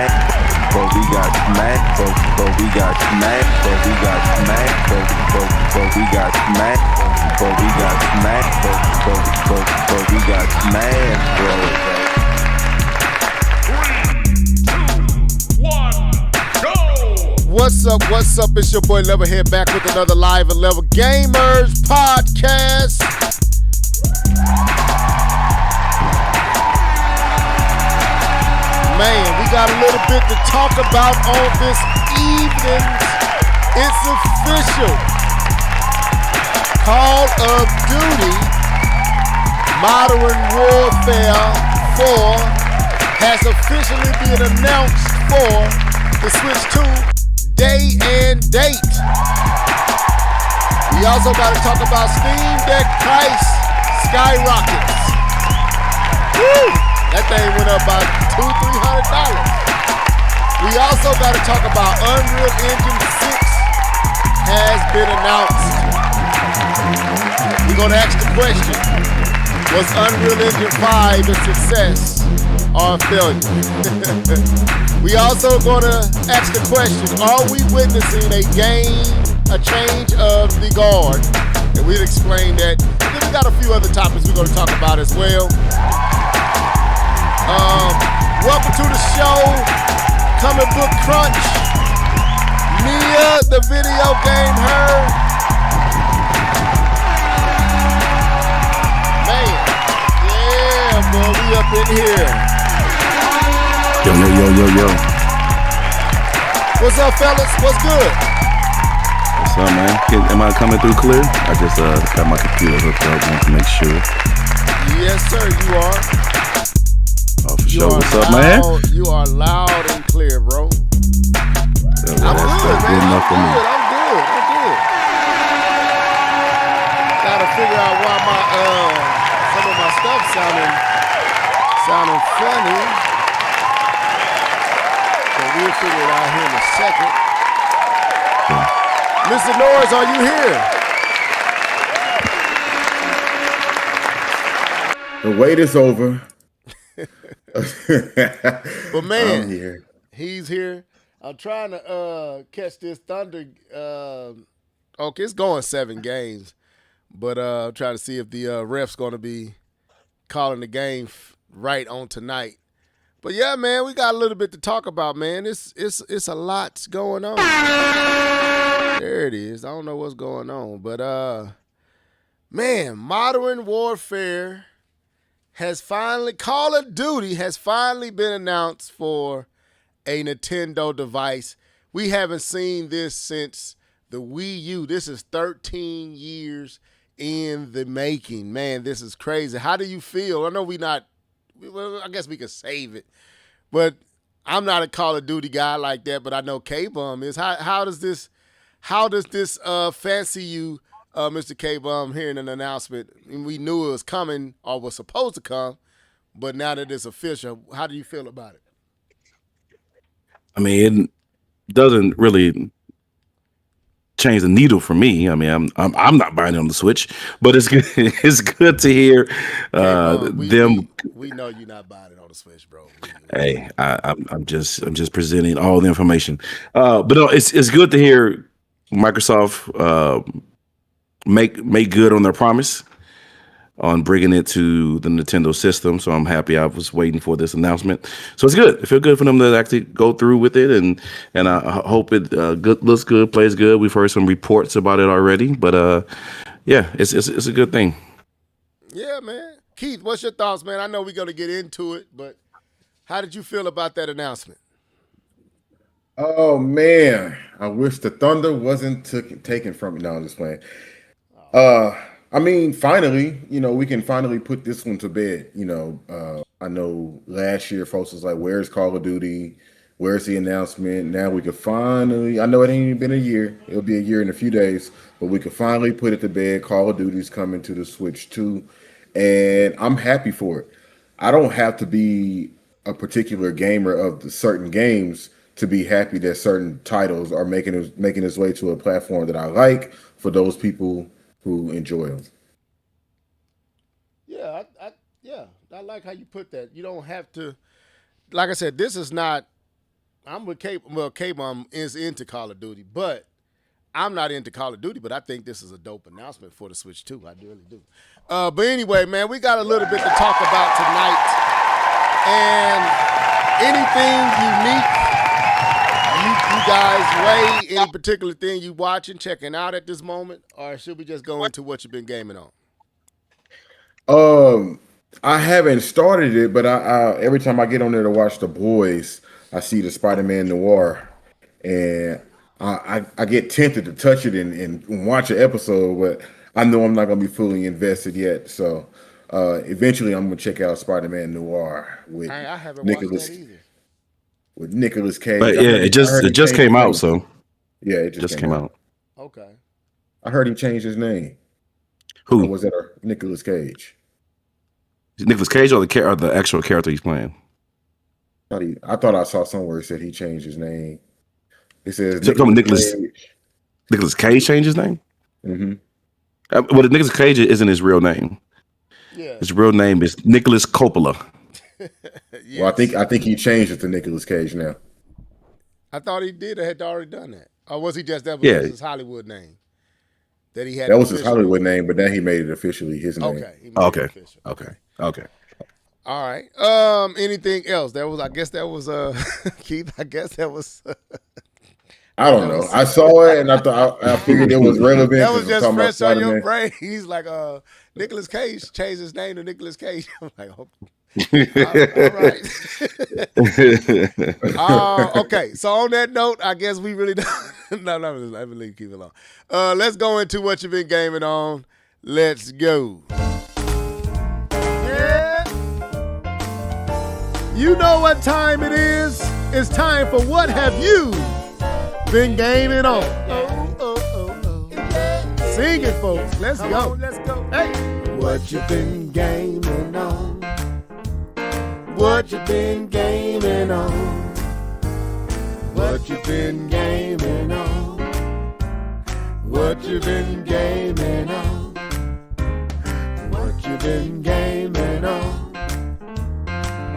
but we got smacked, but we got smacked, but we got smacked, but we got smacked, but we got smacked, but we got smacked, bro. 3, 2, 1, go! What's up? What's up? It's your boy Levelhead back with another Live and Level Gamers podcast. Man, we got a little bit to talk about on this evening. It's official. Call of Duty Modern Warfare 4 has officially been announced for the Switch 2 day and date. We also got to talk about Steam Deck price skyrockets. Woo! That thing went up by $200-$300. We also got to talk about Unreal Engine 6 has been announced. We're going to ask the question, was Unreal Engine 5 a success or a failure? We also going to ask the question, are we witnessing a change of the guard? And we'll explain that. And then we got a few other topics we're going to talk about as well. Welcome to the show, Comic Book Crunch, Mia, the video game her. Man, yeah, boy, we up in here. Yo. What's up, fellas? What's good? What's up, man? Am I coming through clear? I just got my computer hooked up. Want to make sure. Yes, sir, you are. Oh, for sure. What's up, man? You are loud and clear, bro. Yeah, I'm good, man. Good enough for me. I'm good. Gotta figure out why some of my stuff sounding funny. So we'll figure it out here in a second. Okay. Mr. Norris, are you here? The wait is over. But man, I'm here. He's here. I'm trying to catch this Thunder. Okay, it's going 7 games, but I'm trying to see if the ref's going to be calling the game right on tonight. But yeah, man, we got a little bit to talk about, man. It's a lot going on. There it is. I don't know what's going on, but man, Modern Warfare Call of Duty has finally been announced for a Nintendo device. We haven't seen this since the Wii U. This is 13 years in the making. Man, this is crazy. How do you feel? I know I guess we could save it, but I'm not a Call of Duty guy like that, but I know K-Bum is. How does this fancy you, Mr. K-Bum, hearing an announcement? We knew it was coming or was supposed to come, but now that it's official, how do you feel about it? I mean, it doesn't really change the needle for me. I mean, I'm not buying it on the Switch, but it's good. It's good to hear them. We know you're not buying it on the Switch, bro. Hey, I'm just presenting all the information. But no, it's good to hear Microsoft make good on their promise on bringing it to the Nintendo system. So I'm happy. I was waiting for this announcement. So it's good. It feels good for them to actually go through with it, and I hope it looks good, plays good. We've heard some reports about it already, but yeah, it's a good thing. Yeah, man. Keith, what's your thoughts, man? I know we're gonna get into it, but how did you feel about that announcement? Oh man, I wish the thunder wasn't taken from me. No, I'm just playing. I mean, finally, we can finally put this one to bed. I know last year folks was like, "Where's Call of Duty? Where's the announcement?" Now we could finally. I know it ain't even been a year. It'll be a year in a few days, but we could finally put it to bed. Call of Duty's coming to the Switch 2, and I'm happy for it. I don't have to be a particular gamer of the certain games to be happy that certain titles are making its way to a platform that I like for those people who enjoy them. Yeah, I like how you put that. You don't have to, like I said, this is not I'm with K. Well, K-Mom is into Call of Duty, but I'm not into Call of Duty. But I think this is a dope announcement for the Switch 2. I really do. But anyway, man, we got a little bit to talk about tonight, and anything unique you guys, Ray, any particular thing you watching, checking out at this moment, or should we just go into what you've been gaming on? I haven't started it, but I every time I get on there to watch The Boys, I see the Spider-Man Noir, and I get tempted to touch it and watch an episode, but I know I'm not gonna be fully invested yet. So eventually, I'm gonna check out Spider-Man Noir with I haven't Nicholas watched that either. with Nicolas Cage. But yeah, it just came out, so yeah, it just came out. Okay. I heard he changed his name. Who Or was that Nicolas Cage? Nicolas Cage or the actual character he's playing? I thought I saw somewhere it said he changed his name. It says Nicolas Cage changed his name. Mm-hmm. Well, Nicolas Cage isn't his real name. Yeah. His real name is Nicholas Coppola. Yes. Well, I think he changed it to Nicolas Cage now. I thought he had already done that, or was he just that was his Hollywood name that he had? That was his Hollywood name, but then he made it officially his name. Okay. Okay. All right. Anything else? I guess that was Keith. I guess that was. I don't know. I saw it and I thought I figured it was relevant. That was just fresh on your brain. He's like, Nicolas Cage changed his name to Nicolas Cage. I'm like, all right. Okay. So on that note, I guess we really don't. No, let me keep it alone. Let's go into what you've been gaming on. Let's go. Yeah. You know what time it is? It's time for What Have You Been Gaming On? Sing it, folks. Let's go. Let's go. Hey. What you been gaming on? What you been gaming on? What you been gaming on? What you been gaming on? What you been gaming on?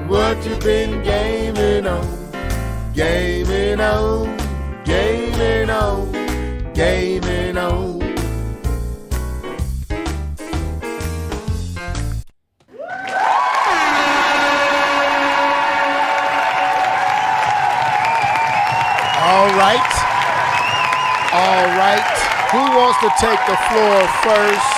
What you been gaming on? Gaming on, gaming on, gaming on. All right. Who wants to take the floor first?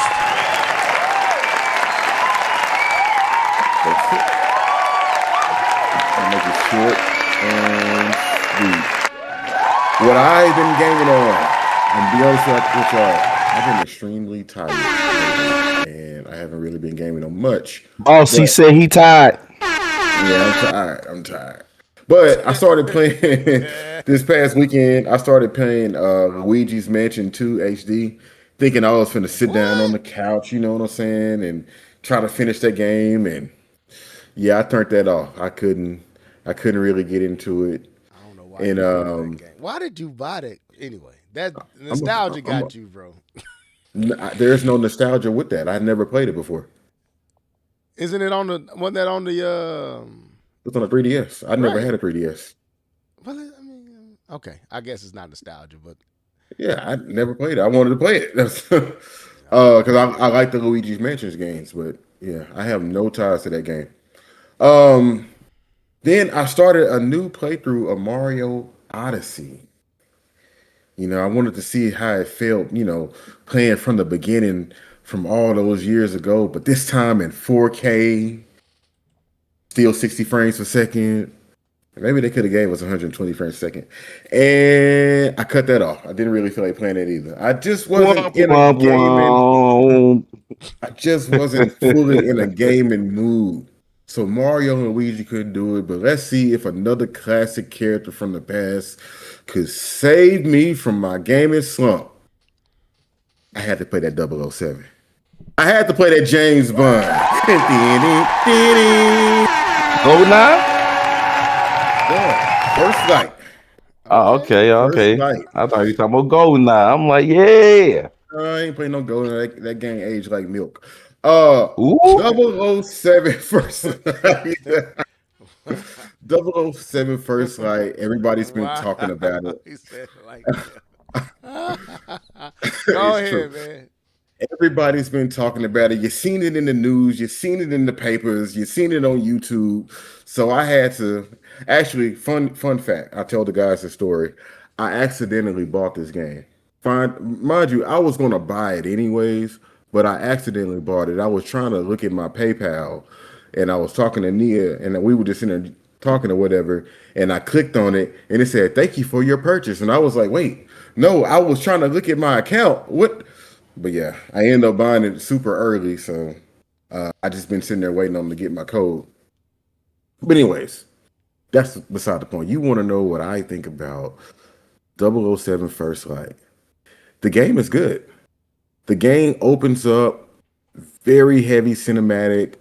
I'll make it short and sweet. What I've been gaming on, and be honest with y'all, I've been extremely tired, and I haven't really been gaming on much. Boss, he said he tired. Yeah, I'm tired. But I started playing this past weekend. I started playing Luigi's Mansion 2 HD, thinking I was finna sit down on the couch, you know what I'm saying, and try to finish that game. And yeah, I turned that off. I couldn't really get into it. I don't know why. And that game. Why did you buy that anyway? That nostalgia got you, bro. There's no nostalgia with that. I never played it before. Isn't it on the one that on the? It's on a 3DS. I never had a 3DS. Well, I mean, okay. I guess it's not nostalgia, but yeah, I never played it. I wanted to play it because I like the Luigi's Mansions games, but yeah, I have no ties to that game. Then I started a new playthrough of Mario Odyssey. You know, I wanted to see how it felt, you know, playing from the beginning from all those years ago, but this time in 4K. Still 60 frames per second. Maybe they could have gave us 120 frames per second. And I cut that off. I didn't really feel like playing that either. I just wasn't in a gaming. I just wasn't fully in a gaming mood. So Mario and Luigi couldn't do it. But let's see if another classic character from the past could save me from my gaming slump. I had to play that 007. I had to play that James Bond. GoldenEye? Yeah, First Light. Oh, okay. I thought you were talking about GoldenEye. I'm like, yeah. I ain't playing no GoldenEye. That game aged like milk. Ooh. 007 First Light. 007 First Light. Everybody's been Wow. talking about it. He said it like that. Go It's true. ahead, man. Everybody's been talking about it. You've seen it in the news, you've seen it in the papers, you've seen it on YouTube. So I had to actually fun fact. I tell the guys the story. I accidentally bought this game. Mind you, I was gonna buy it anyways, but I accidentally bought it. I was trying to look at my PayPal and I was talking to Nia and we were just in there talking or whatever, and I clicked on it and it said, "Thank you for your purchase." And I was like, wait, no, I was trying to look at my account. What? But yeah, I ended up buying it super early, so I just been sitting there waiting on them to get my code. But anyways, that's beside the point. You want to know what I think about 007 First Light? The game is good. The game opens up very heavy cinematic.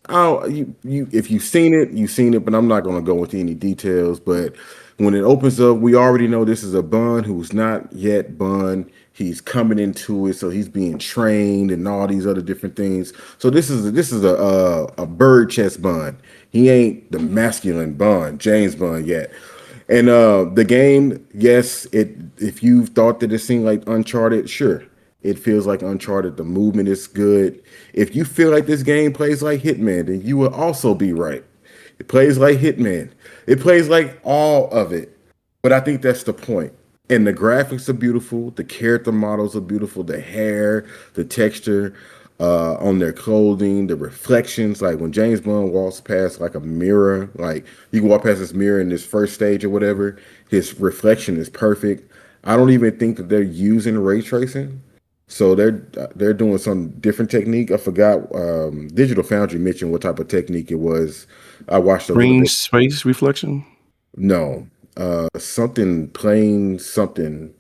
Oh, if you've seen it, you've seen it, but I'm not going to go into any details. But when it opens up, we already know this is a Bond who's not yet Bond. He's coming into it, so he's being trained and all these other different things. So this is a bird chest Bond. He ain't the masculine Bond, James Bond yet. And the game, yes, if you thought that it seemed like Uncharted, sure, it feels like Uncharted. The movement is good. If you feel like this game plays like Hitman, then you will also be right. It plays like Hitman. It plays like all of it. But I think that's the point. And the graphics are beautiful. The character models are beautiful. The hair, the texture on their clothing, the reflections. Like when James Bond walks past like a mirror, like you can walk past this mirror in this first stage or whatever, his reflection is perfect. I don't even think that they're using ray tracing. So they're doing some different technique. I forgot. Digital Foundry mentioned what type of technique it was. I watched a little Green bit. space reflection. No, something plain something.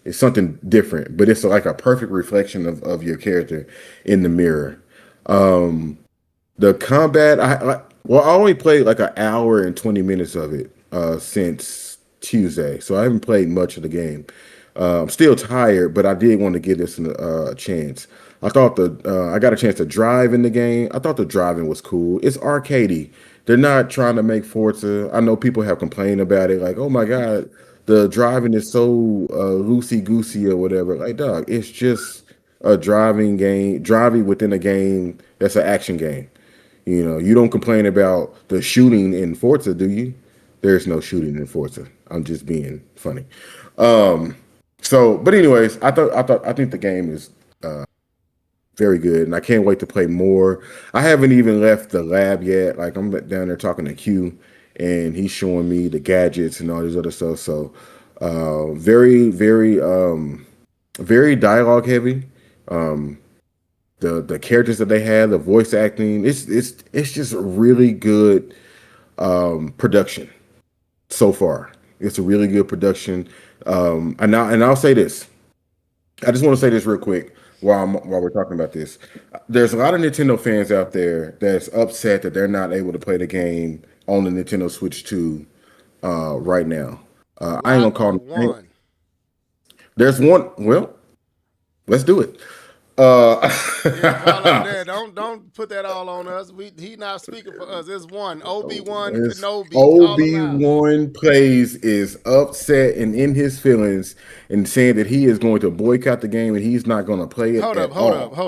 It's something different, but it's like a perfect reflection of your character in the mirror. The combat, I only played like an hour and 20 minutes of it since Tuesday, so I haven't played much of the game. I'm still tired, but I did want to give this a chance. I thought I got a chance to drive in the game. I thought the driving was cool. It's arcadey. They're not trying to make Forza. I know people have complained about it, like, oh my God, the driving is so loosey goosey or whatever. Like, dog, it's just a driving game, driving within a game that's an action game. You know, you don't complain about the shooting in Forza, do you? There's no shooting in Forza. I'm just being funny. But anyways, I think the game is very good, and I can't wait to play more. I haven't even left the lab yet. Like I'm down there talking to Q, and he's showing me the gadgets and all these other stuff. So, very, very, very dialogue heavy. The characters that they have, the voice acting, it's just really good production so far. It's a really good production. And I'll say this. I just want to say this real quick while we're talking about this. There's a lot of Nintendo fans out there that's upset that they're not able to play the game on the Nintendo Switch 2 right now. I ain't gonna call one. There's one. Well, let's do it. Yeah, don't put that all on us. He not speaking for us. There's one. Obi-Wan Kenobi. Obi-Wan Plays is upset and in his feelings and saying that he is going to boycott the game and he's not going to play it. Hold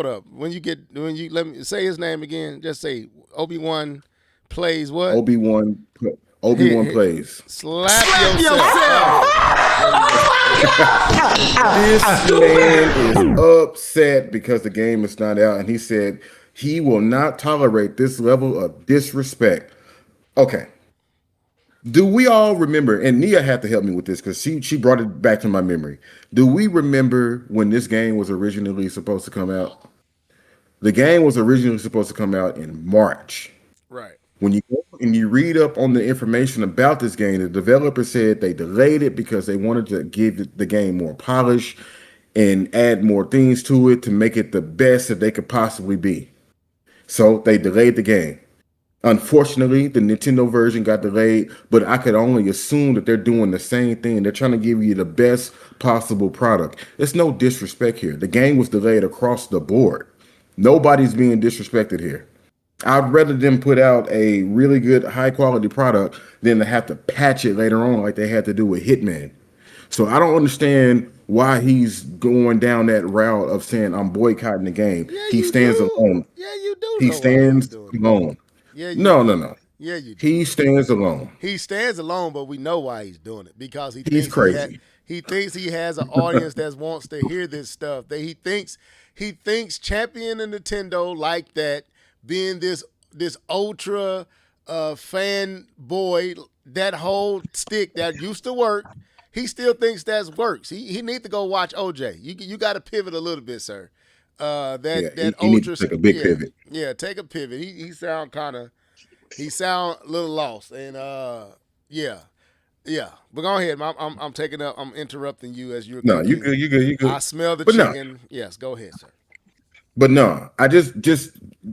up. When you let me say his name again, just say Obi-Wan Plays what? Obi-Wan Plays. Slap yourself. This man is upset because the game is not out, and he said he will not tolerate this level of disrespect. Okay. Do we all remember, and Nia had to help me with this because she brought it back to my memory. Do we remember when this game was originally supposed to come out? The game was originally supposed to come out in March. Right. When you go and you read up on the information about this game, the developer said they delayed it because they wanted to give the game more polish and add more things to it to make it the best that they could possibly be. So they delayed the game. Unfortunately, the Nintendo version got delayed, but I could only assume that they're doing the same thing. They're trying to give you the best possible product. There's no disrespect here. The game was delayed across the board. Nobody's being disrespected here. I'd rather them put out a really good, high quality product than to have to patch it later on like they had to do with Hitman. So I don't understand why he's going down that route of saying I'm boycotting the game. Yeah, He you stands do. alone. Yeah, you do He know why he's stands doing it. alone. Yeah, you No, no, do. no. Yeah, you do. He stands alone. He stands alone, but we know why he's doing it because He's crazy. he thinks he has an audience that wants to hear this stuff. That he thinks championing Nintendo like that, being this ultra fanboy, that whole stick that used to work. He still thinks that works. He needs to go watch OJ. You got to pivot a little bit, sir. Yeah, That he needs ultra, to take a big yeah, pivot. yeah, take a pivot. He sound a little lost, and yeah, yeah. But go ahead. I'm taking up. I'm interrupting you as you're No, you cooking. good, you good, you I good. smell the But no, chicken. Yes, go ahead, sir. but no, I just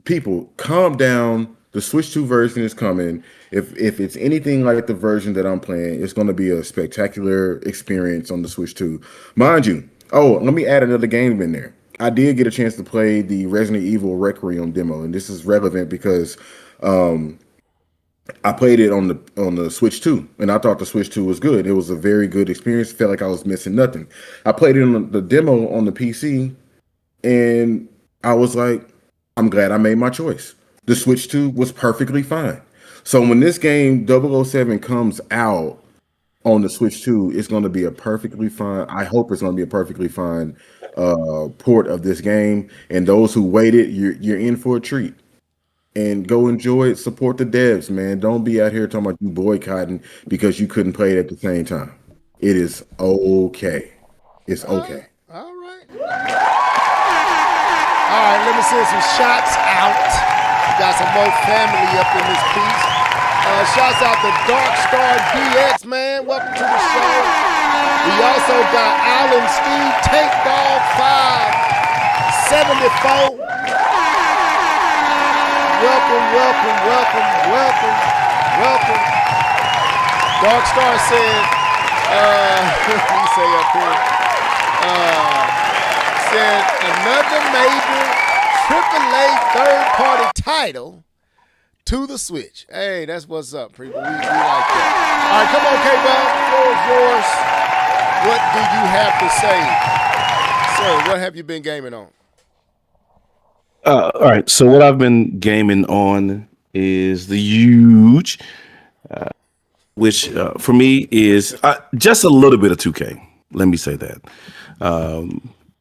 people calm down. The Switch 2 version is coming. If it's anything like the version that I'm playing, it's going to be a spectacular experience on the Switch 2. Mind you, oh, let me add another game in there. I did get a chance to play the Resident Evil Requiem demo, and this is relevant because I played it on the Switch 2, and I thought the Switch 2 was good. It was a very good experience. Felt like I was missing nothing. I played it on the demo on the PC, and I was like, I'm glad I made my choice. The Switch 2 was perfectly fine. So when this game 007 comes out on the Switch 2, it's going to be a perfectly fine. I hope it's going to be a perfectly fine port of this game. And those who waited, you're in for a treat. And go enjoy it. Support the devs, man. Don't be out here talking about you boycotting because you couldn't play it at the same time. It is okay. It's okay. All right. All right. Let me send some shots out. We got some more family up in this piece. Shouts out to Dark Star DX, man. Welcome to the show. We also got Alan Steve Tank Dog 574. Welcome. Dark Star said, let me say up here, said another major AAA third-party title to the Switch. Hey, that's what's up, people. We like that. All right, come on, K-Bell. The floor is yours. What do you have to say? Sir, what have you been gaming on? All right. So what I've been gaming on is the huge, which for me is just a little bit of 2K. Let me say that.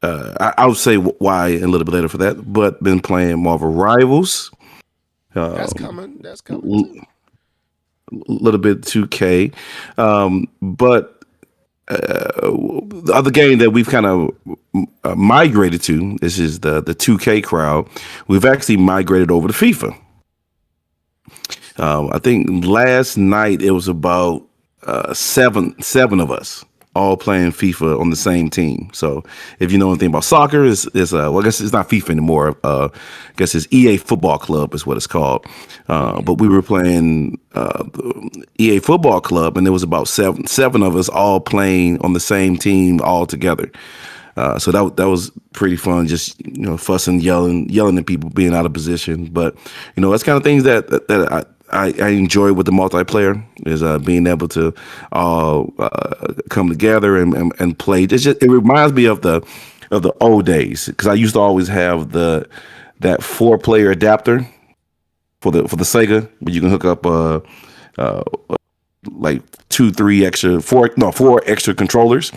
I'll say why a little bit later for that. But been playing Marvel Rivals. That's coming. That's coming too. A little bit 2K, but the other game that we've kind of migrated to, this is the 2K crowd. We've actually migrated over to FIFA. I think last night it was about seven of us all playing FIFA on the same team. So if you know anything about soccer, it's well, I guess it's not FIFA anymore. I guess it's EA Football Club is what it's called. But we were playing the EA Football Club, and there was about seven of us all playing on the same team all together. So that was pretty fun, just fussing, yelling at people, being out of position. But that's kind of things that I enjoy with the multiplayer is being able to all come together and play. It reminds me of the old days, because I used to always have that 4-player adapter for the Sega, where you can hook up like 4 extra controllers.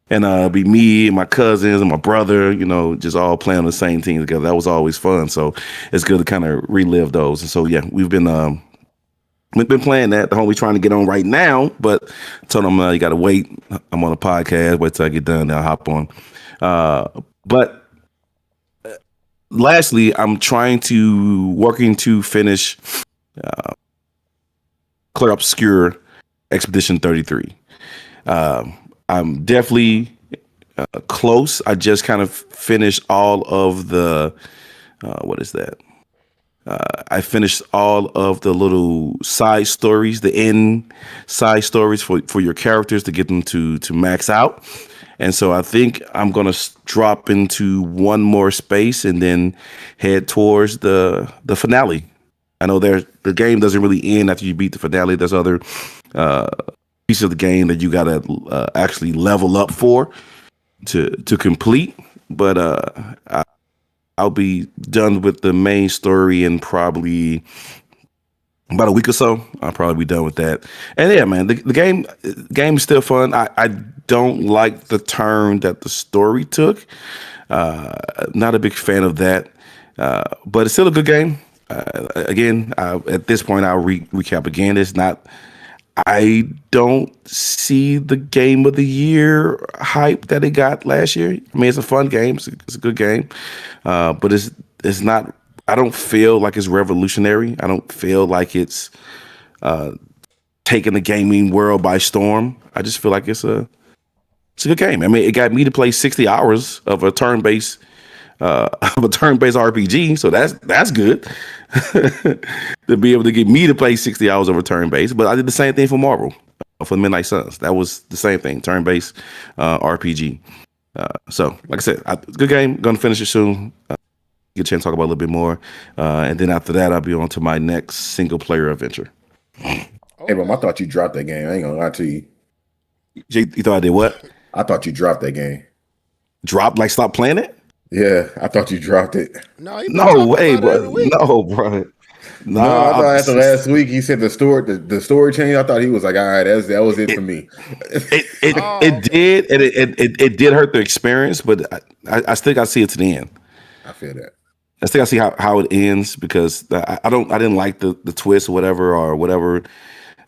And be me and my cousins and my brother, just all playing on the same team together. That was always fun. So it's good to kind of relive those. And so, yeah, we've been playing that. The homie trying to get on right now, but I told him you got to wait. I'm on a podcast. Wait till I get done, then I'll hop on. But lastly, I'm working to finish Clear Obscure Expedition 33. I'm definitely close. I just kind of finished all of the what is that? I finished all of the little side stories, the end side stories for your characters to get them to max out. And so I think I'm gonna drop into one more space and then head towards the finale I know the game doesn't really end after you beat the finale. There's other pieces of the game that you got to actually level up for to complete. But I'll be done with the main story in probably about a week or so. I'll probably be done with that. And yeah, man, the game is still fun. I don't like the turn that the story took. Not a big fan of that. But it's still a good game. Again, at this point, I'll recap again. It's not. I don't see the game of the year hype that it got last year. I mean, it's a fun game. It's a good game, but it's not. I don't feel like it's revolutionary. I don't feel like it's taking the gaming world by storm. I just feel like it's a good game. I mean, it got me to play 60 hours of a turn-based RPG, so that's good to be able to get me to play 60 hours of a turn-based. But I did the same thing for Marvel, for the Midnight Suns. That was the same thing, turn-based RPG. So, like I said, good game. Gonna finish it soon. Get a chance to talk about it a little bit more, and then after that, I'll be on to my next single-player adventure. Hey, but I thought you dropped that game. I ain't gonna lie to you. You thought I did what? I thought you dropped that game. Dropped? Like stop playing it? Yeah, I thought you dropped it. No way, bro. No, bro. No, I thought after last week he said the story change. I thought he was like, all right, that was it for me. It did, and it did hurt the experience, but I still got to see it to the end. I feel that. I still got to see how it ends because I didn't like the twist or whatever.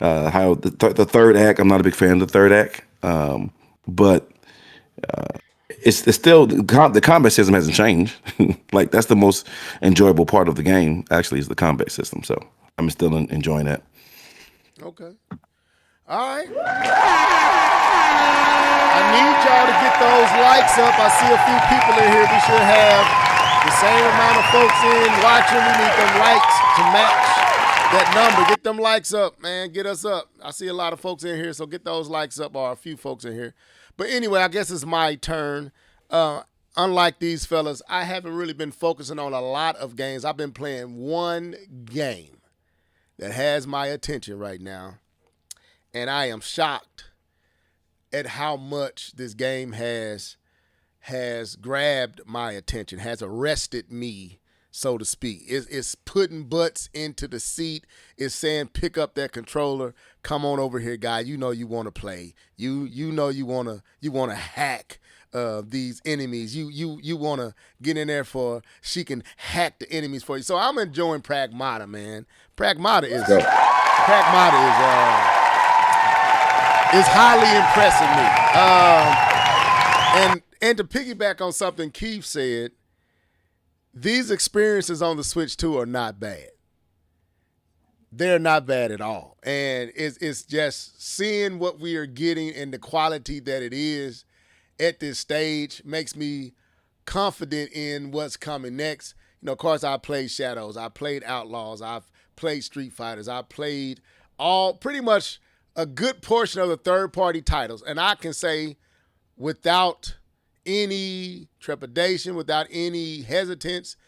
How the third act. I'm not a big fan of the third act, but it's still the combat system hasn't changed. Like that's the most enjoyable part of the game. Actually, is the combat system. So I'm still enjoying that. Okay. All right. I need y'all to get those likes up. I see a few people in here. We should have the same amount of folks in watching. We need them likes to match that number. Get them likes up, man. Get us up. I see a lot of folks in here, so get those likes up, or a few folks in here. But anyway, I guess it's my turn. Unlike these fellas, I haven't really been focusing on a lot of games. I've been playing one game that has my attention right now, and I am shocked at how much this game has grabbed my attention, has arrested me, so to speak. It's putting butts into the seat. It's saying, pick up that controller. Come on over here, guy. You know you want to play. You know you want to hack these enemies. You want to get in there for she can hack the enemies for you. So I'm enjoying Pragmata, man. Pragmata is highly impressing me. And to piggyback on something Keith said, these experiences on the Switch 2 are not bad. They're not bad at all. And it's just seeing what we are getting and the quality that it is at this stage makes me confident in what's coming next. You know, of course, I played Shadows. I played Outlaws. I've played Street Fighters. I played pretty much a good portion of the third-party titles. And I can say without any trepidation, without any hesitance,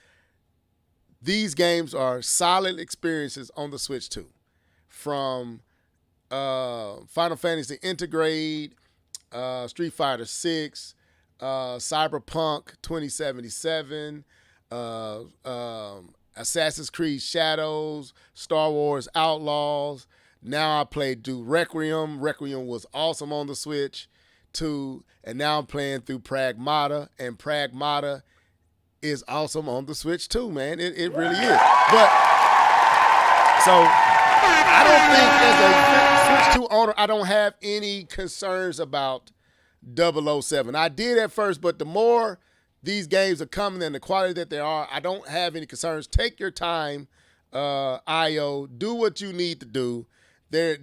these games are solid experiences on the Switch 2. From Final Fantasy Intergrade, Street Fighter 6, Cyberpunk 2077, Assassin's Creed Shadows, Star Wars Outlaws. Now I played Requiem. Requiem was awesome on the Switch 2. And now I'm playing through Pragmata, and Pragmata is awesome on the Switch too, man. It really is. But so I don't think as a Switch 2 owner, I don't have any concerns about 007. I did at first, but the more these games are coming and the quality that they are, I don't have any concerns. Take your time, IO. Do what you need to do. There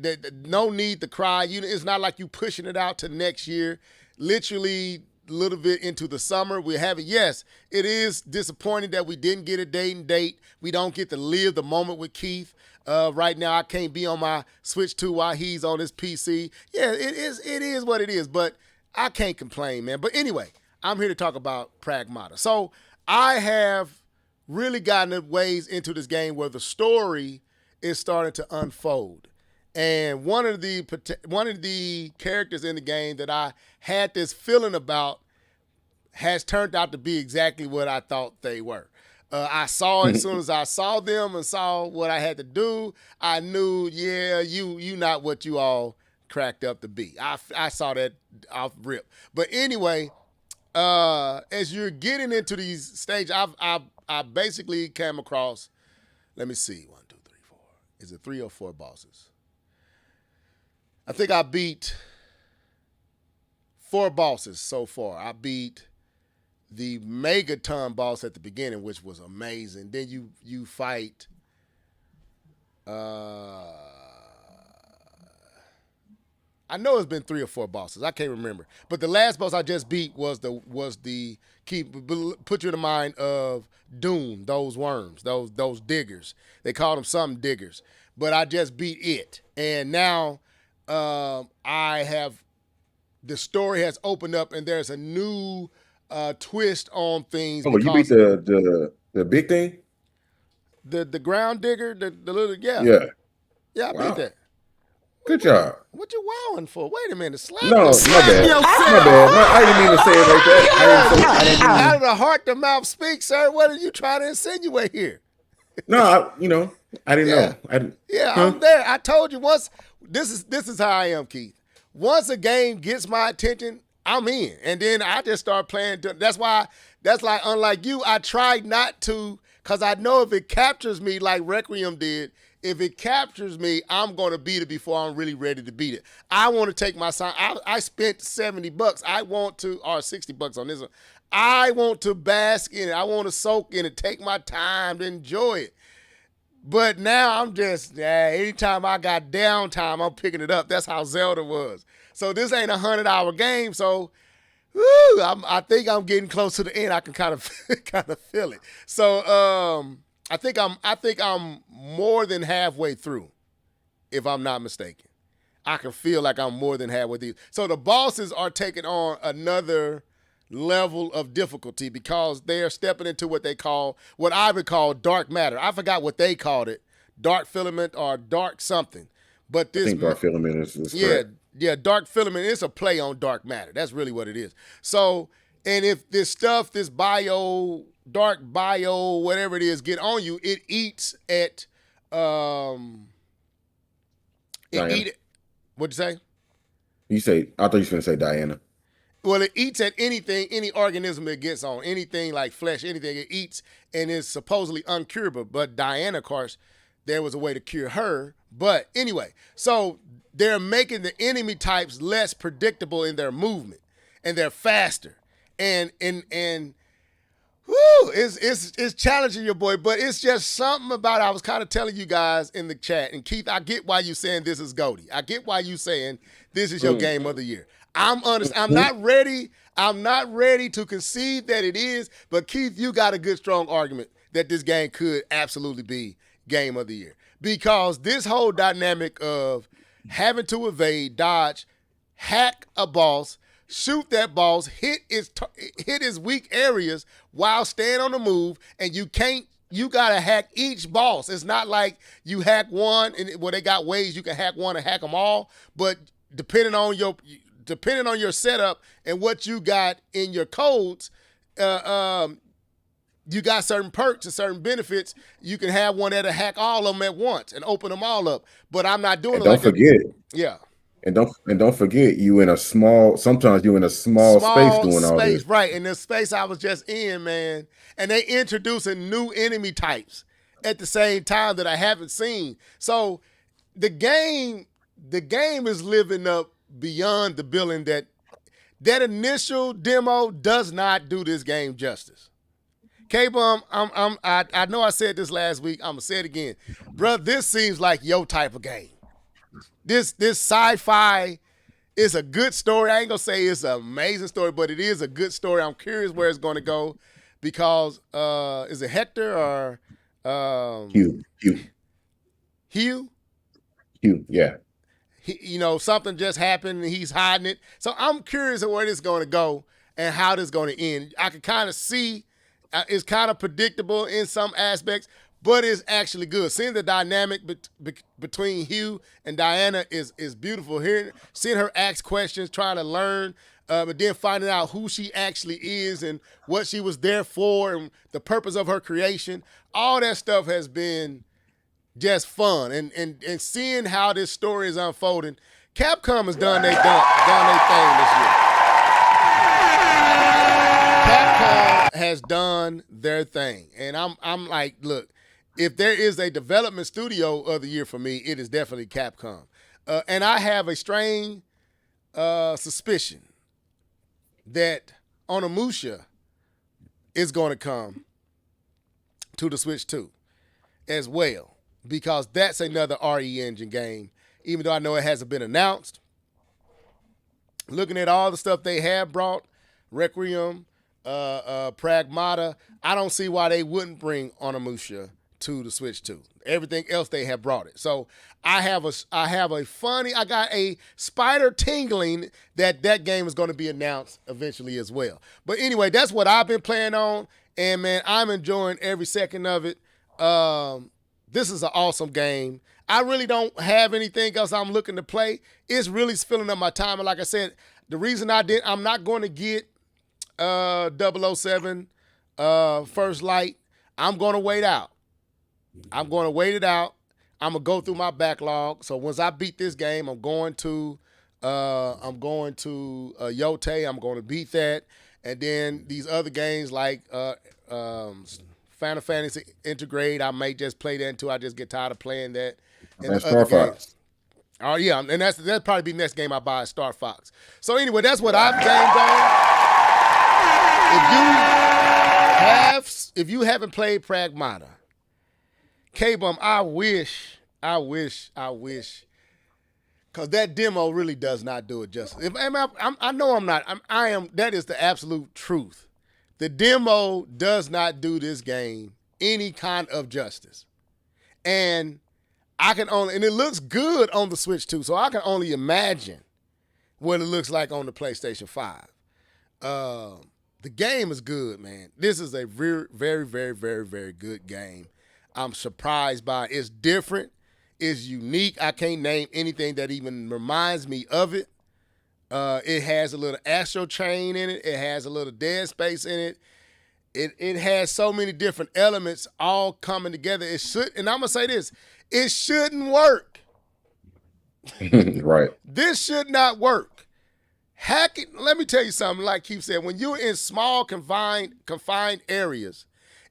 no need to cry. It's not like you pushing it out to next year. Literally a little bit into the summer. We have it. Yes, it is disappointing that we didn't get a date. We don't get to live the moment with Keith. Right now, I can't be on my Switch 2 while he's on his PC. Yeah, it is what it is, but I can't complain, man. But anyway, I'm here to talk about Pragmata. So I have really gotten ways into this game where the story is starting to unfold. And one of the characters in the game that I had this feeling about has turned out to be exactly what I thought they were. I saw as soon as I saw them and saw what I had to do, I knew, yeah, you not what you all cracked up to be. I saw that off rip. But anyway, as you're getting into these stages, I basically came across, let me see, 1, 2, 3, 4. Is it 3 or 4 bosses? I think I beat 4 bosses so far. I beat the Megaton boss at the beginning, which was amazing. Then you fight I know it's been 3 or 4 bosses. I can't remember. But the last boss I just beat was the put you in the mind of Doom, those worms, those diggers. They called them something diggers. But I just beat it. And now the story has opened up and there's a new twist on things. Oh, you beat the big thing? The ground digger, the little, yeah. Yeah, I beat that. Good job. What you wowing for? Wait a minute. Slap my bad. yourself. My bad. I didn't mean to say it like that. I didn't Out of the heart, the mouth speaks, sir. What are you trying to insinuate here? No, I didn't know. I'm there. I told you once. This is how I am, Keith. Once a game gets my attention, I'm in, and then I just start playing. That's why. That's like, unlike you, I tried not to, because I know if it captures me like Requiem did, if it captures me, I'm going to beat it before I'm really ready to beat it. I want to take my time. I spent $70. I want to, or $60 on this one. I want to bask in it. I want to soak in it, take my time to enjoy it. But now I'm just, anytime I got downtime, I'm picking it up. That's how Zelda was. So this ain't a 100-hour game, so I think I'm getting close to the end. I can kind of feel it. So I think I'm more than halfway through, if I'm not mistaken. I can feel like I'm more than halfway through. So the bosses are taking on another level of difficulty because they are stepping into what I would call dark matter. I forgot what they called it, dark filament or dark something. But this, I think dark filament is correct. Dark filament is a play on dark matter. That's really what it is. So, and if this stuff, this dark bio, whatever it is, get on you, it eats at, what'd you say? I thought you were going to say Diana. Well, it eats at anything, any organism it gets on, anything like flesh, anything it eats, and is supposedly uncurable. But Diana, of course, there was a way to cure her. But anyway, so they're making the enemy types less predictable in their movement, and they're faster. And it's challenging your boy, but it's just something about it. I was kind of telling you guys in the chat, and Keith, I get why you saying this is GOAT. I get why you saying this is your game of the year. I'm honest. I'm not ready to concede that it is, but Keith, you got a good, strong argument that this game could absolutely be game of the year. Because this whole dynamic of having to evade, dodge, hack a boss, shoot that boss, hit his weak areas while staying on the move, and you gotta hack each boss. It's not like you hack one, and they got ways you can hack one and hack them all, but depending on your setup and what you got in your codes, you got certain perks and certain benefits. You can have one that'll hack all of them at once and open them all up. But I'm not doing it. Don't forget. Yeah. And don't forget, sometimes you in a small space doing all this. Right. In the space I was just in, man. And they introducing new enemy types at the same time that I haven't seen. So the game is living up beyond the billing. That initial demo does not do this game justice. K-Bum, I know I said this last week. I'm gonna say it again, bro. This seems like your type of game. This sci-fi is a good story. I ain't gonna say it's an amazing story, but it is a good story. I'm curious where it's gonna go because is it Hector or Hugh? Hugh, yeah. Something just happened and he's hiding it. So I'm curious of where this is gonna go and how this is gonna end. I can kind of see. It's kind of predictable in some aspects, but it's actually good. Seeing the dynamic between Hugh and Diana is beautiful. Seeing her ask questions, trying to learn, and then finding out who she actually is and what she was there for and the purpose of her creation. All that stuff has been just fun. And seeing how this story is unfolding, Capcom has done their thing this year. Capcom has done their thing. And I'm like, look, if there is a development studio of the year for me, it is definitely Capcom. And I have a strange suspicion that Onimusha is going to come to the Switch 2 as well, because that's another RE Engine game, even though I know it hasn't been announced. Looking at all the stuff they have brought, Requiem, Pragmata, I don't see why they wouldn't bring Onimusha to the Switch 2. Everything else they have brought it. So I got a spider tingling that game is going to be announced eventually as well. But anyway, that's what I've been playing on, and man, I'm enjoying every second of it. This is an awesome game. I really don't have anything else I'm looking to play. It's really filling up my time, and like I said, the reason I'm not going to get 007 First Light. I'm going to wait out. I'm going to wait it out. I'm going to go through my backlog. So once I beat this game, I'm going to Yote. I'm going to beat that. And then these other games like Final Fantasy Integrate, I may just play that until I just get tired of playing that. And Star Fox. Oh yeah, and that'll probably be the next game I buy, Star Fox. So anyway, that's what I've gamed on. If you haven't played Pragmata, K-Bum, I wish, because that demo really does not do it justice. I know I'm not. I am. That is the absolute truth. The demo does not do this game any kind of justice, and it looks good on the Switch too. So I can only imagine what it looks like on the PlayStation 5. The game is good, man. This is a very, very, very, very, very good game. I'm surprised by it. It's different. It's unique. I can't name anything that even reminds me of it. It has a little Astro Chain in it. It has a little Dead Space in it. It has so many different elements all coming together. And I'm going to say this, it shouldn't work. Right. This should not work. Hacking, let me tell you something, like Keith said, when you're in small, confined areas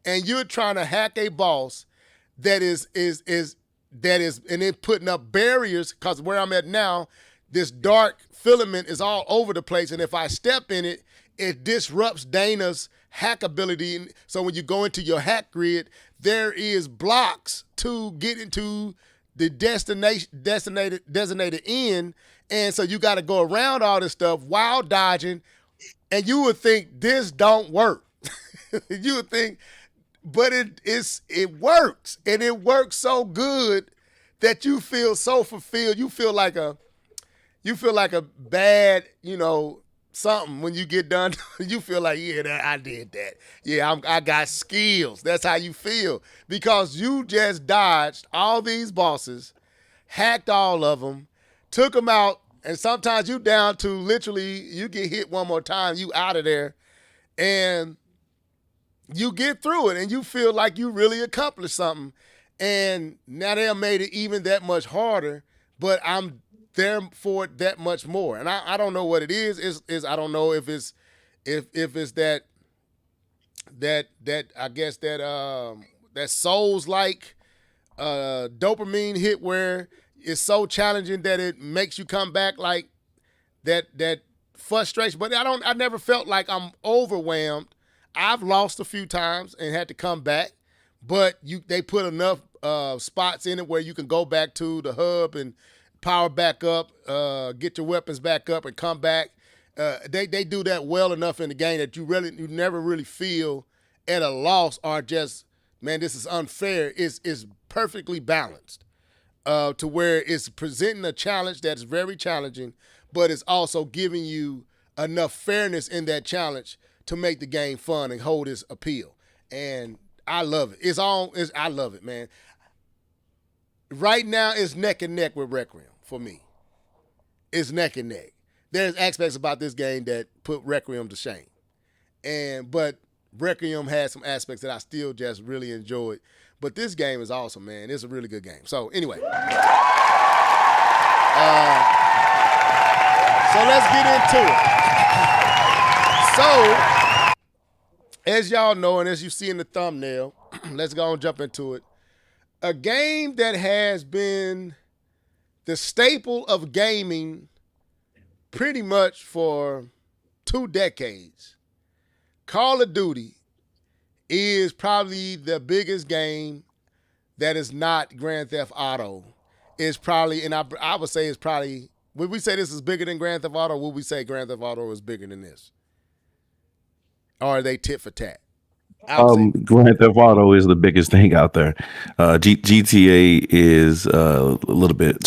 and you're trying to hack a boss that is and then putting up barriers, because where I'm at now, this dark filament is all over the place, and if I step in it, it disrupts Dana's hack ability. So when you go into your hack grid, there is blocks to get into the designated end, and so you got to go around all this stuff while dodging, and you would think this don't work. You would think, but it works, and it works so good that you feel so fulfilled. You feel like a bad, something when you get done. You feel like, yeah, I did that. Yeah, I got skills. That's how you feel, because you just dodged all these bosses, hacked all of them, took them out, and sometimes you down to literally you get hit one more time, you out of there, and you get through it, and you feel like you really accomplished something. And now they have made it even that much harder, but I'm there for it that much more. And I don't know what it is. Is I don't know if it's that I guess that Souls like dopamine hit where it's so challenging that it makes you come back, like that frustration. But I never felt like I'm overwhelmed. I've lost a few times and had to come back, but they put enough spots in it where you can go back to the hub and power back up, get your weapons back up, and come back. They do that well enough in the game that you never really feel at a loss or just, man, this is unfair. It's perfectly balanced to where it's presenting a challenge that's very challenging, but it's also giving you enough fairness in that challenge to make the game fun and hold its appeal. and I love it. I love it, man. Right now, it's neck and neck with Requiem for me. It's neck and neck. There's aspects about this game that put Requiem to shame, but Requiem has some aspects that I still just really enjoyed. But this game is awesome, man. It's a really good game. So anyway, so let's get into it. So, as y'all know, and as you see in the thumbnail, let's go and jump into it. A game that has been the staple of gaming pretty much for 2 decades. Call of Duty is probably the biggest game that is not Grand Theft Auto. It's probably, and I would say it's probably, would we say this is bigger than Grand Theft Auto, or would we say Grand Theft Auto is bigger than this? Or are they tit for tat? Grand Theft Auto is the biggest thing out there. GTA is a little bit,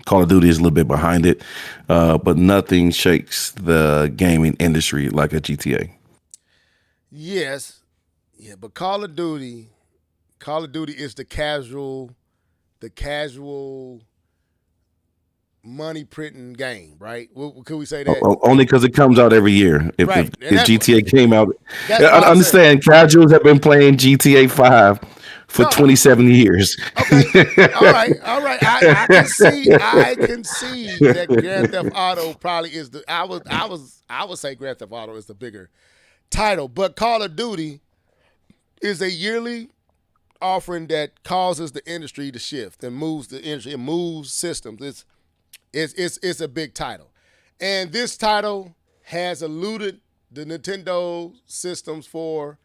Call of Duty is a little bit behind it, but nothing shakes the gaming industry like a GTA. Yes, yeah, but Call of Duty is the casual money printing game, right? Could we say that? Only because it comes out every year. If GTA came out, I understand casuals have been playing GTA 5 for 27 years. Okay, all right. I can see that Grand Theft Auto probably is the. I would say Grand Theft Auto is the bigger title, but Call of Duty is a yearly offering that causes the industry to shift and moves the industry. It moves systems. It's a big title. And this title has eluded the Nintendo systems for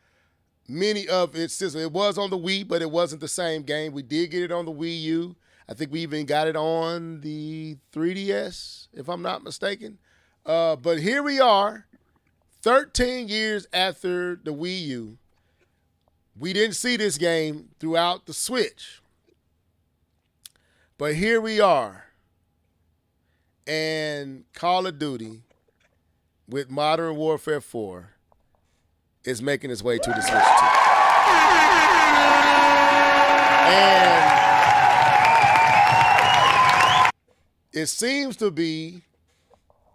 many of its systems. It was on the Wii, but it wasn't the same game. We did get it on the Wii U. I think we even got it on the 3DS, if I'm not mistaken. But here we are, 13 years after the Wii U. We didn't see this game throughout the Switch. But here we are. And Call of Duty with Modern Warfare 4 is making its way to the Switch 2. And it seems to be,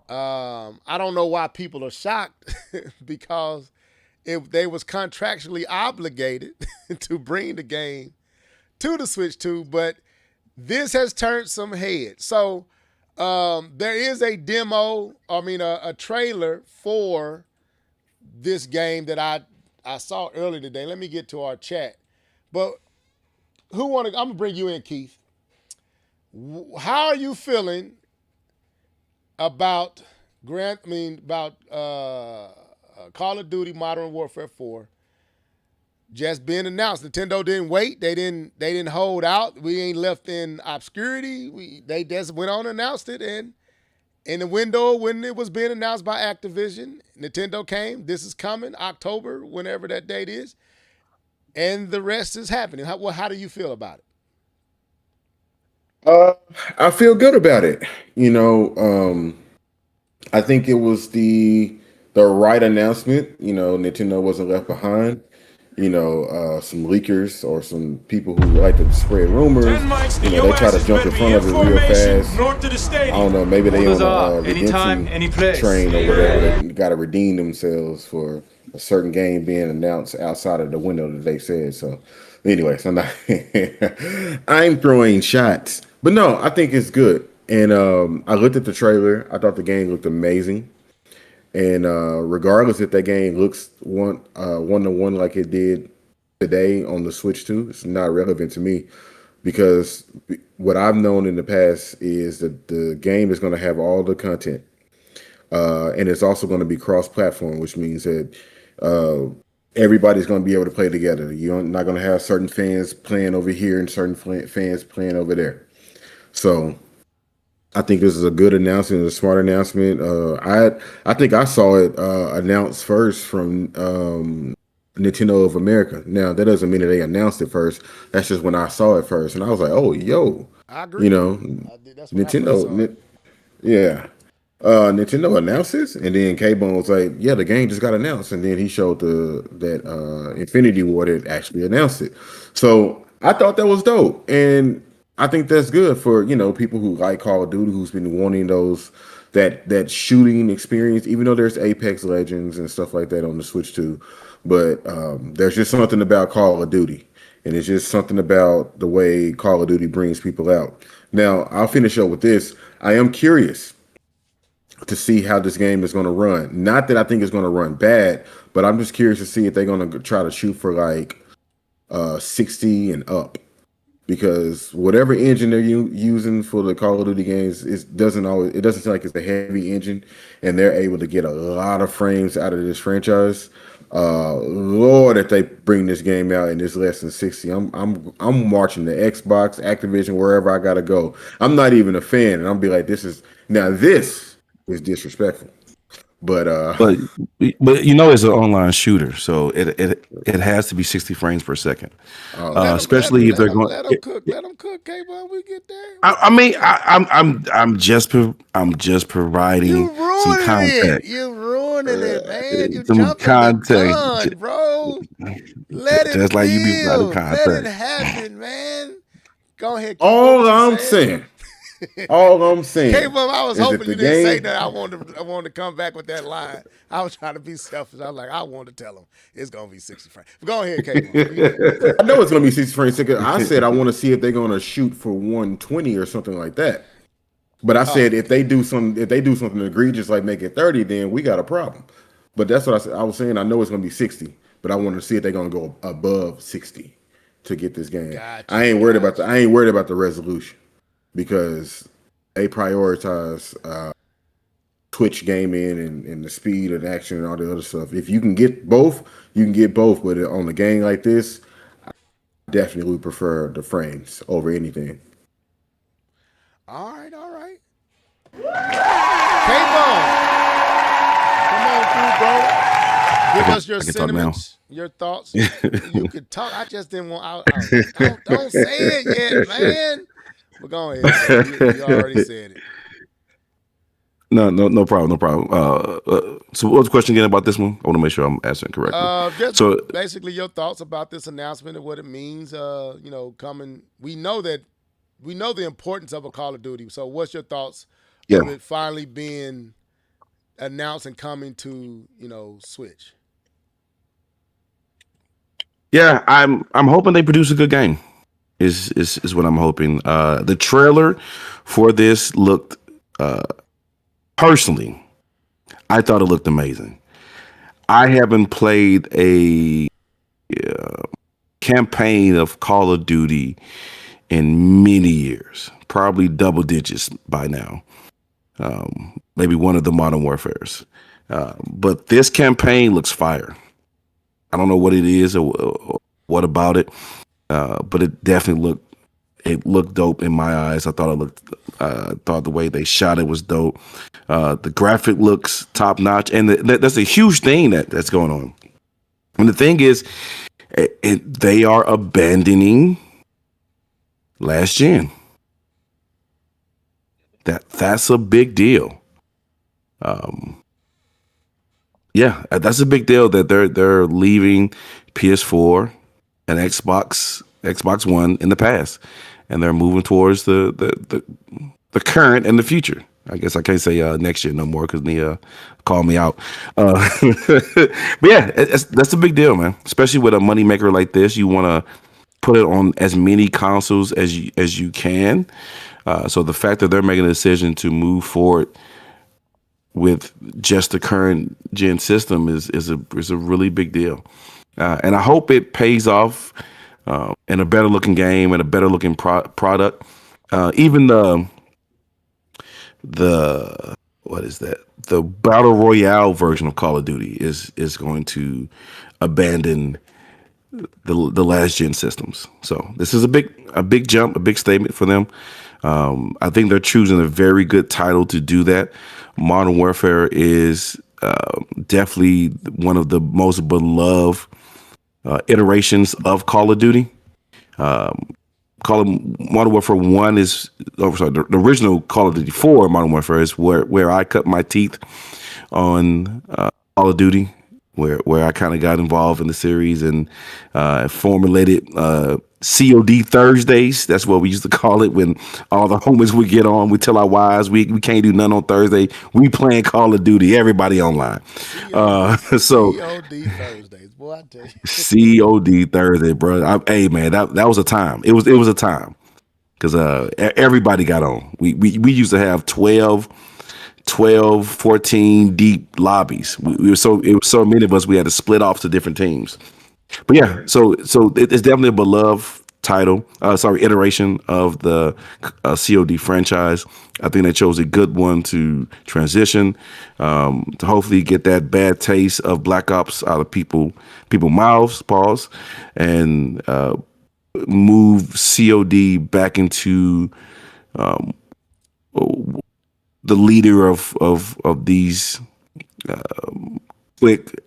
I don't know why people are shocked because if they was contractually obligated to bring the game to the Switch 2, but this has turned some heads. So there is a demo, a trailer for this game that I saw earlier today. Let me get to our chat. But I'm gonna bring you in, Keith. How are you feeling about Call of Duty Modern Warfare 4 just being announced? Nintendo didn't wait. They didn't hold out. We ain't left in obscurity. They just went on and announced it. And in the window when it was being announced by Activision, Nintendo came. This is coming, October, whenever that date is. And the rest is happening. How do you feel about it? I feel good about it. I think it was the right announcement. Nintendo wasn't left behind. Some leakers or some people who like to spread rumors. They try to jump in front of it real fast. I don't know. Maybe they on a redemption train or whatever. They got to redeem themselves for a certain game being announced outside of the window that they said. So, anyways, I'm throwing shots, but no, I think it's good. And I looked at the trailer. I thought the game looked amazing. And regardless if that game looks one-to-one like it did today on the Switch 2, it's not relevant to me because what I've known in the past is that the game is going to have all the content. And it's also going to be cross-platform, which means that everybody's going to be able to play together. You're not going to have certain fans playing over here and certain fans playing over there. So I think this is a good announcement, a smart announcement. I think I saw it announced first from Nintendo of America. Now that doesn't mean that they announced it first. That's just when I saw it first, and I was like, "Oh, yo!" I agree. That's Nintendo. Yeah. Nintendo announces, and then K-Bone was like, "Yeah, the game just got announced," and then he showed that Infinity Ward had actually announced it. So I thought that was dope, and I think that's good for people who like Call of Duty, who's been wanting that shooting experience. Even though there's Apex Legends and stuff like that on the Switch too, but there's just something about Call of Duty, and it's just something about the way Call of Duty brings people out. Now I'll finish up with this. I am curious to see how this game is going to run. Not that I think it's going to run bad, but I'm just curious to see if they're going to try to shoot for like 60 and up. Because whatever engine they're using for the Call of Duty games, it doesn't seem like it's a heavy engine, and they're able to get a lot of frames out of this franchise. Lord, if they bring this game out and it's less than 60, I'm marching the Xbox, Activision, wherever I gotta go. I'm not even a fan, and I'll be like, this is disrespectful. But but it's an online shooter, so it has to be 60 frames per second. Especially if they're going. Let them cook. Let them cook. K-Bone, we get there. I'm just providing some context. You ruining it, man. You some jumping context, the gun, bro. Let it just like you be providing build. context. Let it happen, man. Go ahead. All I'm saying. K-Bone, I was hoping you didn't say that. I wanted to come back with that line. I was trying to be selfish. I was like, I wanted to tell him it's gonna be 60 frames. Go ahead, K-Bone. I know it's gonna be 60 frames. I said I want to see if they're gonna shoot for 120 or something like that. But I said if they do something egregious like make it 30, then we got a problem. But that's what I said. I was saying I know it's gonna be 60, but I wanted to see if they're gonna go above 60 to get this game. Gotcha, I ain't worried about the resolution, because they prioritize Twitch gaming and the speed and action and all the other stuff. If you can get both, you can get both. But on a game like this, I definitely would prefer the frames over anything. All right. K-Bone, come on through, bro. Give us your sentiments, your thoughts. You could talk. I just didn't want. Don't say it yet, man. But go ahead. You already said it. No problem. So what was the question again about this one? I want to make sure I'm answering correctly. So basically your thoughts about this announcement and what it means, coming. We know the importance of a Call of Duty. So what's your thoughts of it finally being announced and coming to, Switch? Yeah, I'm hoping they produce a good game. Is what I'm hoping. The trailer for this looked personally, I thought it looked amazing. I haven't played a campaign of Call of Duty in many years, probably double digits by now. Maybe one of the Modern Warfares. But this campaign looks fire. I don't know what it is or what about it, but it definitely looked dope in my eyes. I thought thought the way they shot it was dope. The graphic looks top notch, and that's a huge thing that's going on. And the thing is, they are abandoning last gen. That's a big deal. Yeah, that's a big deal that they're leaving PS4 and Xbox One in the past, and they're moving towards the current and the future. I guess I can't say next year no more because Nia called me out. But yeah, that's a big deal, man. Especially with a moneymaker like this, you want to put it on as many consoles as you can. So the fact that they're making a decision to move forward with just the current gen system is a really big deal, and I hope it pays off in a better looking game and a better looking product. Even the what is that? The Battle Royale version of Call of Duty is going to abandon the last gen systems. So this is a big jump, a big statement for them. I think they're choosing a very good title to do that. Modern Warfare is definitely one of the most beloved iterations of Call of Duty. Call of Modern Warfare 1 is, the original Call of Duty 4 Modern Warfare is where I cut my teeth on Call of Duty, where I kind of got involved in the series and formulated C.O.D. Thursdays. That's what we used to call it when all the homies would get on. We tell our wives we can't do nothing on Thursday. We playing Call of Duty. Everybody online. So C.O.D. Thursdays, boy, I tell you. C.O.D. Thursday, bro. Hey man, that was a time. It was a time because everybody got on. We used to have 12, 14 deep lobbies. It was so many of us. We had to split off to different teams. But yeah, so it's definitely a beloved title. Iteration of the COD franchise. I think they chose a good one to transition, to hopefully get that bad taste of Black Ops out of people mouths, pause, and move COD back into the leader of these quick,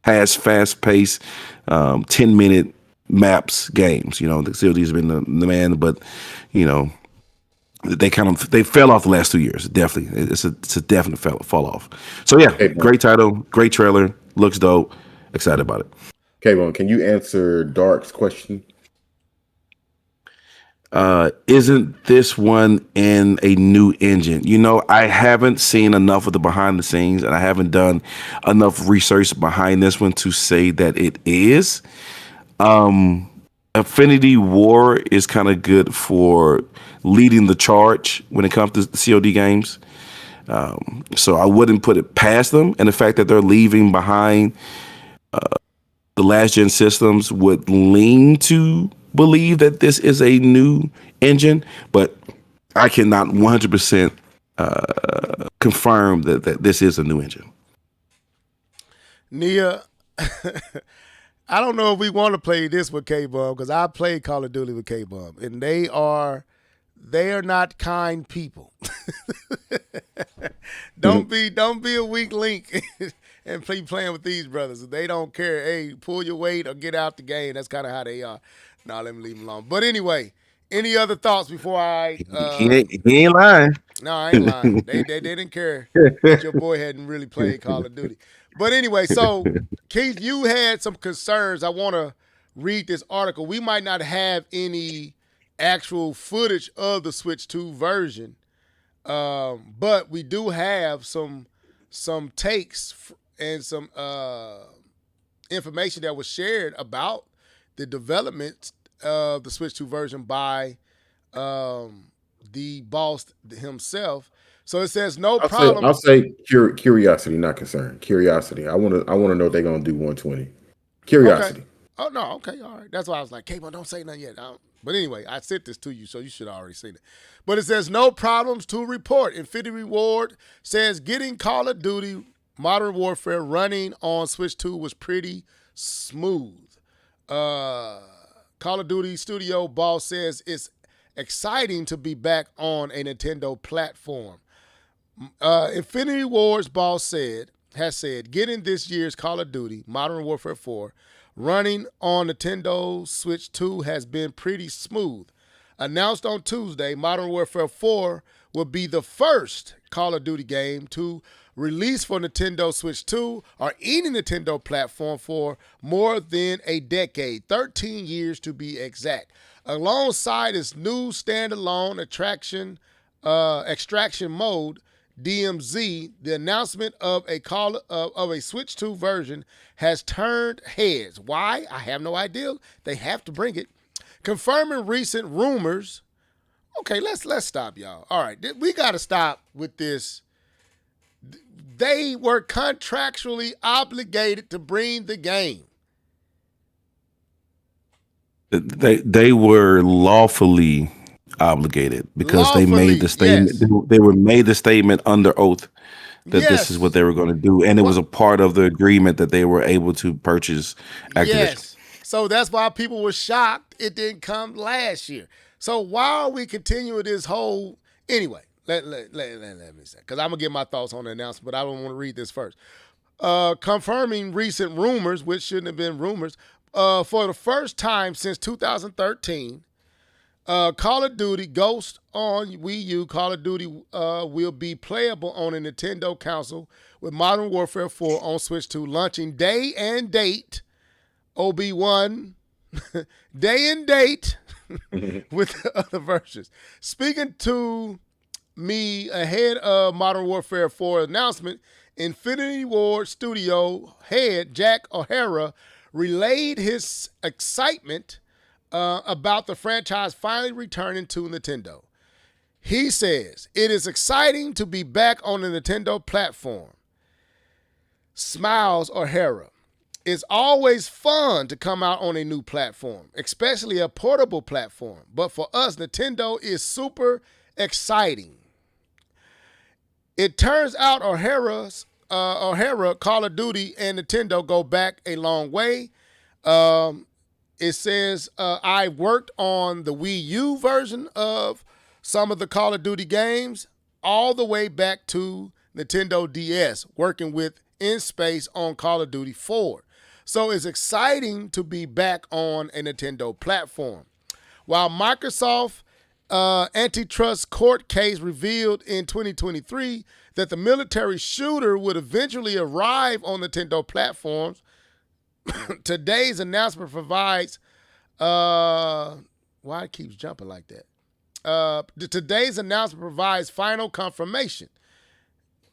fast-paced 10-minute maps games. You know, the COD has been the man, but you know, they fell off the last 2 years. Definitely, it's a definite fall off. So yeah, great title, great trailer, looks dope. Excited about it. Okay, well, can you answer Dark's question? Isn't this one in a new engine? You know, I haven't seen enough of the behind the scenes, and I haven't done enough research behind this one to say that it is. Infinity War is kind of good for leading the charge when it comes to COD games. So I wouldn't put it past them, and the fact that they're leaving behind the last gen systems would lean to believe that this is a new engine, but I cannot 100% confirm that this is a new engine. Nia, I don't know if we want to play this with K-Bum because I played Call of Duty with K-Bum, and they are not kind people. Don't be a weak link and playing with these brothers. They don't care. Hey, pull your weight or get out the game. That's kind of how they are. No, let me leave them alone. But anyway, any other thoughts before I? He ain't lying. No, I ain't lying. They didn't care that your boy hadn't really played Call of Duty. But anyway, so Keith, you had some concerns. I want to read this article. We might not have any actual footage of the Switch 2 version, but we do have some takes and some information that was shared about the development of the Switch 2 version by the boss himself. So it says no problem. I'll say curiosity, not concern. Curiosity. I want to know if they're gonna do 120. Curiosity. Okay. Oh no. Okay. All right. That's why I was like, K-Bum, don't say nothing yet. But anyway, I sent this to you, so you should have already seen it. But it says no problems to report. Infinity Ward says getting Call of Duty Modern Warfare running on Switch 2 was pretty smooth. Call of Duty studio boss says it's exciting to be back on a Nintendo platform. Infinity Ward's boss has said getting this year's Call of Duty Modern Warfare 4 running on Nintendo Switch 2 has been pretty smooth. Announced on Tuesday, Modern Warfare 4 will be the first Call of Duty game to release for Nintendo Switch 2 or any Nintendo platform for more than a decade, 13 years to be exact. Alongside its new standalone extraction mode, DMZ, the announcement of a Switch 2 version has turned heads. Why? I have no idea. They have to bring it. Confirming recent rumors. Okay, let's stop, y'all. All right, we got to stop with this. They were contractually obligated to bring the game. They were lawfully obligated because they made the statement. Yes. They were made the statement under oath that this is what they were going to do, and it was a part of the agreement that they were able to purchase Activision. Yes. So that's why people were shocked it didn't come last year. So while we continue with this whole, anyway, let me say, because I'm gonna get my thoughts on the announcement, but I don't want to read this first. Confirming recent rumors, which shouldn't have been rumors, for the first time since 2013. Call of Duty Ghost on Wii U. Call of Duty will be playable on a Nintendo console with Modern Warfare 4 on Switch 2 launching day and date. OB1 day and date with the other versions. Speaking to me ahead of Modern Warfare 4 announcement, Infinity Ward Studio head Jack O'Hara relayed his excitement about the franchise finally returning to Nintendo. He says, "It is exciting to be back on the Nintendo platform." Smiles O'Hara. "It's always fun to come out on a new platform, especially a portable platform. But for us, Nintendo is super exciting." It turns out O'Hara, Call of Duty, and Nintendo go back a long way. It says, I worked on the Wii U version of some of the Call of Duty games all the way back to Nintendo DS, working with In Space on Call of Duty 4. So it's exciting to be back on a Nintendo platform. While Microsoft antitrust court case revealed in 2023 that the military shooter would eventually arrive on Nintendo platforms, today's announcement provides why it keeps jumping like that. Today's announcement provides final confirmation.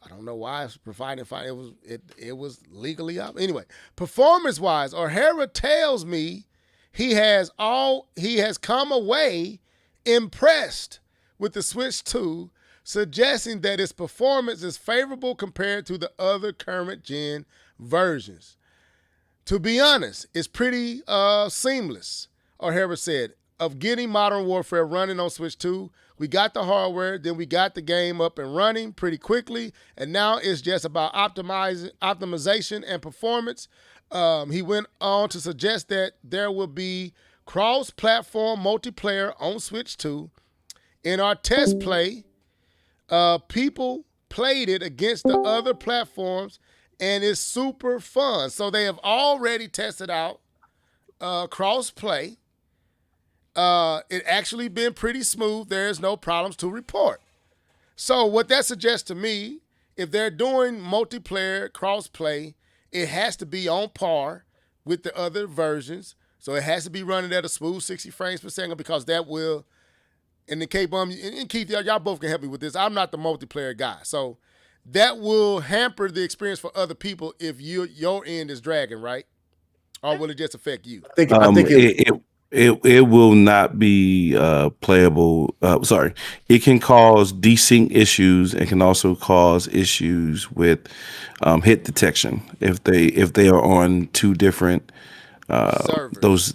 I don't know why it's providing final. It was legally up. Anyway, performance-wise, O'Hara tells me he has come away impressed with the Switch 2, suggesting that its performance is favorable compared to the other current gen versions. To be honest, it's pretty seamless, O'Hara said, of getting Modern Warfare running on Switch 2. We got the hardware, then we got the game up and running pretty quickly, and now it's just about optimization and performance. He went on to suggest that there will be cross-platform multiplayer on Switch 2. In our test play, people played it against the other platforms, and it's super fun. So they have already tested out cross-play. It actually been pretty smooth. There's no problems to report. So what that suggests to me, if they're doing multiplayer cross-play, it has to be on par with the other versions. So it has to be running at a smooth 60 frames per second, because that will, and then K-Bum and Keith, y'all both can help me with this. I'm not the multiplayer guy. So that will hamper the experience for other people if your end is dragging, right? Or will it just affect you? I think it will not be playable. Sorry, it can cause desync issues and can also cause issues with hit detection if they are on two different Servers.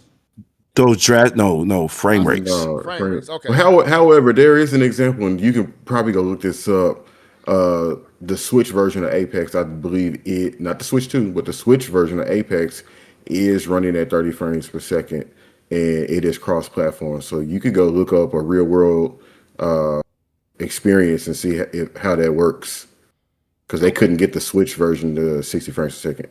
frame rates. Frame rates. Okay. However, there is an example, and you can probably go look this up. The Switch version of Apex, I believe not the Switch 2, but the Switch version of Apex is running at 30 frames per second, and it is cross-platform. So you could go look up a real-world experience and see how that works, because they couldn't get the Switch version to 60 frames per second.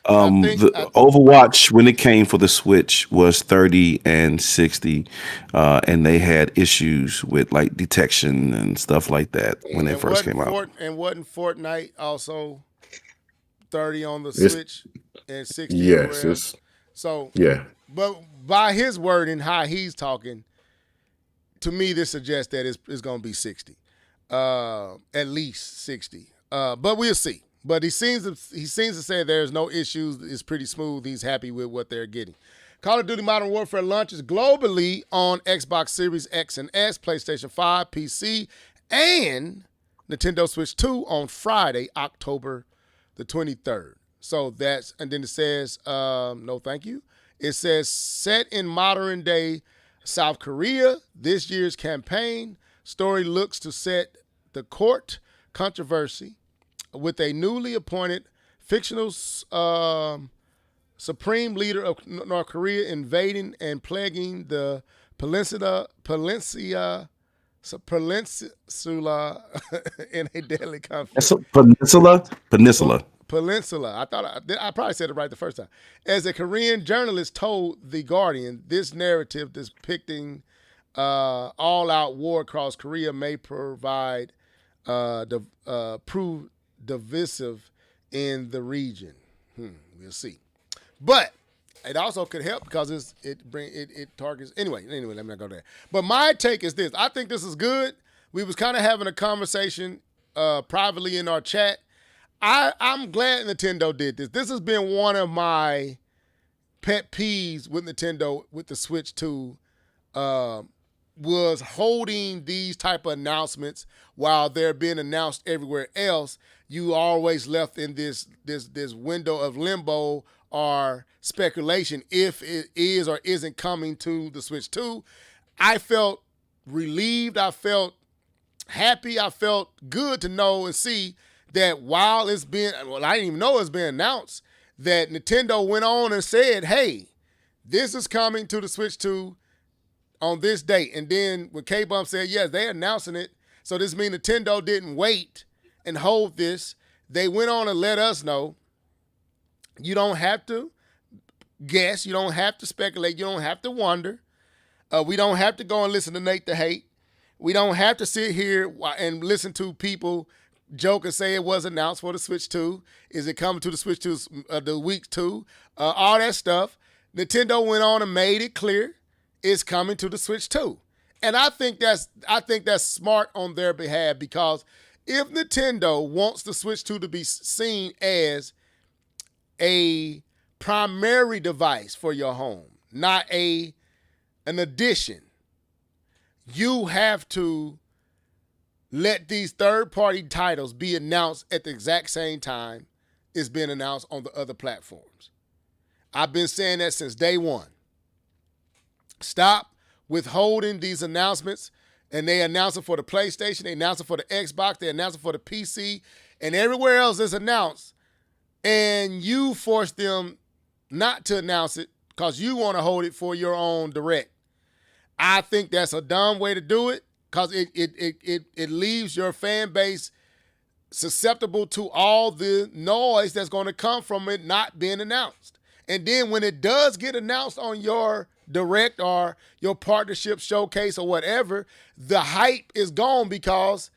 Overwatch, when it came for the Switch, was 30 and 60, and they had issues with like detection and stuff like that when it first came out. And wasn't Fortnite also 30 on the Switch and 60? Yes. So yeah. But by his word and how he's talking, to me, this suggests that it's going to be 60, at least 60. But we'll see. But he seems to say there's no issues. It's pretty smooth. He's happy with what they're getting. Call of Duty Modern Warfare launches globally on Xbox Series X and S, PlayStation 5, PC, and Nintendo Switch 2 on Friday, October the 23rd. So that's, and then it says, no thank you. It says, set in modern day South Korea, this year's campaign story looks to set the court controversy with a newly appointed fictional supreme leader of North Korea invading and plaguing the peninsula in a deadly conflict. Peninsula. I probably said it right the first time. As a Korean journalist told The Guardian, this narrative depicting all-out war across Korea may prove divisive in the region. We'll see. But it also could help because it targets anyway. Let me not go there. But my take is this: I think this is good. We was kind of having a conversation privately in our chat. I'm glad Nintendo did this. This has been one of my pet peeves with Nintendo with the Switch 2. Was holding these type of announcements while they're being announced everywhere else. You always left in this window of limbo or speculation if it is or isn't coming to the Switch 2. I felt relieved. I felt happy. I felt good to know and see that while it's been, well, I didn't even know it's been announced, that Nintendo went on and said, hey, this is coming to the Switch 2 on this date. And then when K-Bump said, yes, they're announcing it. So this means Nintendo didn't wait and hold this. They went on and let us know. You don't have to guess. You don't have to speculate. You don't have to wonder. We don't have to go and listen to Nate the Hate. We don't have to sit here and listen to people joke and say it was announced for the Switch 2. Is it coming to the Switch 2 the week 2? All that stuff. Nintendo went on and made it clear it's coming to the Switch 2. And I think that's smart on their behalf, because if Nintendo wants the Switch 2 to be seen as a primary device for your home, not an addition, you have to let these third-party titles be announced at the exact same time it's been announced on the other platforms. I've been saying that since day one. Stop withholding these announcements, and they announce it for the PlayStation, they announce it for the Xbox, they announce it for the PC, and everywhere else is announced, and you force them not to announce it because you want to hold it for your own direct. I think that's a dumb way to do it, because it leaves your fan base susceptible to all the noise that's going to come from it not being announced. And then when it does get announced on your direct or your partnership showcase or whatever, the hype is gone, because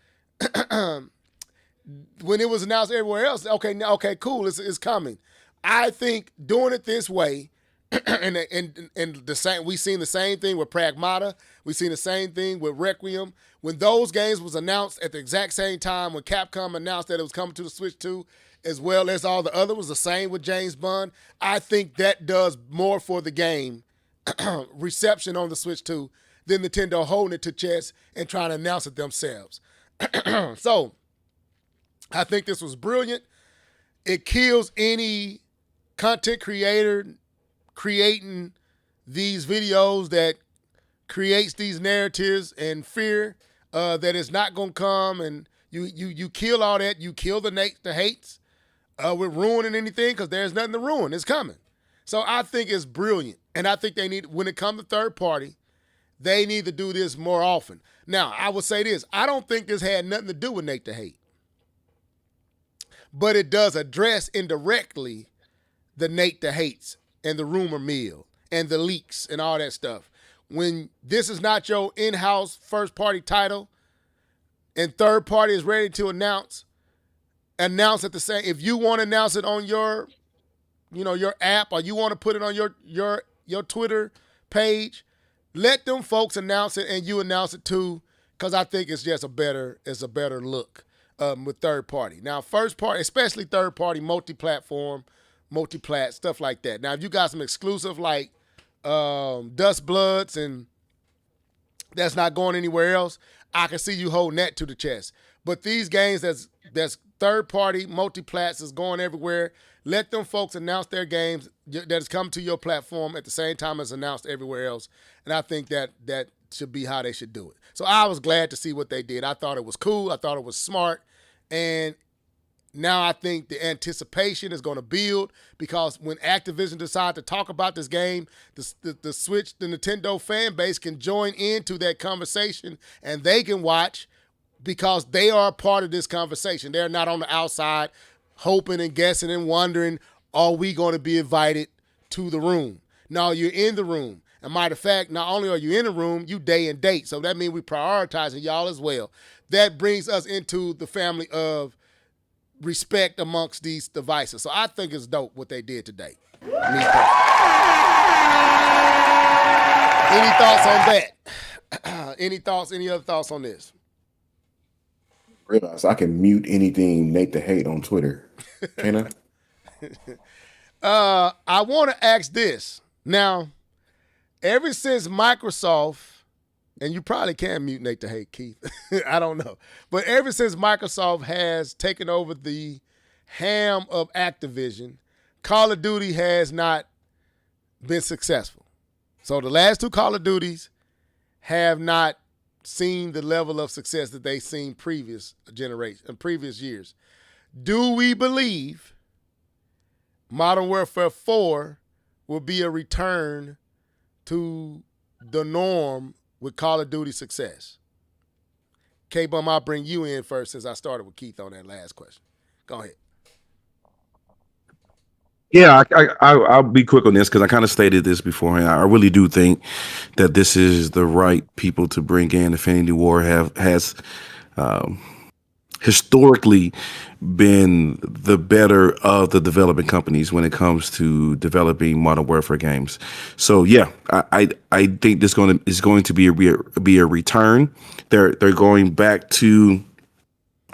when it was announced everywhere else, okay, cool, it's coming. I think doing it this way, and the same, we seen the same thing with Pragmata, we seen the same thing with Requiem. When those games was announced at the exact same time, when Capcom announced that it was coming to the Switch 2, as well as all the other was the same with James Bond, I think that does more for the game reception on the Switch 2 than Nintendo holding it to chest and trying to announce it themselves. So I think this was brilliant. It kills any content creator creating these videos that creates these narratives and fear that it's not going to come, and you kill all that. You kill the hates with ruining anything, because there's nothing to ruin. It's coming. So I think it's brilliant, and I think they need, when it comes to third party, they need to do this more often. Now, I would say this: I don't think this had nothing to do with Nate the Hate, but it does address indirectly the Nate the Hates and the rumor mill and the leaks and all that stuff. When this is not your in-house first-party title and third party is ready to announce at the same. If you want to announce it on your app, or you want to put it on your Twitter page, let them folks announce it and you announce it too, because I think it's just a better look with third party. Now, first party, especially third party, multi-platform, multi-plat, stuff like that. Now, if you got some exclusive like Dust Bloods and that's not going anywhere else, I can see you holding that to the chest. But these games that's third party, multi-plats is going everywhere. Let them folks announce their games that has come to your platform at the same time as announced everywhere else. And I think that should be how they should do it. So I was glad to see what they did. I thought it was cool. I thought it was smart. And now I think the anticipation is going to build, because when Activision decide to talk about this game, the Nintendo fan base can join into that conversation, and they can watch, because they are a part of this conversation. They're not on the outside hoping and guessing and wondering, are we going to be invited to the room? No, you're in the room. And matter of fact, not only are you in the room, you day and date. So that means we prioritizing y'all as well. That brings us into the family of respect amongst these devices. So I think it's dope what they did today. Me personally. Any thoughts on that? Any other thoughts on this? Realize I can mute anything Nate the Hate on Twitter. Can I? I want to ask this. Now, ever since Microsoft, and you probably can mute Nate the Hate, Keith. I don't know. But ever since Microsoft has taken over the ham of Activision, Call of Duty has not been successful. So the last two Call of Duties have not seen the level of success that they've seen previous years. Do we believe Modern Warfare 4 will be a return to the norm with Call of Duty success? K-Bum, I'll bring you in first since I started with Keith on that last question. Go ahead. Yeah, I'll be quick on this because I kind of stated this before. I really do think that this is the right people to bring in. Infinity War has historically been the better of the development companies when it comes to developing Modern Warfare games. So yeah, I think this is going to be a return. They're going back to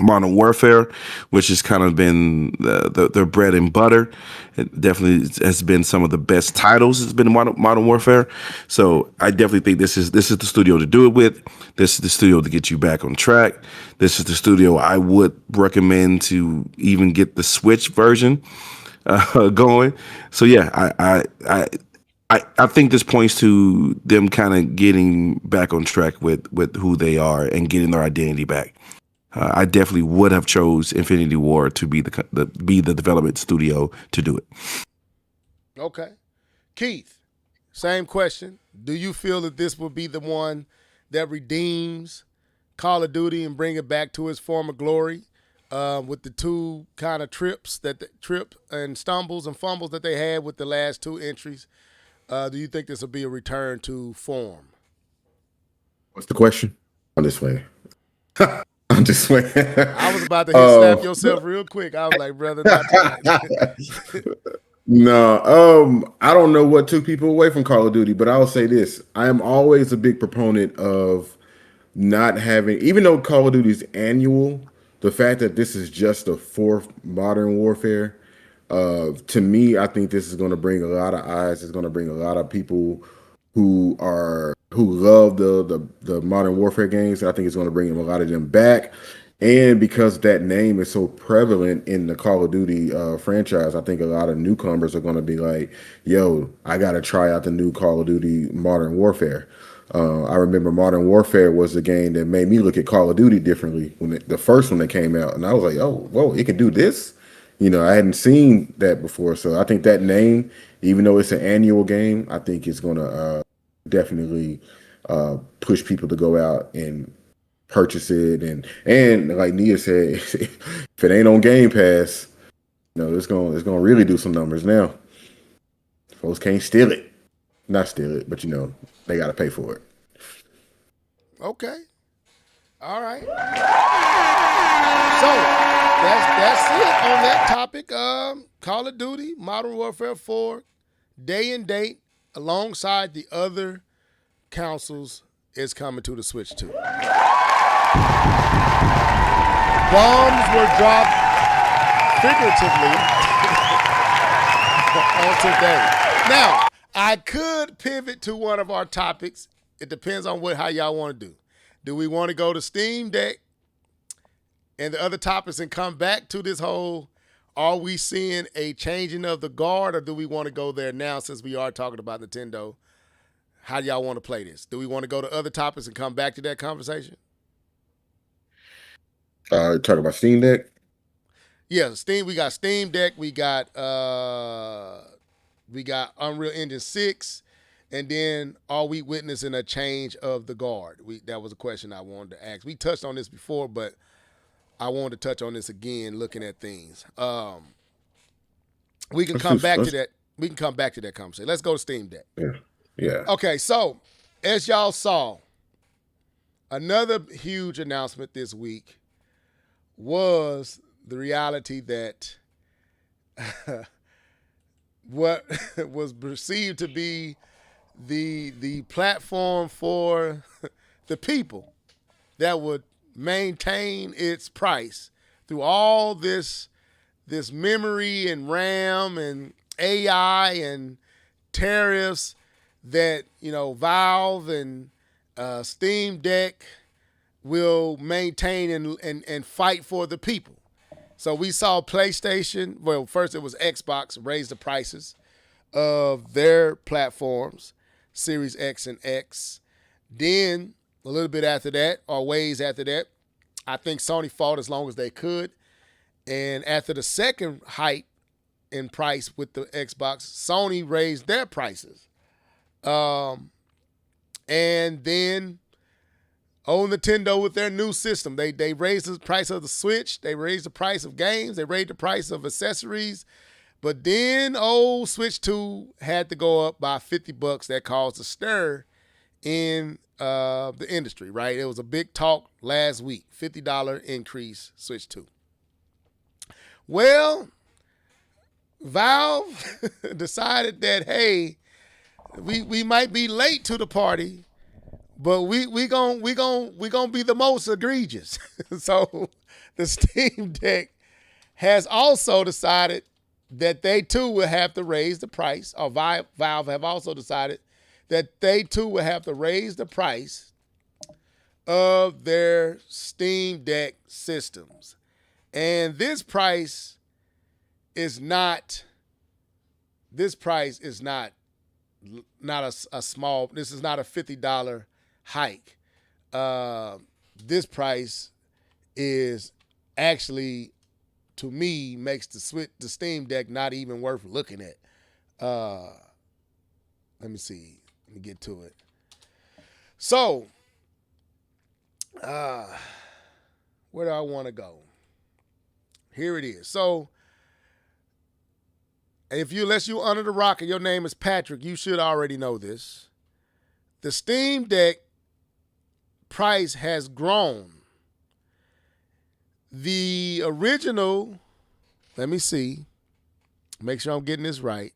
Modern Warfare, which has kind of been their bread and butter. It definitely has been some of the best titles. It's been Modern Warfare. So I definitely think this is the studio to do it with. This is the studio to get you back on track. This is the studio I would recommend to even get the Switch version going. So yeah, I think this points to them kind of getting back on track with who they are and getting their identity back. I definitely would have chose Infinity War to be the development studio to do it. Okay. Keith, same question. Do you feel that this will be the one that redeems Call of Duty and bring it back to its former glory with the two kind of trip and stumbles and fumbles that they had with the last two entries? Do you think this will be a return to form? What's the question? On this way. I'm just waiting. I was about to slap yourself real quick. I was like, brother, not tonight. No, I don't know what took people away from Call of Duty, but I'll say this. I am always a big proponent of not having, even though Call of Duty is annual, the fact that this is just a fourth Modern Warfare, to me, I think this is going to bring a lot of eyes. It's going to bring a lot of people who love the Modern Warfare games. I think it's going to bring a lot of them back. And because that name is so prevalent in the Call of Duty franchise, I think a lot of newcomers are going to be like, yo, I got to try out the new Call of Duty Modern Warfare. I remember Modern Warfare was the game that made me look at Call of Duty differently when the first one that came out. And I was like, oh, whoa, it can do this? You know, I hadn't seen that before. So I think that name, even though it's an annual game, I think it's going to definitely push people to go out and purchase it. And like Nia said, if it ain't on Game Pass, you know, it's gonna really do some numbers now. Folks can't steal it. Not steal it, but you know, they gotta pay for it. Okay. All right. So that's it on that topic. Call of Duty, Modern Warfare 4, day and date, alongside the other consoles, is coming to the Switch too. Bombs were dropped figuratively on today. Now, I could pivot to one of our topics. It depends on how y'all want to do. Do we want to go to Steam Deck and the other topics and come back to this whole, are we seeing a changing of the guard, or do we want to go there now since we are talking about Nintendo? How do y'all want to play this? Do we want to go to other topics and come back to that conversation? Talk about Steam Deck? Yeah, Steam. We got Steam Deck. We got Unreal Engine 6. And then are we witnessing a change of the guard? That was a question I wanted to ask. We touched on this before, but I wanted to touch on this again, looking at things. We can come back to that. We can come back to that conversation. Let's go to Steam Deck. Yeah. Yeah. Okay, so as y'all saw, another huge announcement this week was the reality that what was perceived to be the platform for the people that would maintain its price through all this memory and RAM and AI and tariffs that Valve and Steam Deck will maintain and fight for the people. So we saw PlayStation. Well, first it was Xbox raise the prices of their platforms, Series X and X. Then a little bit after that, or ways after that, I think Sony fought as long as they could. And after the second hype in price with the Xbox, Sony raised their prices. And then Nintendo with their new system, they raised the price of the Switch, they raised the price of games, they raised the price of accessories. But then Switch 2 had to go up by $50. That caused a stir in the industry, right? It was a big talk last week. $50 increase, Switch 2. Well, Valve decided that, hey, we might be late to the party, but we gonna be the most egregious. So the Steam Deck has also decided that they too will have to raise the price, or Valve have also decided that they too will have to raise the price of their Steam Deck systems. And this price is not a small, this is not a $50 hike. This price is actually, to me, makes the Steam Deck not even worth looking at. Let me see. Let me get to it. So, where do I want to go? Here it is. So, unless you're under the rock and your name is Patrick, you should already know this. The Steam Deck price has grown. The original, let me see, make sure I'm getting this right.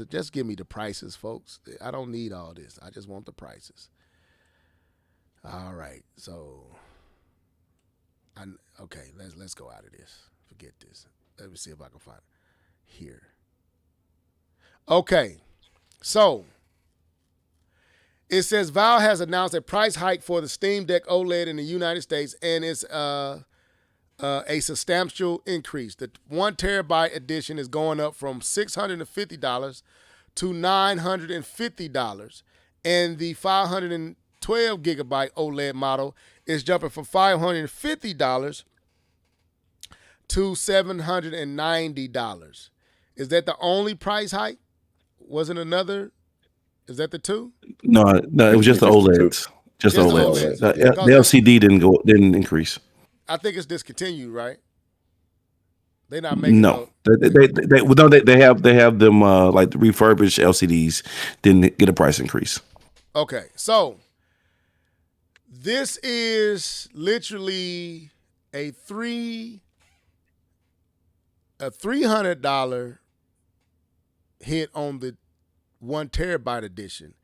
Just give me the prices, folks. I don't need all this. I just want the prices. All right. So, okay, let's go out of this. Forget this. Let me see if I can find it here. Okay. So, it says Valve has announced a price hike for the Steam Deck OLED in the United States, and it's a substantial increase. The 1 terabyte edition is going up from $650 to $950, and the 512 gigabyte OLED model is jumping from $550 to $790. Is that the only price hike? Wasn't another? Is that the two? No, it was just the OLEDs. Just the OLEDs. The LCD didn't increase. I think it's discontinued, right? They're not making no. They have them like the refurbished LCDs didn't get a price increase. Okay, so this is literally a $300 hit on the 1 terabyte edition,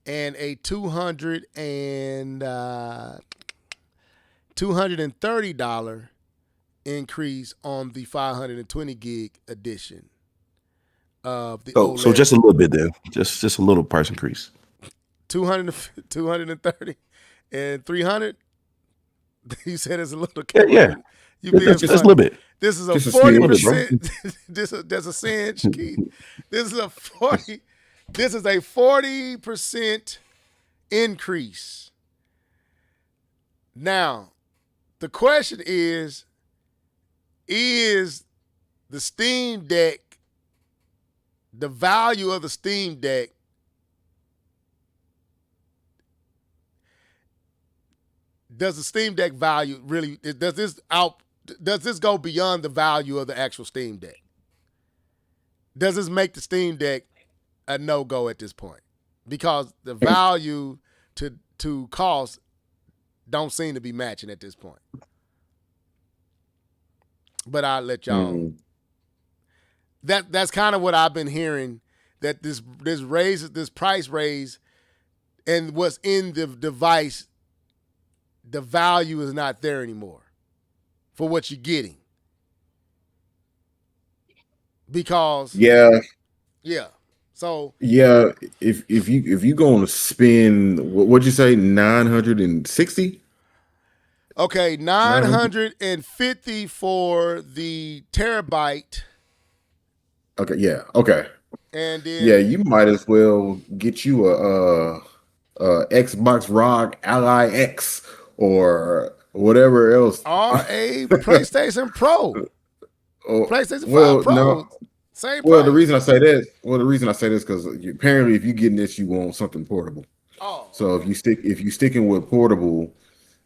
and a $230 increase on the 520 gig edition of the OLED. So just a little bit there, just a little price increase. 230 and 300. You said it's a little. Yeah. You being just a little bit. This is a 40%. There's a cinch, Keith. This is a 40% increase. Now, the question is the Steam Deck, the value of the Steam Deck, does the Steam Deck value really, does this go beyond the value of the actual Steam Deck? Does this make the Steam Deck a no-go at this point? because the value to cost don't seem to be matching at this point. But I'll let y'all. That's kind of what I've been hearing, that this price raise, and what's in the device, the value is not there anymore for what you're getting. Because yeah. So yeah, if you going to spend what'd you say, 960? Okay, 950 for the terabyte. Okay, yeah, okay. And then you might as well get you a Xbox ROG Ally X or whatever else, or a PlayStation Pro. PlayStation 5 Pro. No. Same Well, price. the reason I say this because apparently if you're getting this, you want something portable. Oh, so okay. if you sticking with portable,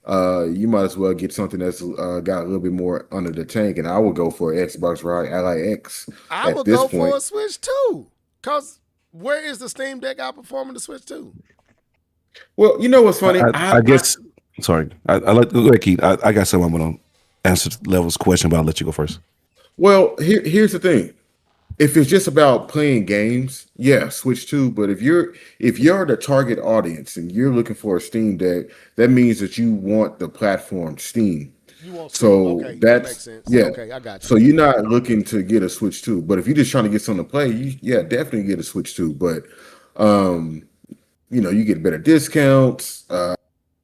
you might as well get something that's got a little bit more under the tank, and I would go for Xbox ROG Ally X. I would go for a Switch 2, because where is the Steam Deck outperforming the Switch 2? Well, you know what's funny? I guess. Sorry, I like Keith. I got someone want to answer Level's question, but I'll let you go first. Well, here's the thing. If it's just about playing games, yeah, Switch 2. But if you're the target audience and you're looking for a Steam Deck, that means that you want the platform Steam. You want So okay, that's that makes sense. Yeah. Okay, I got you. So you're not looking to get a Switch 2. But if you're just trying to get something to play, definitely get a Switch 2. But you get better discounts.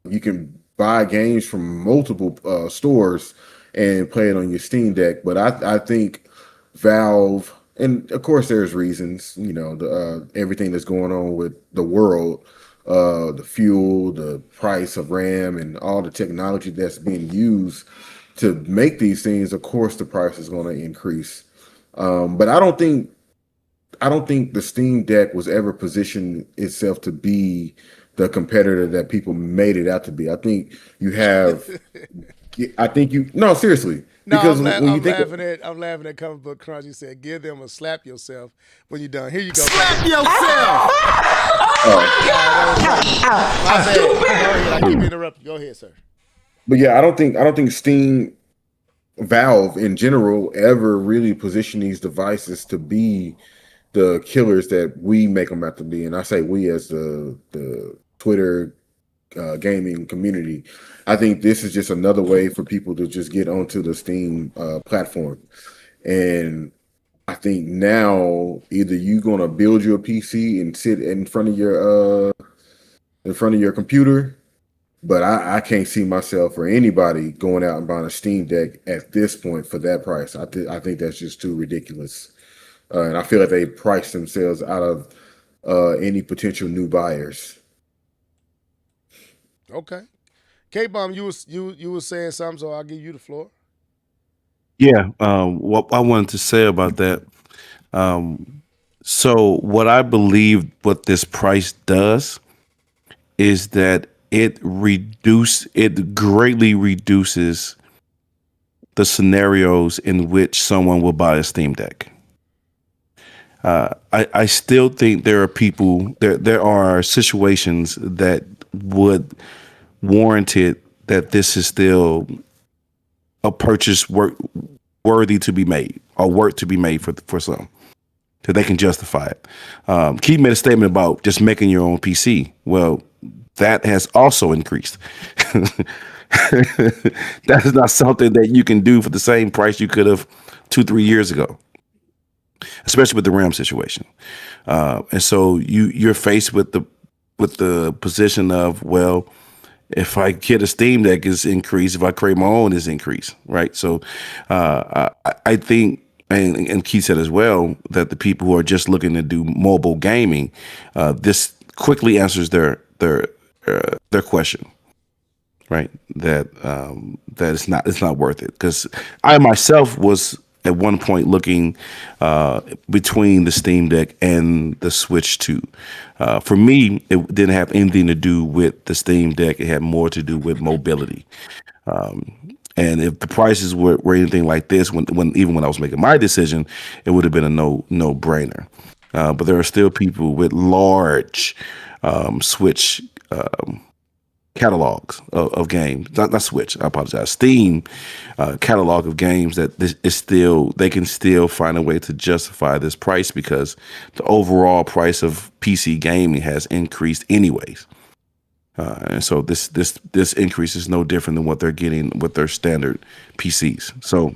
You can buy games from multiple stores and play it on your Steam Deck. But I think Valve, and of course there's reasons, everything that's going on with the world, the fuel, the price of RAM, and all the technology that's being used to make these things. Of course, the price is going to increase. But I don't think the Steam Deck was ever positioned itself to be the competitor that people made it out to be. I think you have. No, seriously. No, because I'm laughing at Comic Book Crunch. You said, "Give them a slap yourself when you're done." Here you go. Slap yourself. My bad. Go ahead. I keep interrupting. Go ahead, sir. But yeah, I don't think Steam, Valve in general, ever really position these devices to be the killers that we make them out to be. And I say we as the Twitter gaming community. I think this is just another way for people to just get onto the Steam platform. And I think now either you're gonna build your PC and sit in front of your computer, but I can't see myself or anybody going out and buying a Steam Deck at this point for that price. I think that's just too ridiculous, and I feel like they priced themselves out of any potential new buyers. Okay, K-Bomb, you was saying something, so I'll give you the floor. Yeah, what I wanted to say about that. So what I believe what this price does is that it greatly reduces the scenarios in which someone will buy a Steam Deck. I still think there are people, there are situations that would warrant it that this is still a purchase worthy to be made, or worth to be made for some, that they can justify it. Keith made a statement about just making your own PC. Well, that has also increased. That is not something that you can do for the same price you could have 2-3 years ago, especially with the RAM situation. And so you're faced with the position of, well, if I get a Steam Deck, is increased. If I create my own, is increased, right? So I think, and Keith said as well, that the people who are just looking to do mobile gaming, this quickly answers their question, right? That it's not worth it, because I myself was at one point looking between the Steam Deck and the Switch 2. For me, it didn't have anything to do with the Steam Deck. It had more to do with mobility. And if the prices were anything like this, even when I was making my decision, it would have been a no brainer. But there are still people with large Switch catalogs of games. Not Switch. I apologize. Steam catalog of games that they can still find a way to justify this price because the overall price of PC gaming has increased anyways. And so this increase is no different than what they're getting with their standard PCs. So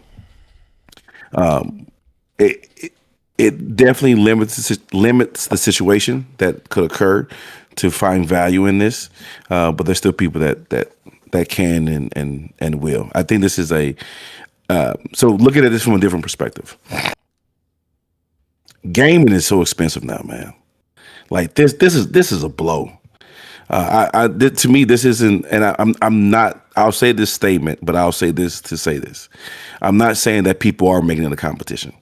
it definitely limits the situation that could occur to find value in this. But there's still people that can and will. I think this is so looking at this from a different perspective. Gaming is so expensive now, man. Like this is a blow. To me, this isn't, and I'm not. I'll say this statement, but I'll say this to say this. I'm not saying that people are making it a competition,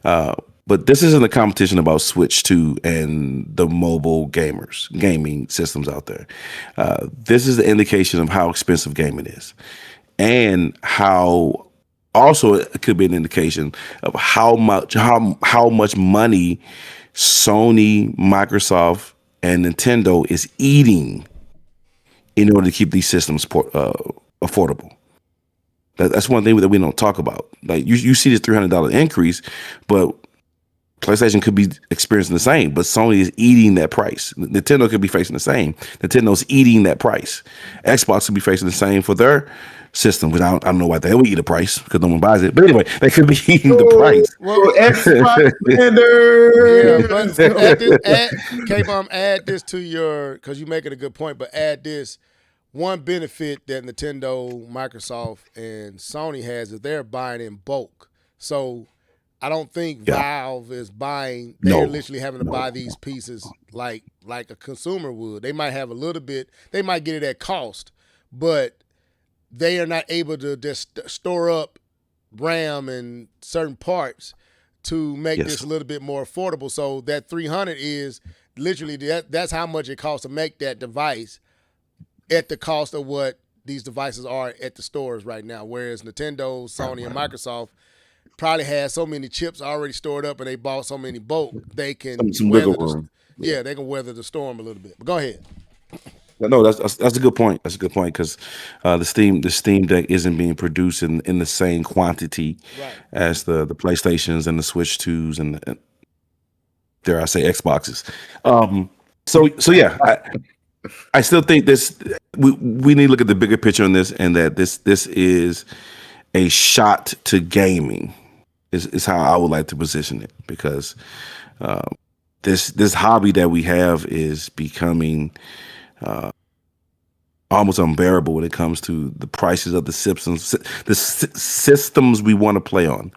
but this isn't a competition about Switch 2 and the mobile gaming systems out there. This is the indication of how expensive gaming is, and how also it could be an indication of how much money Sony, Microsoft, and Nintendo is eating in order to keep these systems affordable. That's one thing that we don't talk about. Like you see this $300 increase, but PlayStation could be experiencing the same, but Sony is eating that price. Nintendo could be facing the same. Nintendo's eating that price. Xbox could be facing the same for their system, which I don't know why they would eat a price because no one buys it. But anyway, they could be eating the price. Well, Xbox K-Bomb, add this to your, because you're making a good point, but add this. One benefit that Nintendo, Microsoft, and Sony has is they're buying in bulk. So I don't think Valve is buying. They're literally having to buy these pieces like a consumer would. They might have a little bit. They might get it at cost, but they are not able to just store up RAM and certain parts to make this a little bit more affordable. So that $300 is literally that's how much it costs to make that device at the cost of what these devices are at the stores right now. Whereas Nintendo, Sony, and Microsoft probably has so many chips already stored up and they bought so many bulk, they can some wiggle room. They can weather the storm a little bit. But go ahead. No, that's a good point. That's a good point because the Steam Deck isn't being produced in the same quantity as the PlayStations and the Switch 2s and dare I say Xboxes. So yeah, I still think this. We need to look at the bigger picture on this, and that this is a shot to gaming. Is how I would like to position it because this hobby that we have is becoming almost unbearable when it comes to the prices of the systems we want to play on,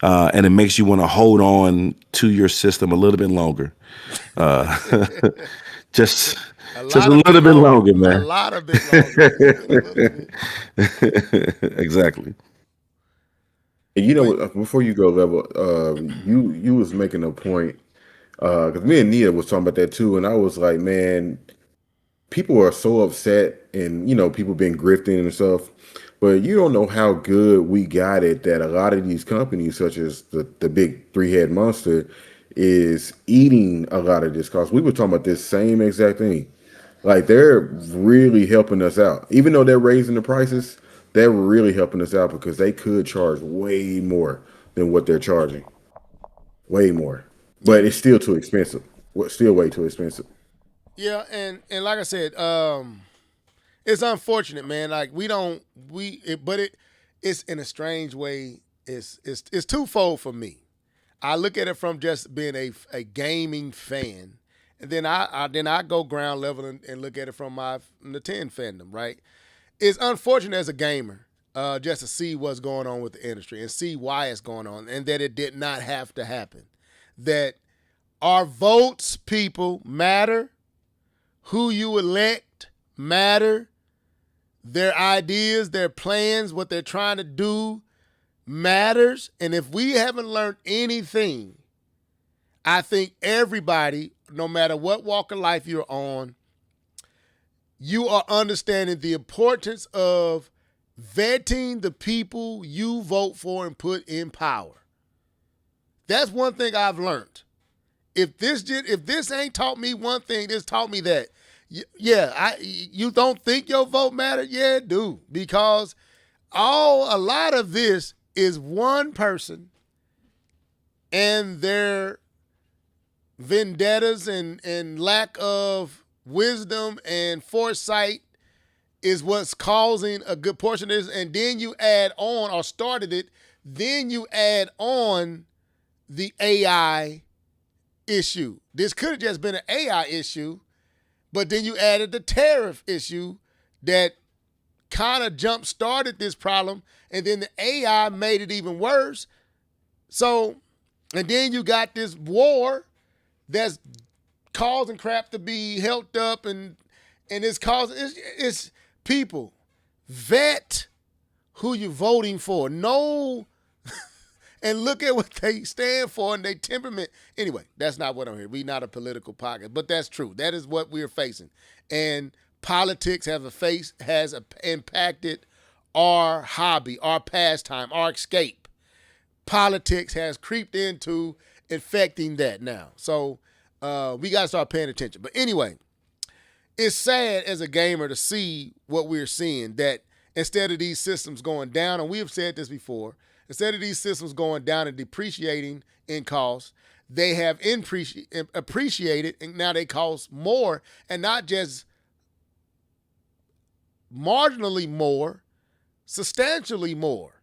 and it makes you want to hold on to your system a little bit longer, just a little bit longer, man. A lot of bit longer. Exactly. And you know, before you go, Level, you was making a point because me and Nia was talking about that too, and I was like, man, people are so upset, and people been grifting and stuff, but you don't know how good we got it that a lot of these companies, such as the big three-head monster, is eating a lot of this cost. We were talking about this same exact thing. Like they're really helping us out, even though they're raising the prices. They're really helping us out because they could charge way more than what they're charging. Way more. But it's still too expensive. Still way too expensive. Yeah, and like I said, it's unfortunate, man. Like it's in a strange way. It's twofold for me. I look at it from just being a gaming fan, and then I go ground level and look at it from my Nintendo fandom, right? It's unfortunate as a gamer just to see what's going on with the industry and see why it's going on and that it did not have to happen. That our votes, people, matter. Who you elect matter. Their ideas, their plans, what they're trying to do matters. And if we haven't learned anything, I think everybody, no matter what walk of life you're on, you are understanding the importance of vetting the people you vote for and put in power. That's one thing I've learned. If this ain't taught me one thing, this taught me that Yeah, you don't think your vote matters? Yeah, it do, because a lot of this is one person and their vendettas and lack of wisdom and foresight is what's causing a good portion of this. And then you add on, or started it, then you add on the AI issue. This could have just been an AI issue, but then you added the tariff issue that kind of jump started this problem, and then the AI made it even worse. So, and then you got this war that's causing crap to be held up, and it's causing, it's people, vet who you're voting for. No, and look at what they stand for and their temperament. Anyway, that's not what I'm here. We're not a political pocket, but that's true. That is what we're facing. And politics has impacted our hobby, our pastime, our escape. Politics has creeped into infecting that now. So we got to start paying attention. But anyway, it's sad as a gamer to see what we're seeing, that instead of these systems going down, and we have said this before, instead of these systems going down and depreciating in cost, they have appreciated, and now they cost more, and not just marginally more, substantially more.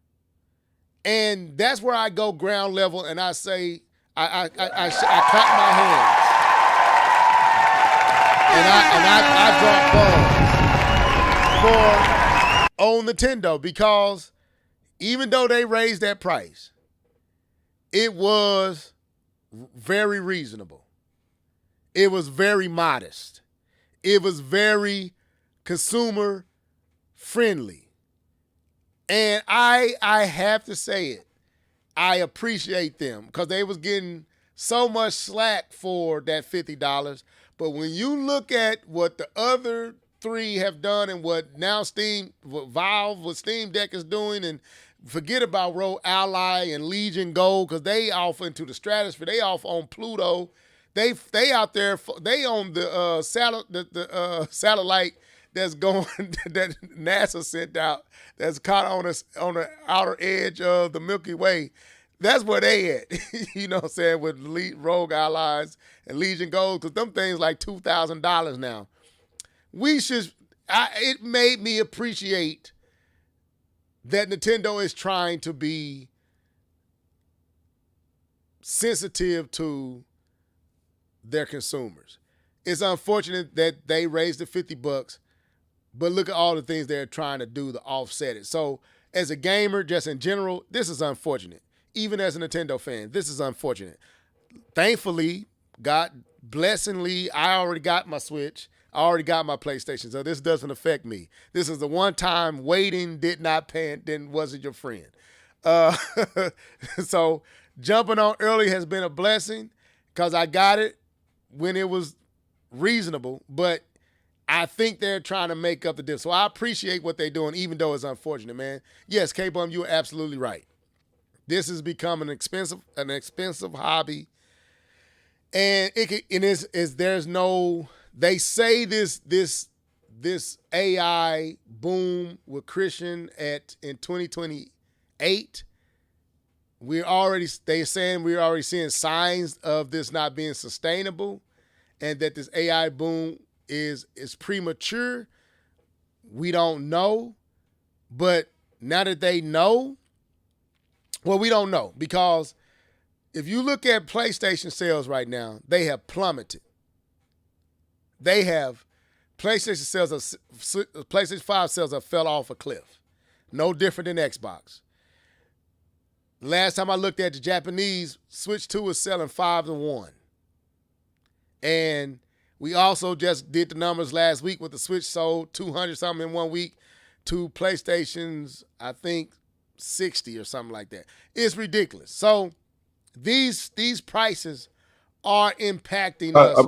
And that's where I go ground level, and I say, I clap my hands, and I drop balls for on Nintendo, because even though they raised that price, it was very reasonable. It was very modest. It was very consumer friendly. And I have to say it, I appreciate them, because they was getting so much slack for that $50. But when you look at what the other three have done, and what now Valve with Steam Deck is doing, and forget about Rogue Ally and Legion Gold, because they off into the stratosphere. They off on Pluto. They out there. They on the satellite that's going that NASA sent out, that's caught on the outer edge of the Milky Way. That's where they at. You know what I'm saying, with Rogue Allies and Legion Gold, because them things like $2,000 now. It made me appreciate that Nintendo is trying to be sensitive to their consumers. It's unfortunate that they raised the $50, but look at all the things they're trying to do to offset it. So as a gamer, just in general, this is unfortunate. Even as a Nintendo fan, this is unfortunate. Thankfully, God blessingly, I already got my Switch. I already got my PlayStation, so this doesn't affect me. This is the one time waiting wasn't your friend. So jumping on early has been a blessing, because I got it when it was reasonable, but I think they're trying to make up the difference. So I appreciate what they're doing, even though it's unfortunate, man. Yes, K-Bum, you are absolutely right. This has become an expensive hobby, and they say this AI boom with Christian in 2028. They're saying we're already seeing signs of this not being sustainable, and that this AI boom is premature. We don't know, but now that they know, well, we don't know, because if you look at PlayStation sales right now, they have plummeted. PlayStation 5 sales have fell off a cliff. No different than Xbox. Last time I looked at the Japanese, Switch 2 was selling 5-1. And we also just did the numbers last week with the Switch sold 200 something in 1 week to PlayStation's, I think, 60 or something like that. It's ridiculous. So these prices are impacting us.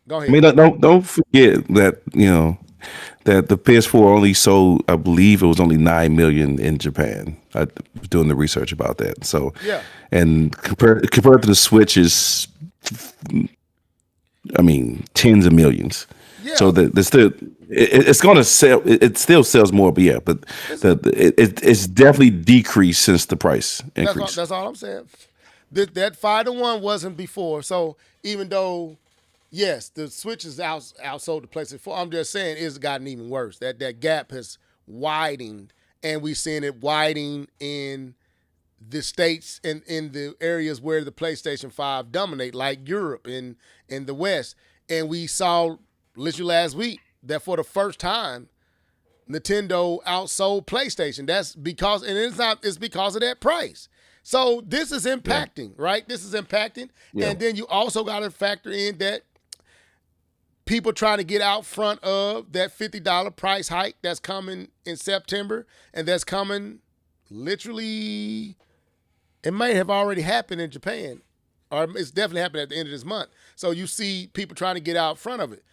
Go ahead. I mean, don't forget that, that the PS4 only sold, I believe it was only 9 million in Japan. I was doing the research about that. So yeah, and compared to the Switch is, I mean, tens of millions. Yeah. So the still it's going to sell. It still sells more, but yeah, but it's definitely decreased since the price increase. That's all I'm saying. That 5-to-1 wasn't before. So even though, yes, the Switch is outsold the PlayStation 4, I'm just saying it's gotten even worse. That gap has widened, and we're seeing it widening in the states and in the areas where the PlayStation 5 dominate, like Europe and in the West. And we saw literally last week that for the first time, Nintendo outsold PlayStation. That's because, and it's because of that price. So this is impacting, right? This is impacting. Yeah. And then you also got to factor in that people trying to get out front of that $50 price hike that's coming in September, and that's coming literally, it may have already happened in Japan, or it's definitely happening at the end of this month. So you see people trying to get out front of it.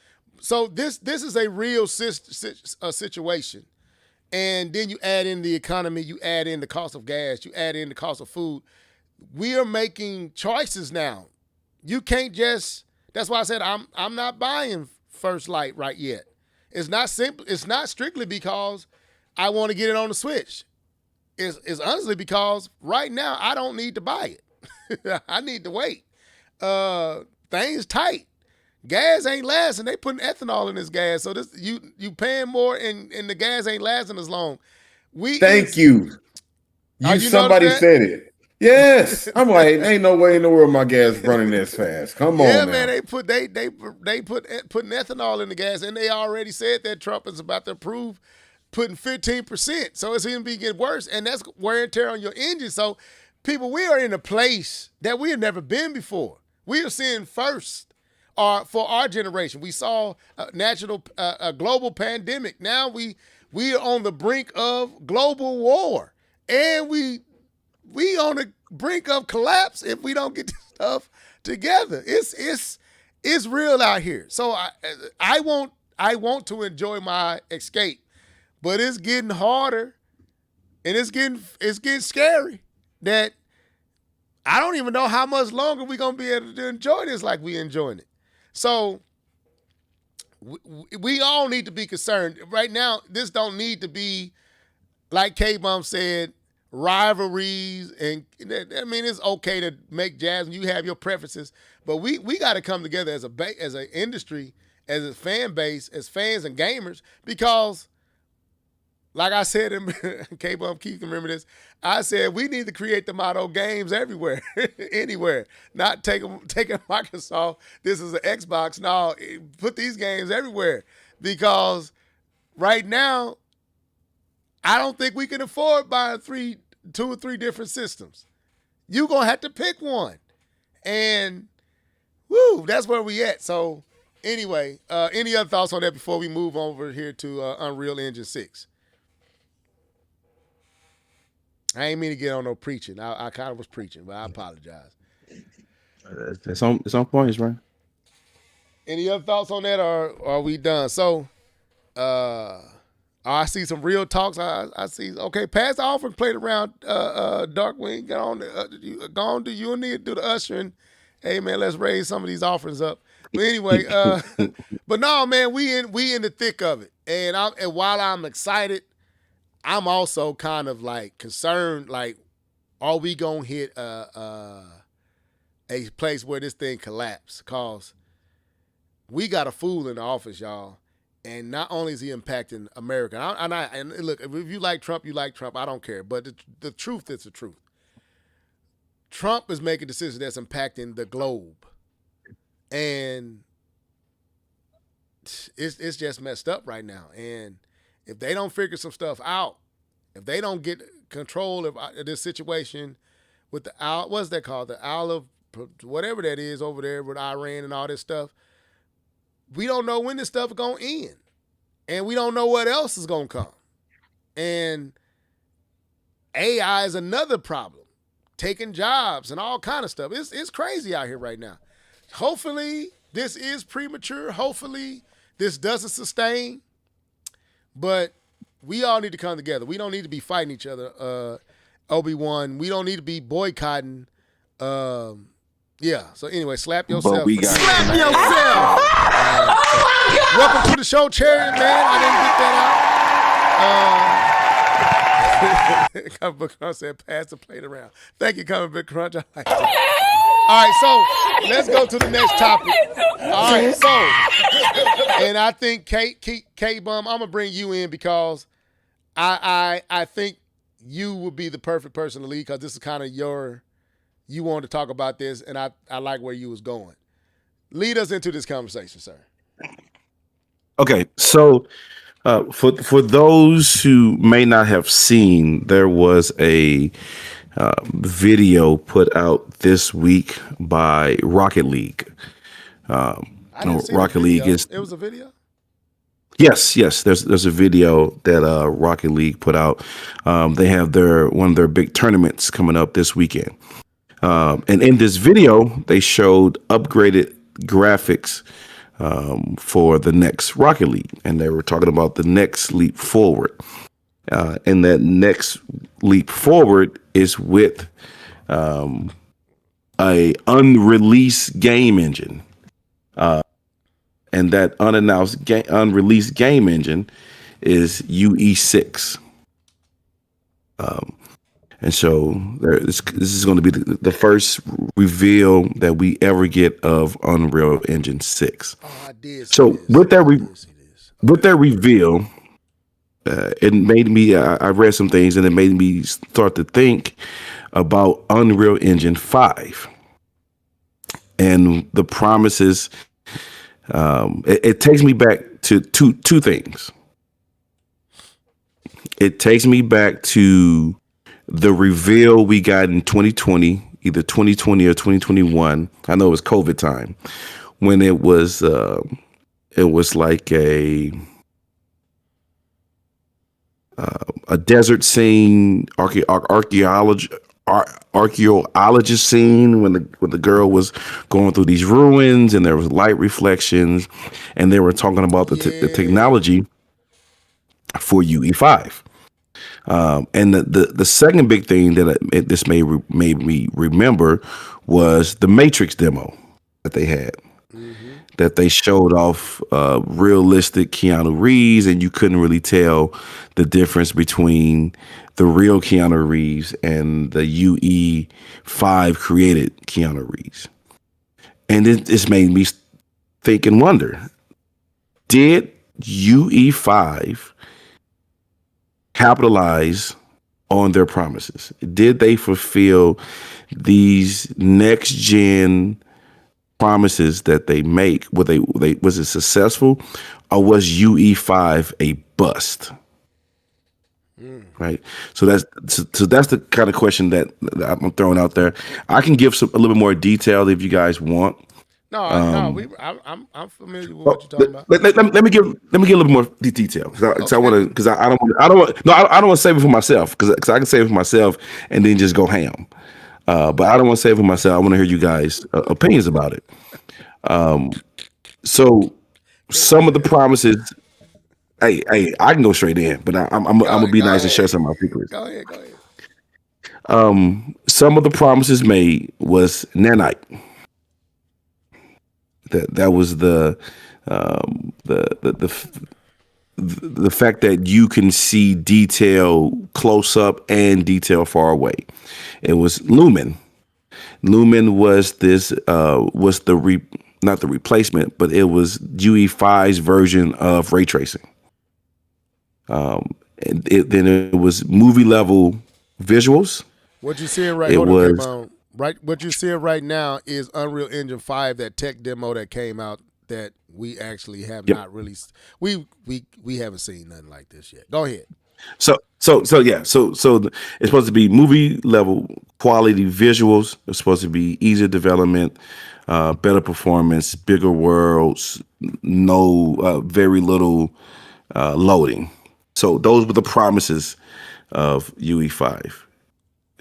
So this is a real situation. And then you add in the economy, you add in the cost of gas, you add in the cost of food. We are making choices now. You can't just, that's why I said I'm not buying First Light right yet. It's not simple. It's not strictly because I want to get it on the Switch. It's honestly because right now I don't need to buy it. I need to wait. Things tight. Gas ain't lasting. They putting ethanol in this gas, so this you paying more, and the gas ain't lasting as long. Thank you. Somebody said it. Yes, I'm like, ain't no way in the world my gas running this fast. Come on, yeah, man. Man. They putting ethanol in the gas, and they already said that Trump is about to approve putting 15%. So it's going to be getting worse, and that's wear and tear on your engine. So, people, we are in a place that we have never been before. We are seeing first. For our generation, we saw a global pandemic. Now we are on the brink of global war, and we on the brink of collapse if we don't get this stuff together. It's real out here. So I want to enjoy my escape, but it's getting harder, and it's getting scary. That I don't even know how much longer we're gonna be able to enjoy this like we enjoying it. So we all need to be concerned. Right now, this don't need to be, like K-Bum said, rivalries. And I mean, it's okay to make jazz and you have your preferences, but we got to come together as an industry, as a fan base, as fans and gamers, because like I said, K-Bum Keith can remember this, I said we need to create the motto games everywhere, anywhere. Not taking Microsoft, this is an Xbox. No, put these games everywhere. Because right now, I don't think we can afford buying 2 or 3 different systems. You're going to have to pick one. And, woo, that's where we at. So, anyway, any other thoughts on that before we move over here to Unreal Engine 6? I ain't mean to get on no preaching. I kind of was preaching, but I apologize. It's on points, right? Any other thoughts on that, or are we done? So, I see some real talks. I see. Okay, pass the offering plate around. Darkwing, go on. Do you need to do the ushering? Hey man, let's raise some of these offerings up. But anyway, but no, man, we in the thick of it, and while I'm excited, I'm also kind of like concerned, like, are we gonna hit a place where this thing collapse? Cause we got a fool in the office, y'all, and not only is he impacting America, and look, if you like Trump, you like Trump. I don't care, but the truth is the truth. Trump is making decisions that's impacting the globe, and it's just messed up right now. And if they don't figure some stuff out, if they don't get control of this situation with the what's that called? The Owl of whatever that is over there with Iran and all this stuff, we don't know when this stuff is going to end. And we don't know what else is going to come. And AI is another problem, taking jobs and all kind of stuff. It's crazy out here right now. Hopefully this is premature. Hopefully this doesn't sustain. But we all need to come together. We don't need to be fighting each other, Obi-Wan. We don't need to be boycotting Yeah. So anyway, slap But yourself. we got Slap yourself. Welcome to the show, Chariot Man. I didn't get that out. Comic Book Crunch said, pass the plate around. Thank you, Comic Book Crunch. I like that. All right, so let's go to the next topic. All right, so, and I think K-Bum, I'm gonna bring you in because I think you would be the perfect person to lead because this is kind of you wanted to talk about this, and I like where you was going. Lead us into this conversation, sir. Okay, so for those who may not have seen, there was a video put out this week by Rocket League. I didn't see Rocket the League video. is It was a video? yes. There's a video that Rocket League put out. They have one of their big tournaments coming up this weekend, and in this video they showed upgraded graphics for the next Rocket League, and they were talking about the next leap forward. And that next leap forward is with a unreleased game engine. And that unreleased game engine is UE6. And so this is going to be the first reveal that we ever get of Unreal Engine 6. Oh, I did see So this. with that reveal, it made me, I read some things and it made me start to think about Unreal Engine 5 and the promises. It takes me back to two things. It takes me back to the reveal we got in 2020, either 2020 or 2021. I know it was COVID time when it was like a desert scene, archaeologist scene when the girl was going through these ruins and there was light reflections, and they were talking about the technology for UE5. And the second big thing that this made me remember was the Matrix demo that they had. That they showed off realistic Keanu Reeves, and you couldn't really tell the difference between the real Keanu Reeves and the UE5 created Keanu Reeves. And this made me think and wonder, did UE5 capitalize on their promises? Did they fulfill these next gen promises that they make? Was it successful, or was UE5 a bust? Right. So that's the kind of question that I'm throwing out there. I can give a little bit more detail if you guys want. No, I'm familiar with what you're talking about. Let me give a little more detail because I want to, I don't want to save it for myself because I can save it for myself and then just go ham. But I don't want to save it for myself. I want to hear you guys' opinions about it. So some of the promises. Hey, I can go straight in, but I'm gonna be nice and share some of my secrets. Go ahead. Some of the promises made was nanite. That was the fact that you can see detail close up and detail far away. It was Lumen. Lumen was not the replacement, but it was UE5's version of ray tracing. Then it was movie level visuals. What you're seeing right what you're seeing right now is Unreal Engine 5, that tech demo that came out that we actually have not released. We haven't seen nothing like this yet. Go ahead. So it's supposed to be movie level quality visuals. It's supposed to be easier development, better performance, bigger worlds, very little loading. So those were the promises of UE5.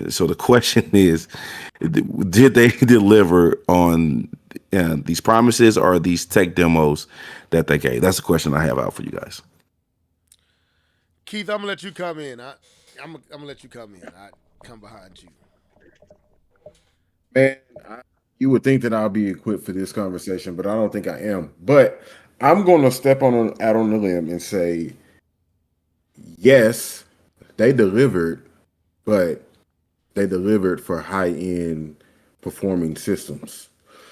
So the question is, did they deliver on these promises or these tech demos that they gave? That's the question I have out for you guys. Keith, I'm gonna let you come in. I'm gonna let you come in. I come behind you. Man, You would think that I'll be equipped for this conversation, but I don't think I am. But I'm going to step out on the limb and say, yes, they delivered, but they delivered for high end performing systems.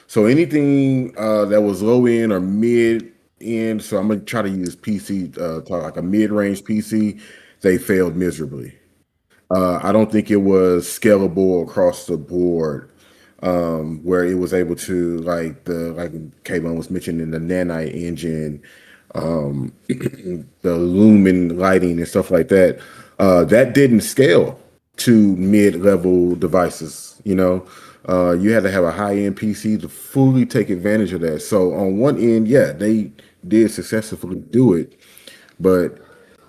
So anything that was low end or mid end, so I'm gonna try to use PC, talk like a mid range PC, they failed miserably. I don't think it was scalable across the board, where it was able to like Kayvon was mentioning the nanite engine, the lumen lighting and stuff like that. That didn't scale to mid-level devices. You had to have a high-end PC to fully take advantage of that. So on one end, yeah, they did successfully do it, but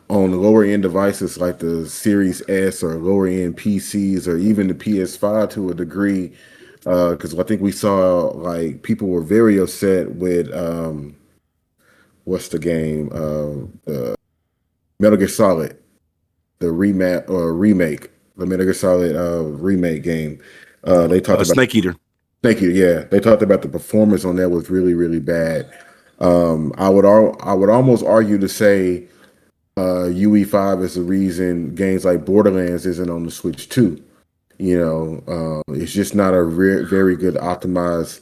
on lower end devices like the Series S or lower end PCs or even the PS5 to a degree, because I think we saw like people were very upset with what's the game, Metal Gear Solid, the remake, the Metal Gear Solid remake game. They talked about Snake Eater. Thank you. Yeah, they talked about the performance on that was really, really bad. I would almost argue to say UE5 is the reason games like Borderlands isn't on the Switch too. It's just not a very good optimized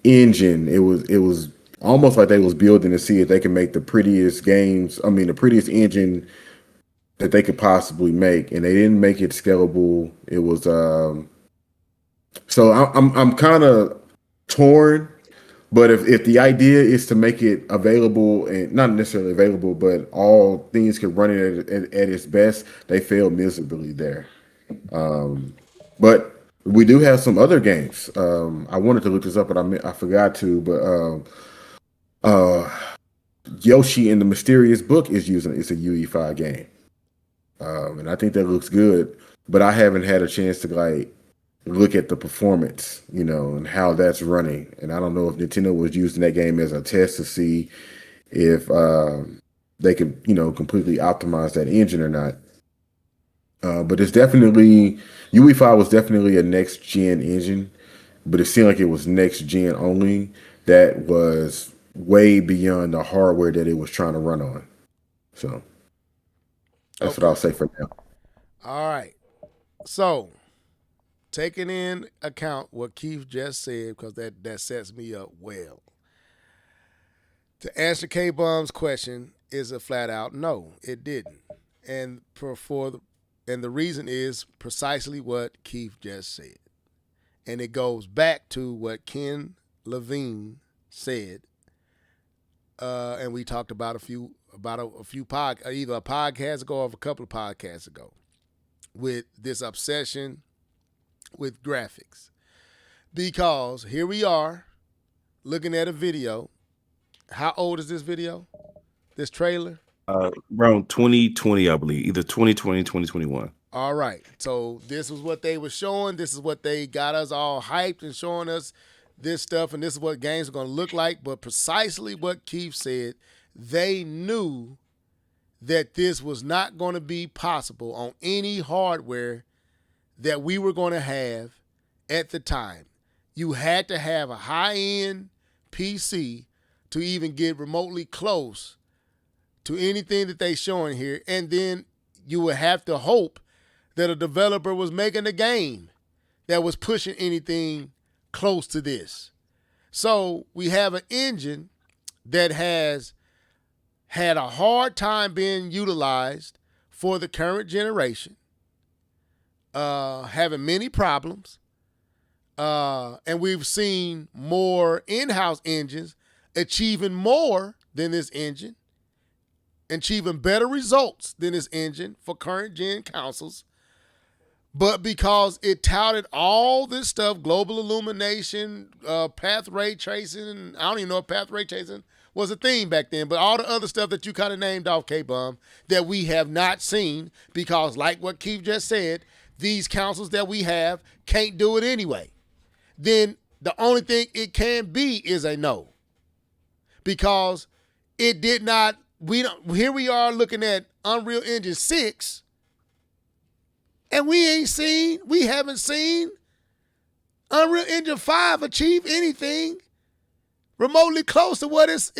engine. It was almost like they was building to see if they can make the prettiest games. I mean, the prettiest engine that they could possibly make, and they didn't make it scalable. It was so I'm kind of torn. But if the idea is to make it available and not necessarily available, but all things can run it at its best, they failed miserably there. But we do have some other games. I wanted to look this up, but I forgot to. But Yoshi in the Mysterious Book it's a UE5 game, and I think that looks good. But I haven't had a chance to like look at the performance, and how that's running. And I don't know if Nintendo was using that game as a test to see if they could, completely optimize that engine or not. But it's definitely UE5 was definitely a next gen engine, but it seemed like it was next gen only. That was way beyond the hardware that it was trying to run on. So that's what I'll say for now. All right. So, taking in account what Keith just said, because that sets me up well. To answer K-Bum's question is a flat out no, it didn't. And and the reason is precisely what Keith just said. And it goes back to what Ken Levine said. And we talked about a few either a podcast ago or a couple of podcasts ago, with this obsession with graphics. Because here we are looking at a video. How old is this video? This trailer? Around 2020, I believe. Either 2020, 2021. All right. So this was what they were showing. This is what they got us all hyped and showing us this stuff. And this is what games are going to look like. But precisely what Keith said, they knew that this was not going to be possible on any hardware that we were going to have at the time. You had to have a high-end PC to even get remotely close to anything that they showing here. And then you would have to hope that a developer was making a game that was pushing anything close to this. So we have an engine that has had a hard time being utilized for the current generation, having many problems. And we've seen more in-house engines achieving more than this engine, achieving better results than this engine for current gen consoles. But because it touted all this stuff, global illumination, path ray tracing, I don't even know if path ray tracing was a thing back then, but all the other stuff that you kind of named off, K-Bum, that we have not seen, because like what Keith just said, these consoles that we have can't do it anyway. Then the only thing it can be is a no. Because it did not, here we are looking at Unreal Engine 6, and we haven't seen Unreal Engine 5 achieve anything remotely close to what it's.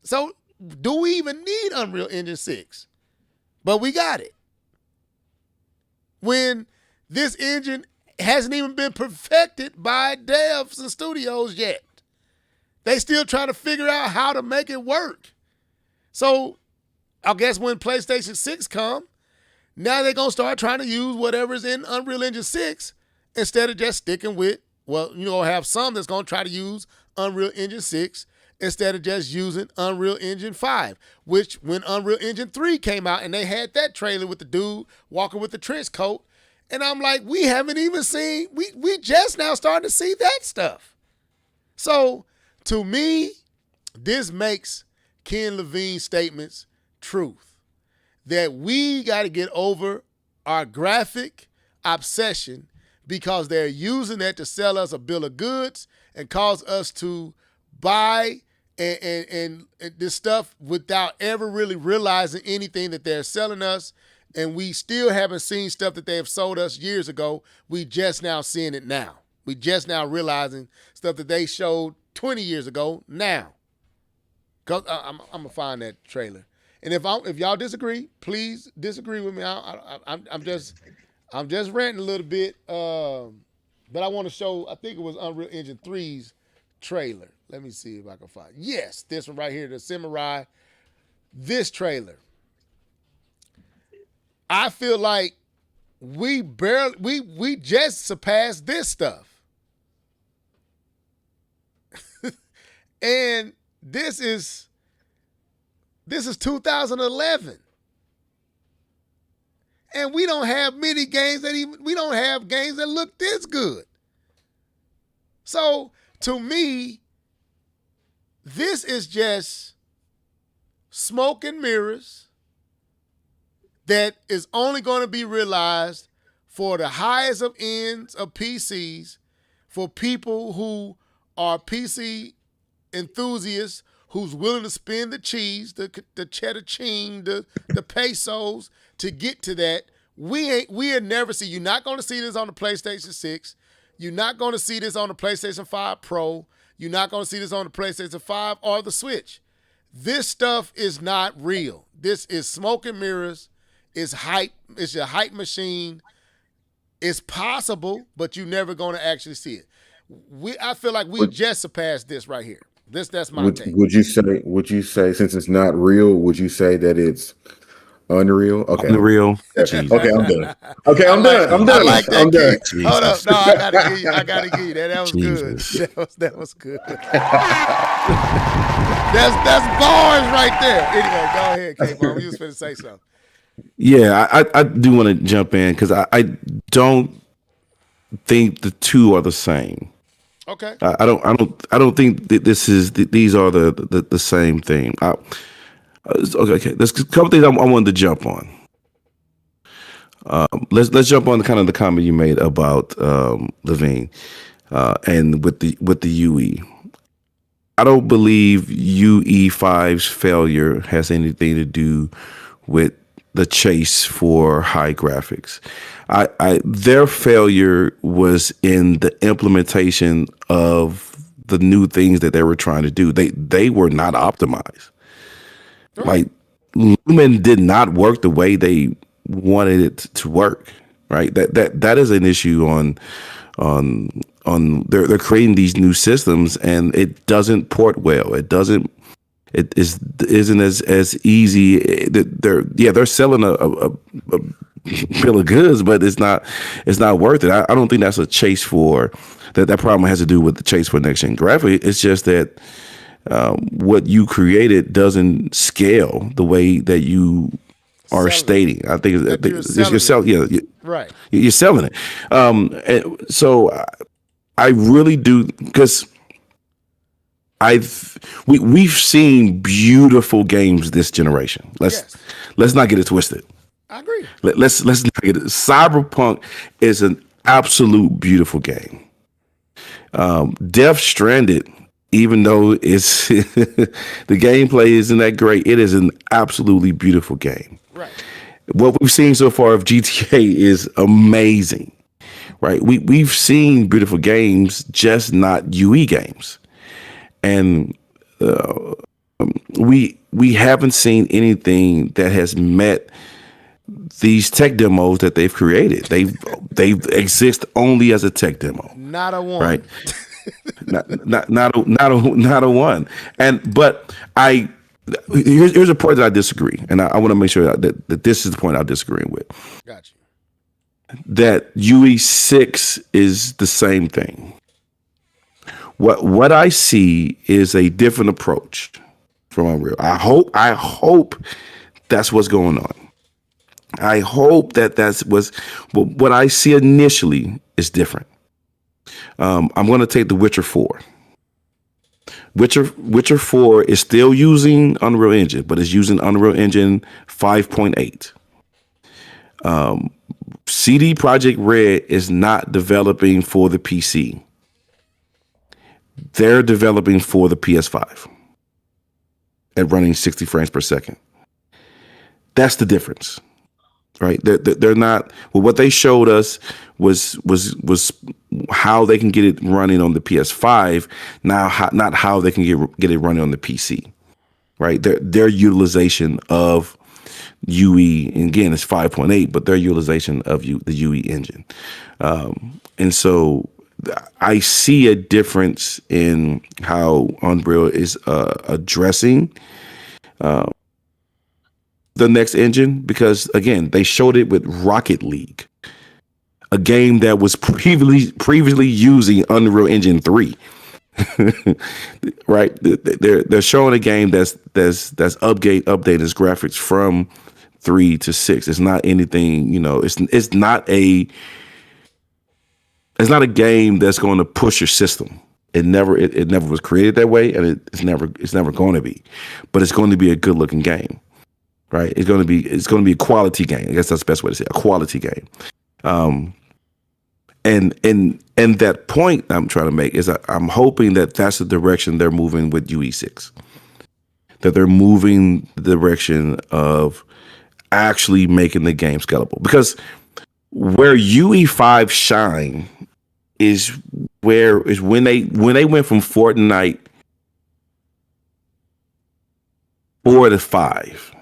So do we even need Unreal Engine 6? But we got it. When this engine hasn't even been perfected by devs and studios yet. They still trying to figure out how to make it work. So I guess when PlayStation 6 come, now they're going to start trying to use whatever's in Unreal Engine 6 instead of just sticking with, well, you're going to have some that's going to try to use Unreal Engine 6 instead of just using Unreal Engine 5, which when Unreal Engine 3 came out and they had that trailer with the dude walking with the trench coat, and I'm like, we haven't even seen, we just now starting to see that stuff. So to me, this makes Ken Levine's statements truth. That we got to get over our graphic obsession because they're using that to sell us a bill of goods and cause us to buy and this stuff without ever really realizing anything that they're selling us. And we still haven't seen stuff that they have sold us years ago. We just now seeing it now. We just now realizing stuff that they showed 20 years ago now. Cause I'm gonna find that trailer. And if y'all disagree, please disagree with me. I'm just ranting a little bit. But I want to show. I think it was Unreal Engine 3's trailer. Let me see if I can find. Yes, this one right here, the Samurai. This trailer. I feel like we just surpassed this stuff. And this is 2011. And we don't have many games we don't have games that look this good. So to me, this is just smoke and mirrors that is only going to be realized for the highest of ends of PCs, for people who are PC enthusiasts who's willing to spend the cheese, the cheddar ching, the pesos to get to that. We'll never see. You're not going to see this on the PlayStation 6. You're not going to see this on the PlayStation 5 Pro. You're not going to see this on the PlayStation 5 or the Switch. This stuff is not real. This is smoke and mirrors. It's hype. It's your hype machine. It's possible, but you're never going to actually see it. I feel like we just surpassed this right here. That's my take. Would you say since it's not real, would you say that it's unreal? Okay. Unreal. Okay, I'm done. Okay, I'm done. I like that. I'm done. Hold up. No, I gotta give you that. That was Jesus. good. That was good. That's bars right there. Anyway, go ahead, K-Ball. You was finna say something. Yeah, I do want to jump in because I don't think the two are the same. Okay. I don't think that these are the same thing. Okay. There's a couple things I wanted to jump on. Let's jump on the comment you made about Levine and with the UE. I don't believe UE5's failure has anything to do with the chase for high graphics. Their failure was in the implementation of the new things that they were trying to do. They were not optimized. Like Lumen did not work the way they wanted it to work. Right. That is an issue on they're creating these new systems and it doesn't port well. It isn't as easy. They're selling a bill of goods, but it's not worth it. I don't think that's a chase for that problem has to do with the chase for next gen graphics. It's just that what you created doesn't scale the way that you are stating. I think you're selling. Right. You're selling it. And so I really do because we've seen beautiful games this generation. Let's not get it twisted. I agree. Let's not get it. Cyberpunk is an absolute beautiful game. Death Stranded, even though it's the gameplay isn't that great, it is an absolutely beautiful game. Right. What we've seen so far of GTA is amazing. right? We've seen beautiful games, just not UE games, and we haven't seen anything that has met these tech demos that they've created. They exist only as a tech demo, Not a one. right? not a one. But here's a point that I disagree, and I want to make sure that this is the point I'm disagreeing with. Got you. That UE6 is the same thing. What I see is a different approach from Unreal. I hope that's what's going on. I hope that's what I see initially is different. I'm going to take The Witcher 4. Witcher 4 is still using Unreal Engine, but it's using Unreal Engine 5.8. CD Projekt Red is not developing for the PC. They're developing for the PS5 at running 60 frames per second. That's the difference, right? They're not. Well, what they showed us was how they can get it running on the PS5. Now, not how they can get it running on the PC, right? Their utilization of UE, and again, it's 5.8, but their utilization of the UE engine, and so I see a difference in how Unreal is addressing the next engine, because again, they showed it with Rocket League, a game that was previously using Unreal Engine 3. Right? They're showing a game that's updated its graphics from 3 to 6. It's not anything, it's not a game that's going to push your system. It never was created that way, and it's never going to be. But it's going to be a good looking game, right? It's going to be a quality game. I guess that's the best way to say it, a quality game. And that point I'm trying to make is I'm hoping that that's the direction they're moving with UE6. That they're moving the direction of actually making the game scalable, because where UE5 shine is when they went from Fortnite 4 to 5.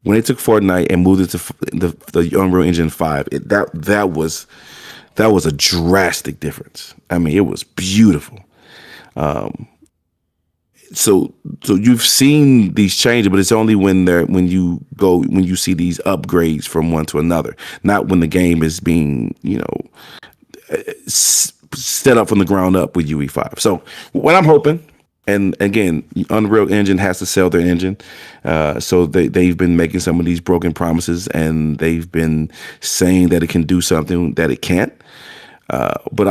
When they took Fortnite and moved it to the Unreal Engine 5, that was a drastic difference. I mean, it was beautiful. So you've seen these changes, but it's only when you see these upgrades from one to another, not when the game is being, set up from the ground up with UE5. So what I'm hoping, and again, Unreal Engine has to sell their engine, so they've been making some of these broken promises, and they've been saying that it can do something that it can't. But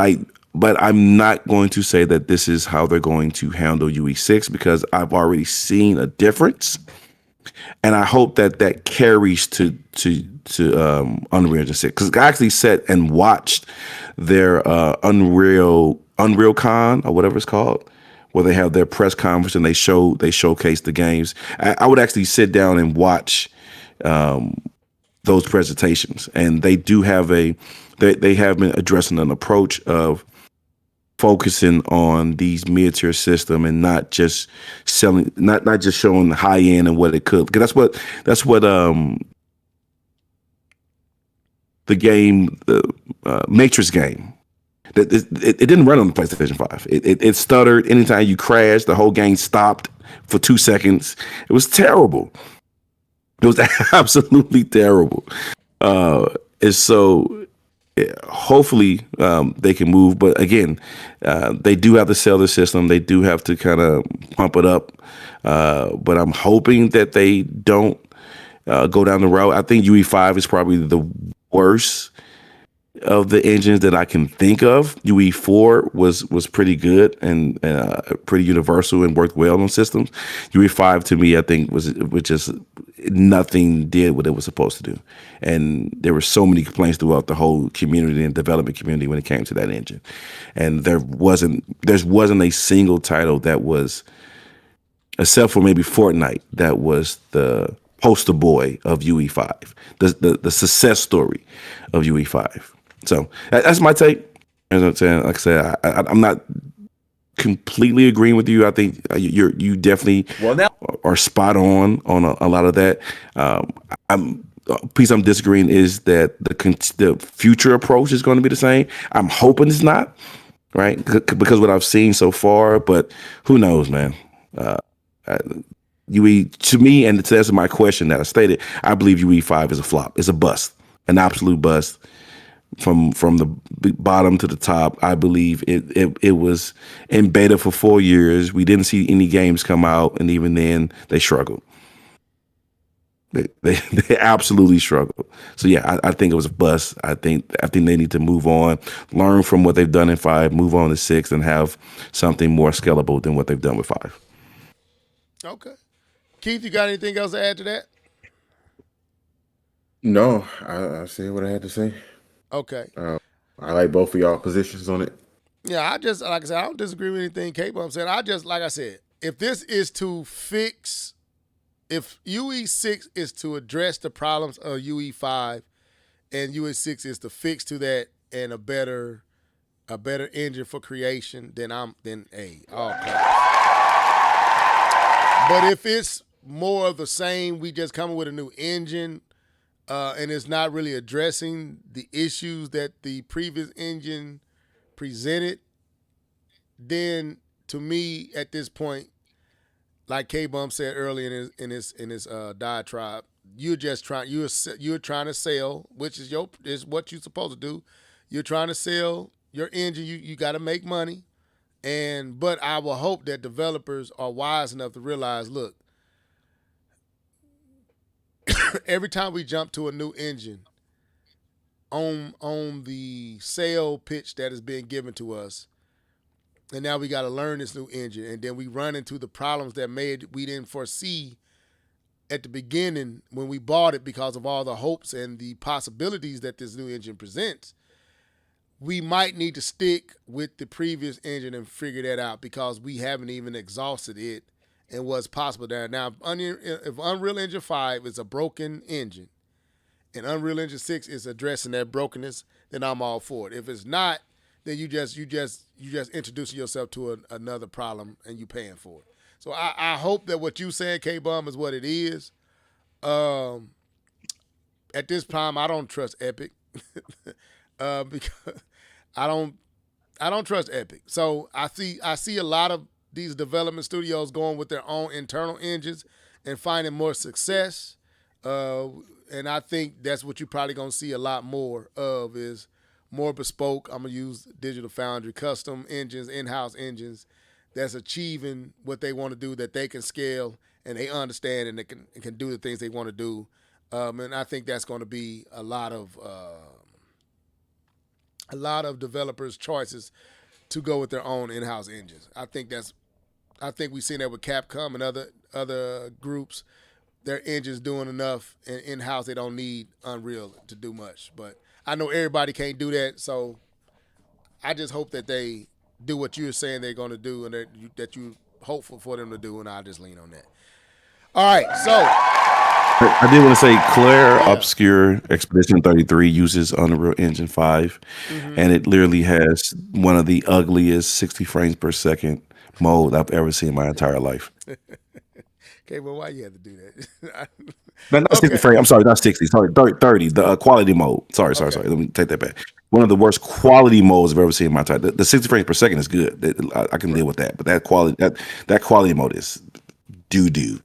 I'm not going to say that this is how they're going to handle UE6, because I've already seen a difference, and I hope that carries to Unreal Engine 6. Because I actually sat and watched their Unreal Con, or whatever it's called, where they have their press conference and they showcase the games. I would actually sit down and watch those presentations, and they do have they have been addressing an approach of focusing on these mid-tier system and not just selling, not just showing the high end and what it could. Because that's what the game, the Matrix game, that it didn't run on the PlayStation 5. It stuttered anytime you crashed. The whole game stopped for 2 seconds. It was terrible. It was absolutely terrible. And so hopefully they can move, but again, they do have to sell the system. They do have to kind of pump it up, but I'm hoping that they don't go down the road. I think UE5 is probably the worst of the engines that I can think of. UE4 was pretty good and pretty universal and worked well on systems. UE5 to me, I think was just nothing did what it was supposed to do, and there were so many complaints throughout the whole community and development community when it came to that engine, and there wasn't a single title that was, except for maybe Fortnite, that was the poster boy of UE5, the success story of UE5. So that's my take. You know what I'm saying? Like I said, I'm not completely agreeing with you. I think you definitely are spot on a lot of that. Piece I'm disagreeing is that the future approach is going to be the same. I'm hoping it's not, right? Because what I've seen so far, but who knows, man. UE, to me, and to answer my question that I stated, I believe UE5 is a flop. It's a bust, an absolute bust. From the bottom to the top, I believe it was in beta for 4 years. We didn't see any games come out, and even then, they struggled. They absolutely struggled. So yeah, I think it was a bust. I think they need to move on, learn from what they've done in 5, move on to 6, and have something more scalable than what they've done with 5. Okay. Keith, you got anything else to add to that? No, I said what I had to say. Okay. I like both of y'all positions on it. Yeah, I just, like I said, I don't disagree with anything K-Bump said. Like I said, if this is to fix, if UE6 is to address the problems of UE5 and UE6 is to fix to that and a better engine for creation, then hey, all claps. But if it's more of the same, we just coming with a new engine, and it's not really addressing the issues that the previous engine presented, then to me at this point, like K-Bump said earlier in his diatribe, you're trying to sell, which is what you're supposed to do. You're trying to sell your engine. You got to make money, but I will hope that developers are wise enough to realize, look, every time we jump to a new engine on the sale pitch that is being given to us, and now we got to learn this new engine, and then we run into the problems that we didn't foresee at the beginning when we bought it because of all the hopes and the possibilities that this new engine presents. We might need to stick with the previous engine and figure that out because we haven't even exhausted it and what's possible there. Now, if Unreal Engine 5 is a broken engine and Unreal Engine 6 is addressing that brokenness, then I'm all for it. If it's not, then you just introducing yourself to another problem and you paying for it. So I hope that what you saying, K-Bum, is what it is. At this time, I don't trust Epic because I don't trust Epic. So I see a lot of these development studios going with their own internal engines and finding more success. And I think that's what you're probably going to see a lot more of is more bespoke. I'm going to use Digital Foundry, custom engines, in-house engines that's achieving what they want to do, that they can scale and they understand and they can do the things they want to do. And I think that's going to be a lot of developers' choices to go with their own in-house engines. I think we've seen that with Capcom and other groups. Their engines doing enough in-house. They don't need Unreal to do much. But I know everybody can't do that, so I just hope that they do what you're saying they're going to do and that you're hopeful for them to do, and I'll just lean on that. All right, so I did want to say Claire Obscure Expedition 33 uses Unreal Engine 5, and it literally has one of the ugliest 60 frames per second mode I've ever seen in my entire life. Okay, well, why you had to do that? Not 60 frames. I'm sorry, not 60. Sorry, 30. The quality mode. Sorry. Let me take that back. One of the worst quality modes I've ever seen in my time. The 60 frames per second is good. I can deal with that, but that quality mode is doo-doo.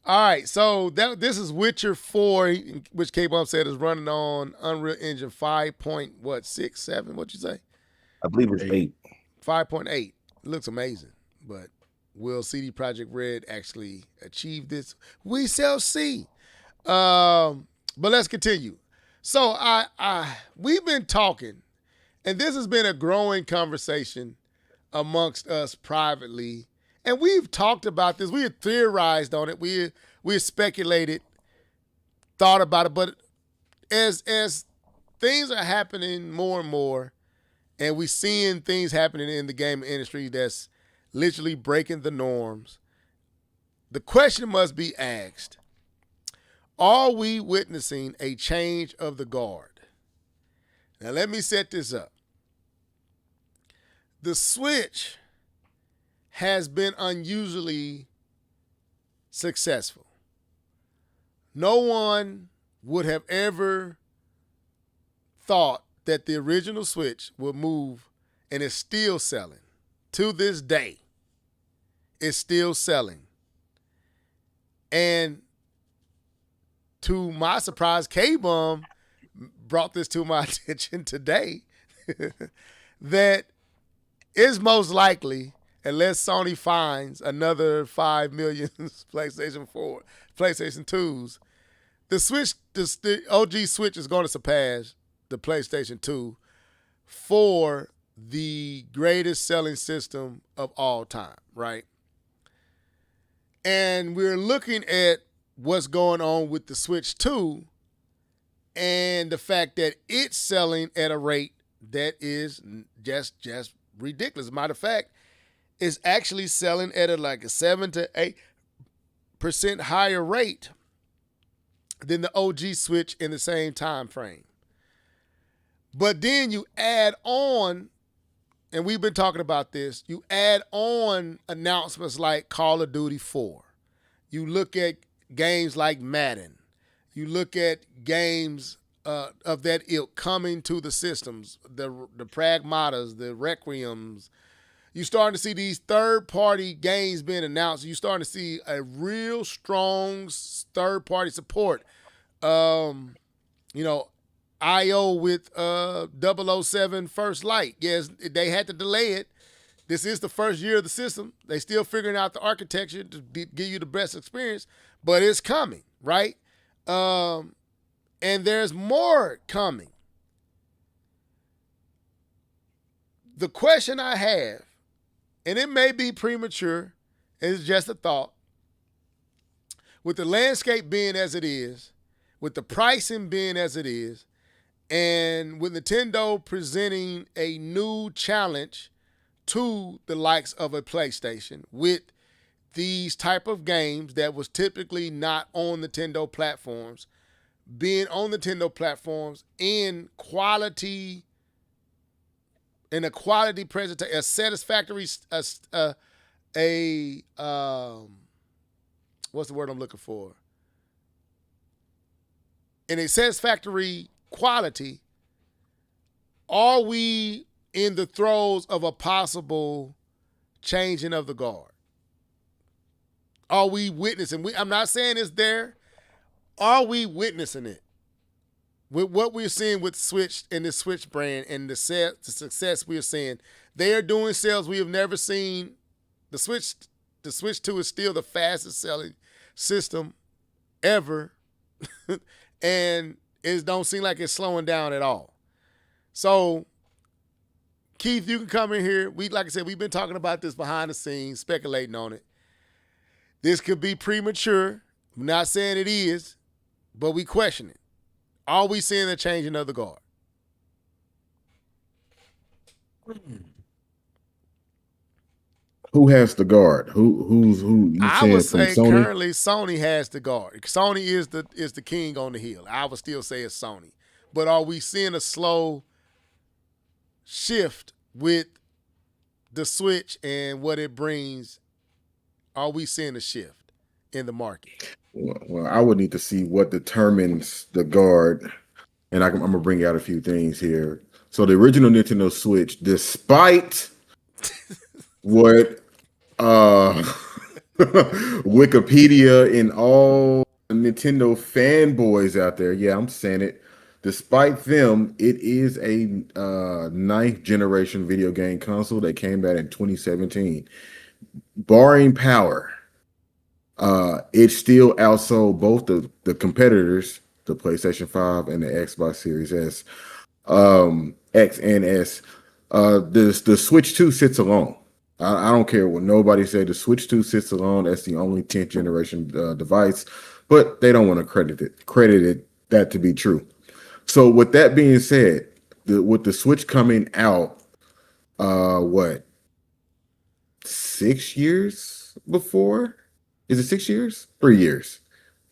All right, so this is Witcher 4, which K-Bump said is running on Unreal Engine 5.6, what you say? I believe it's 8. 5.8. It looks amazing, but will CD Projekt Red actually achieve this? We shall see. But let's continue. So we've been talking, and this has been a growing conversation amongst us privately. And we've talked about this. We had theorized on it. We speculated, thought about it. But as things are happening more and more, and we're seeing things happening in the gaming industry that's literally breaking the norms, the question must be asked, are we witnessing a change of the guard? Now let me set this up. The Switch has been unusually successful. No one would have ever thought that the original Switch would move, and it's still selling. To this day, it's still selling. And to my surprise, K-Bum brought this to my attention today that it's most likely, unless Sony finds another 5 million PlayStation 4, PlayStation 2s, the Switch, the OG Switch is going to surpass the PlayStation 2 for the greatest selling system of all time, right? And we're looking at what's going on with the Switch 2 and the fact that it's selling at a rate that is just ridiculous. Matter of fact, it's actually selling at a 7 to 8% higher rate than the OG Switch in the same time frame. But then you add on, and we've been talking about this, you add on announcements like Call of Duty 4. You look at games like Madden. You look at games of that ilk coming to the systems, the Pragmatas, the Requiems. You're starting to see these third-party games being announced. You're starting to see a real strong third-party support. IO with 007 First Light. Yes, they had to delay it. This is the first year of the system. They still figuring out the architecture to give you the best experience, but it's coming, right? And there's more coming. The question I have, and it may be premature, it's just a thought, with the landscape being as it is, with the pricing being as it is, and with Nintendo presenting a new challenge to the likes of a PlayStation with these type of games that was typically not on Nintendo platforms, being on Nintendo platforms in quality, in a quality presentation, a satisfactory, what's the word I'm looking for? In a satisfactory quality, are we in the throes of a possible changing of the guard? Are we witnessing? I'm not saying it's there. Are we witnessing it? With what we're seeing with Switch and the Switch brand and the success we're seeing, they are doing sales we have never seen. The Switch 2 is still the fastest selling system ever, and it don't seem like it's slowing down at all. So, Keith, you can come in here. Like I said, we've been talking about this behind the scenes, speculating on it. This could be premature. I'm not saying it is, but we question it. Are we seeing a changing of the guard? Who has the guard? Who? You I would saying say from Sony? currently Sony has the guard. Sony is the king on the hill. I would still say it's Sony. But are we seeing a slow shift with the Switch and what it brings? Are we seeing a shift in the market? Well, I would need to see what determines the guard, and I'm gonna bring out a few things here. So the original Nintendo Switch, despite what Wikipedia and all Nintendo fanboys out there, yeah, I'm saying it. Despite them, it is a ninth generation video game console that came out in 2017. Barring power, it still outsold both the competitors, the PlayStation 5 and the Xbox Series S, X and S. The Switch 2 sits alone. I don't care what nobody said. The Switch 2 sits alone. That's the only 10th generation device, but they don't want to credit that to be true. So with that being said, with the Switch coming out, 6 years before? Is it 6 years? 3 years.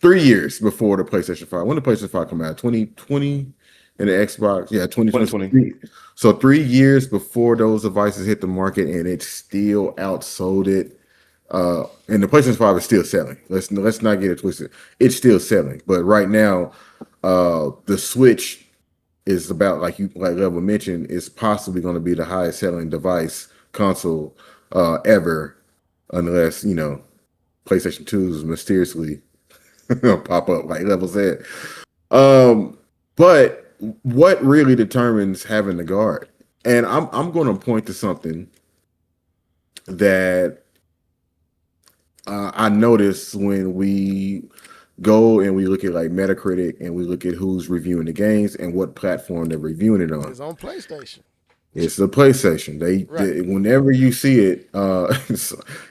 3 years before the PlayStation 5. When did the PlayStation 5 come out? 2020? and the Xbox. Yeah, 2020. 2020. So 3 years before those devices hit the market, and it still outsold it. And the PlayStation 5 is still selling. Let's not get it twisted. It's still selling, but right now, the Switch is about like Level mentioned, is possibly going to be the highest selling device console ever, unless PlayStation 2s mysteriously pop up, like Level said. But what really determines having the guard? And I'm going to point to something that I notice when we go and we look at like Metacritic and we look at who's reviewing the games and what platform they're reviewing it on. It's on PlayStation. It's the PlayStation. They whenever you see it,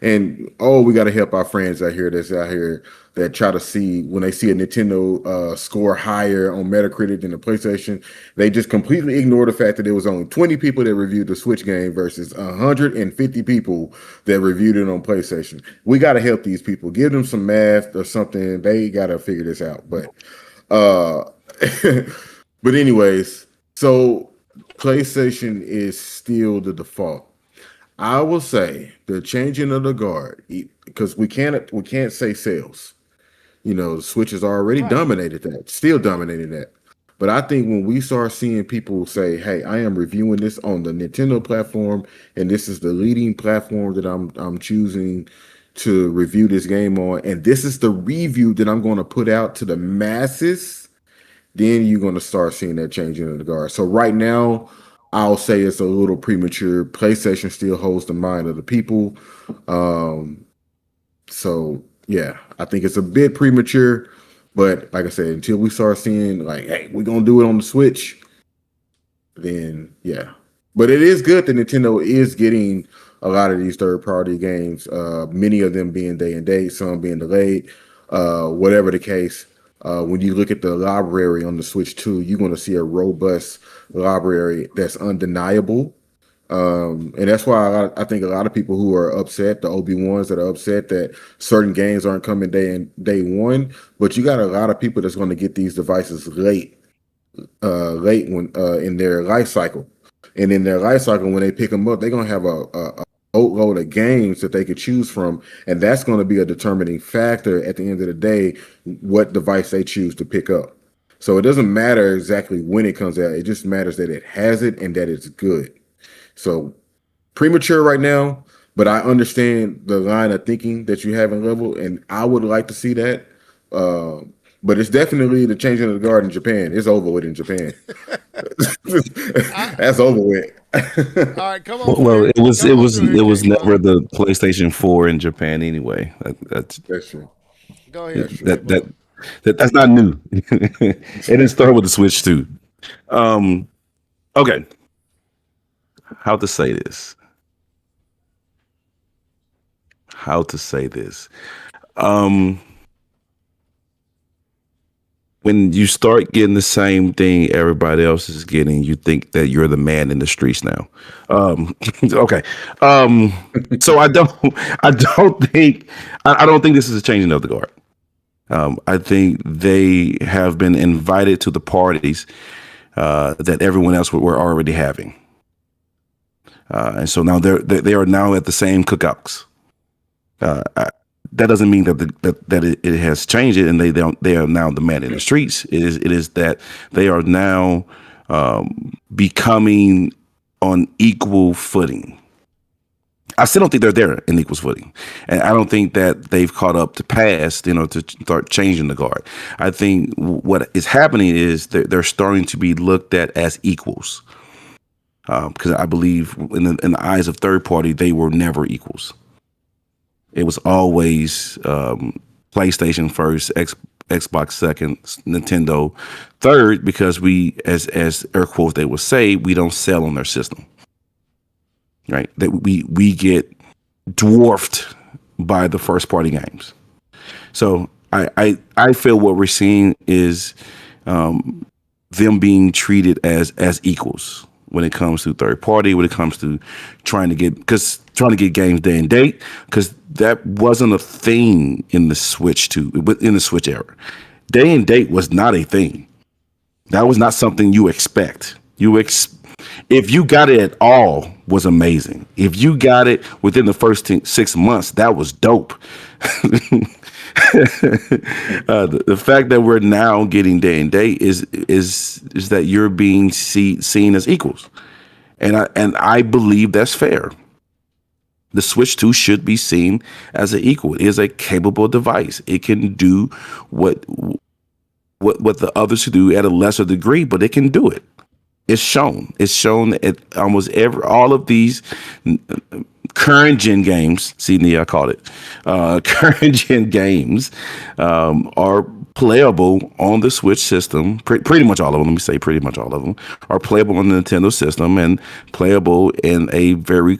and we got to help our friends out here that try to see when they see a Nintendo score higher on Metacritic than the PlayStation, they just completely ignore the fact that there was only 20 people that reviewed the Switch game versus 150 people that reviewed it on PlayStation. We got to help these people, give them some math or something. They got to figure this out. But, but anyways, so PlayStation is still the default. I will say the changing of the guard, because we can't say sales. The Switch has already dominated that, still dominating that. But I think when we start seeing people say, "Hey, I am reviewing this on the Nintendo platform, and this is the leading platform that I'm choosing to review this game on, and this is the review that I'm going to put out to the masses," then you're going to start seeing that changing of the guard. So right now, I'll say it's a little premature. PlayStation still holds the mind of the people. So yeah, I think it's a bit premature, but like I said, until we start seeing like, hey, we're going to do it on the Switch, then yeah. But it is good that Nintendo is getting a lot of these third-party games, many of them being day and date, some being delayed, whatever the case. When you look at the library on the Switch 2, you're going to see a robust library that's undeniable. And that's why I think a lot of people who are upset, the Obi-Wans that are upset that certain games aren't coming day one, but you got a lot of people that's going to get these devices late when in their life cycle. And in their life cycle, when they pick them up, they're going to have a boatload of games that they could choose from, and that's going to be a determining factor at the end of the day what device they choose to pick up. So it doesn't matter exactly when it comes out, it just matters that it has it and that it's good. So premature right now, but I understand the line of thinking that you have in Level, and I would like to see that. But it's definitely the changing of the guard in Japan. It's over with in Japan. That's over with. All right, come on. Well, it was never the PlayStation 4 in Japan anyway. That's true. Go ahead. That's not new. It didn't start with the Switch 2. Okay. How to say this? When you start getting the same thing everybody else is getting, you think that you're the man in the streets now. Okay. So I don't think this is a changing of the guard. I think they have been invited to the parties that everyone else were already having. And so now they are now at the same cookouts. That doesn't mean that it has changed it, and they are now the man in the streets. It is that they are now becoming on equal footing. I still don't think they're there in equal footing, and I don't think that they've caught up to past, to start changing the guard. I think what is happening is they're starting to be looked at as equals, because I believe in the eyes of third party, they were never equals. It was always PlayStation first, Xbox second, Nintendo third, because we, as air quotes they would say, we don't sell on their system, right? That we get dwarfed by the first party games. So I feel what we're seeing is them being treated as equals when it comes to third party, when it comes to trying to get games day and date, because that wasn't a thing in the Switch era. Day and date was not a thing. That was not something you expect. If you got it at all, was amazing. If you got it within the first 6 months, that was dope. The fact that we're now getting day and day is that you're being seen as equals, and I believe that's fair. The Switch 2 should be seen as an equal. It is a capable device. It can do what the others do at a lesser degree, but it can do it. It's shown. It's shown at almost all of these current gen games. See, I called it current gen games are playable on the Switch system. Pretty much all of them. Let me say, pretty much all of them are playable on the Nintendo system and playable in a very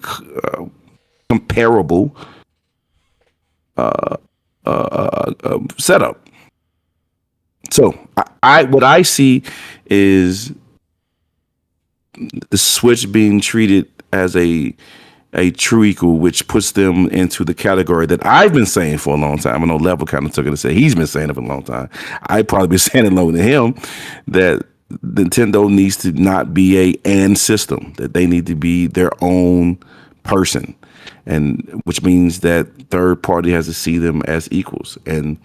comparable setup. So what I see is the Switch being treated as a true equal, which puts them into the category that I've been saying for a long time. I know Level kind of took it and said he's been saying it for a long time. I've probably been saying it longer than him, that Nintendo needs to not be an system, that they need to be their own person, and which means that third party has to see them as equals. And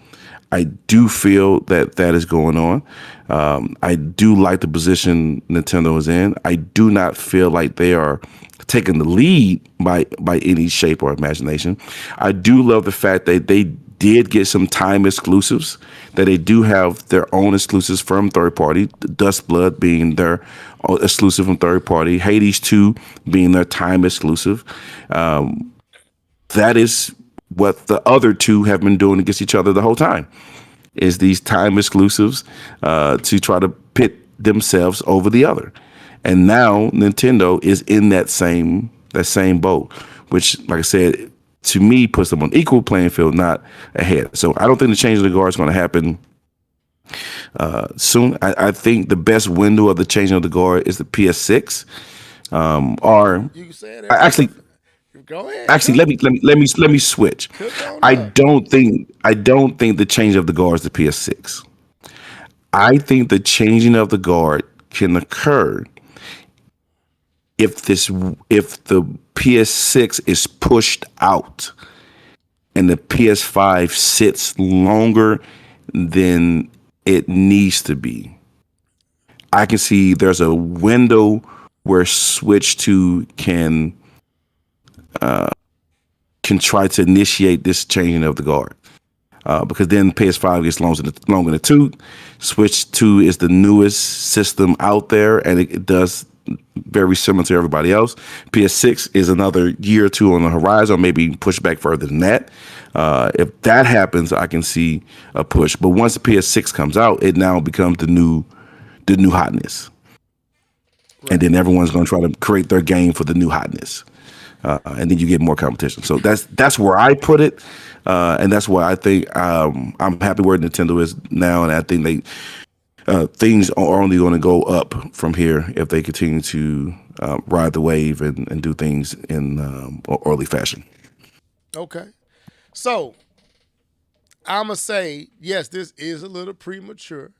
I do feel that is going on. I do like the position Nintendo is in. I do not feel like they are taking the lead by any shape or imagination. I do love the fact that they did get some time exclusives, that they do have their own exclusives from third party, Dustblood being their exclusive from third party, Hades 2 being their time exclusive. That is what the other two have been doing against each other the whole time, is these time exclusives to try to pit themselves over the other. And now Nintendo is in that same boat, which, like I said, to me puts them on equal playing field, not ahead. So I don't think the change of the guard is going to happen soon. I think the best window of the changing of the guard is the PS6. Or You said actually. Go ahead. Actually, let me switch. I don't think the change of the guard is the PS6. I think the changing of the guard can occur if the PS6 is pushed out and the PS5 sits longer than it needs to be. I can see there's a window where Switch 2 can try to initiate this changing of the guard, because then PS5 gets longer in the tooth. Switch 2 is the newest system out there, and it does very similar to everybody else. PS6 is another year or two on the horizon, or maybe push back further than that. If that happens, I can see a push. But once the PS6 comes out, it now becomes the new hotness, right. And then everyone's going to try to create their game for the new hotness. And then you get more competition. So that's where I put it, and that's why I think I'm happy where Nintendo is now, and I think things are only going to go up from here if they continue to ride the wave and do things in early fashion. Okay, so I'm gonna say yes, this is a little premature,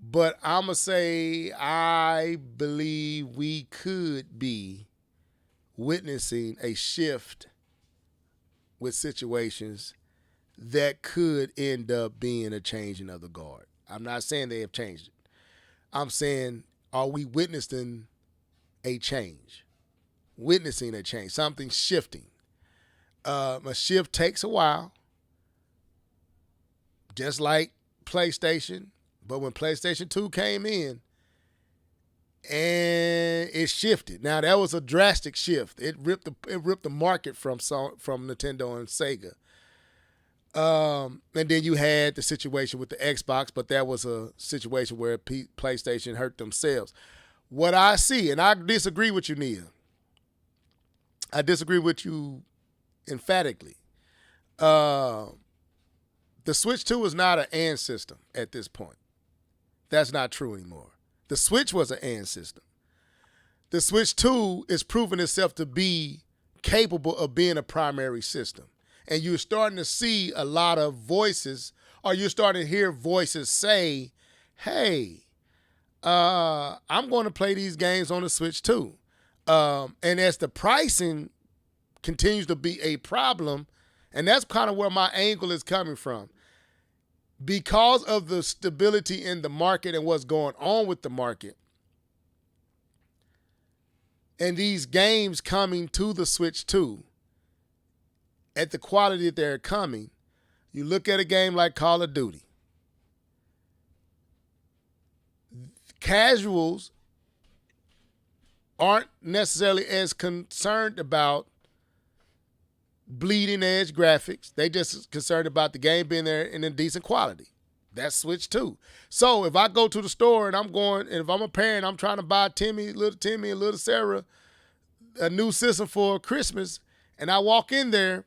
but I'm gonna say I believe we could be witnessing a shift with situations that could end up being a changing of the guard. I'm not saying they have changed it. I'm saying, are we witnessing a change? Witnessing a change, something shifting. A shift takes a while, just like PlayStation. But when PlayStation 2 came in, and it shifted. Now that was a drastic shift. It ripped the market from Nintendo and Sega. And then you had the situation with the Xbox, but that was a situation where PlayStation hurt themselves. What I see, and I disagree with you, Nia. I disagree with you emphatically. The Switch 2 is not an and system at this point. That's not true anymore. The Switch was an and system. The Switch 2 is proving itself to be capable of being a primary system. And you're starting to see a lot of voices, or you're starting to hear voices say, hey, I'm going to play these games on the Switch too. And as the pricing continues to be a problem, and that's kind of where my angle is coming from. Because of the stability in the market and what's going on with the market, and these games coming to the Switch too, at the quality that they're coming, you look at a game like Call of Duty. Casuals aren't necessarily as concerned about bleeding edge graphics. They just concerned about the game being there in a decent quality. That's Switch 2. So if I go to the store and if I'm a parent, I'm trying to buy little Timmy and little Sarah a new system for Christmas, and I walk in there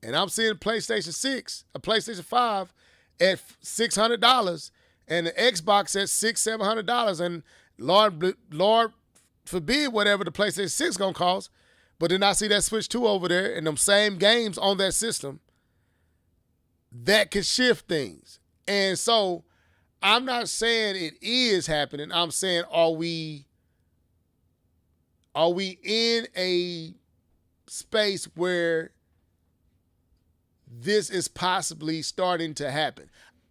and I'm seeing a PlayStation 6, a PlayStation 5 at $600 and the Xbox at $700, and Lord forbid whatever the PlayStation 6 gonna cost, but then I see that Switch 2 over there and them same games on that system, that could shift things. And so I'm not saying it is happening. I'm saying are we in a space where this is possibly starting to happen?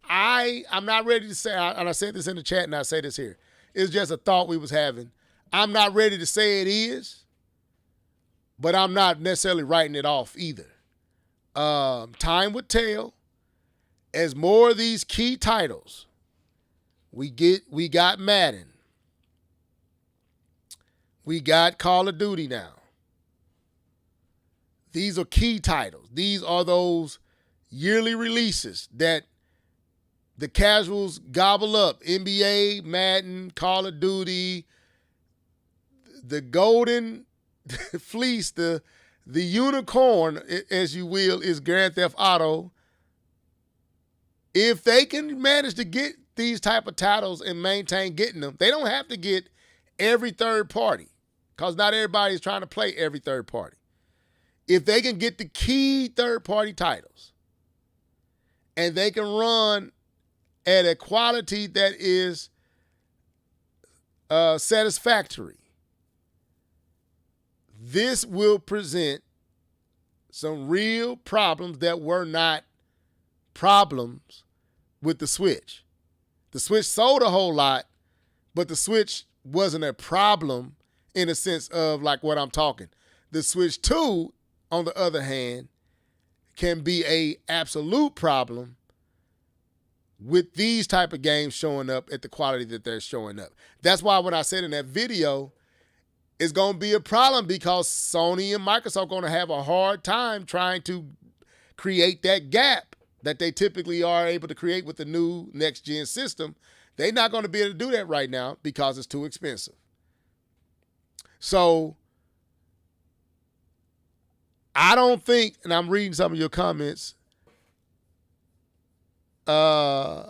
I'm not ready to say, and I said this in the chat and I say this here, it's just a thought we was having. I'm not ready to say it is, but I'm not necessarily writing it off either. Time would tell. As more of these key titles, we got Madden. We got Call of Duty now. These are key titles. These are those yearly releases that the casuals gobble up. NBA, Madden, Call of Duty, the golden fleece, the unicorn, as you will, is Grand Theft Auto. If they can manage to get these type of titles and maintain getting them, they don't have to get every third party, because not everybody is trying to play every third party. If they can get the key third party titles and they can run at a quality that is satisfactory, this will present some real problems that were not problems with the Switch. The Switch sold a whole lot, but the Switch wasn't a problem in a sense of like what I'm talking. The Switch 2, on the other hand, can be a absolute problem with these type of games showing up at the quality that they're showing up. That's why when I said in that video, it's going to be a problem because Sony and Microsoft are going to have a hard time trying to create that gap that they typically are able to create with the new next-gen system. They're not going to be able to do that right now because it's too expensive. So I don't think, and I'm reading some of your comments, I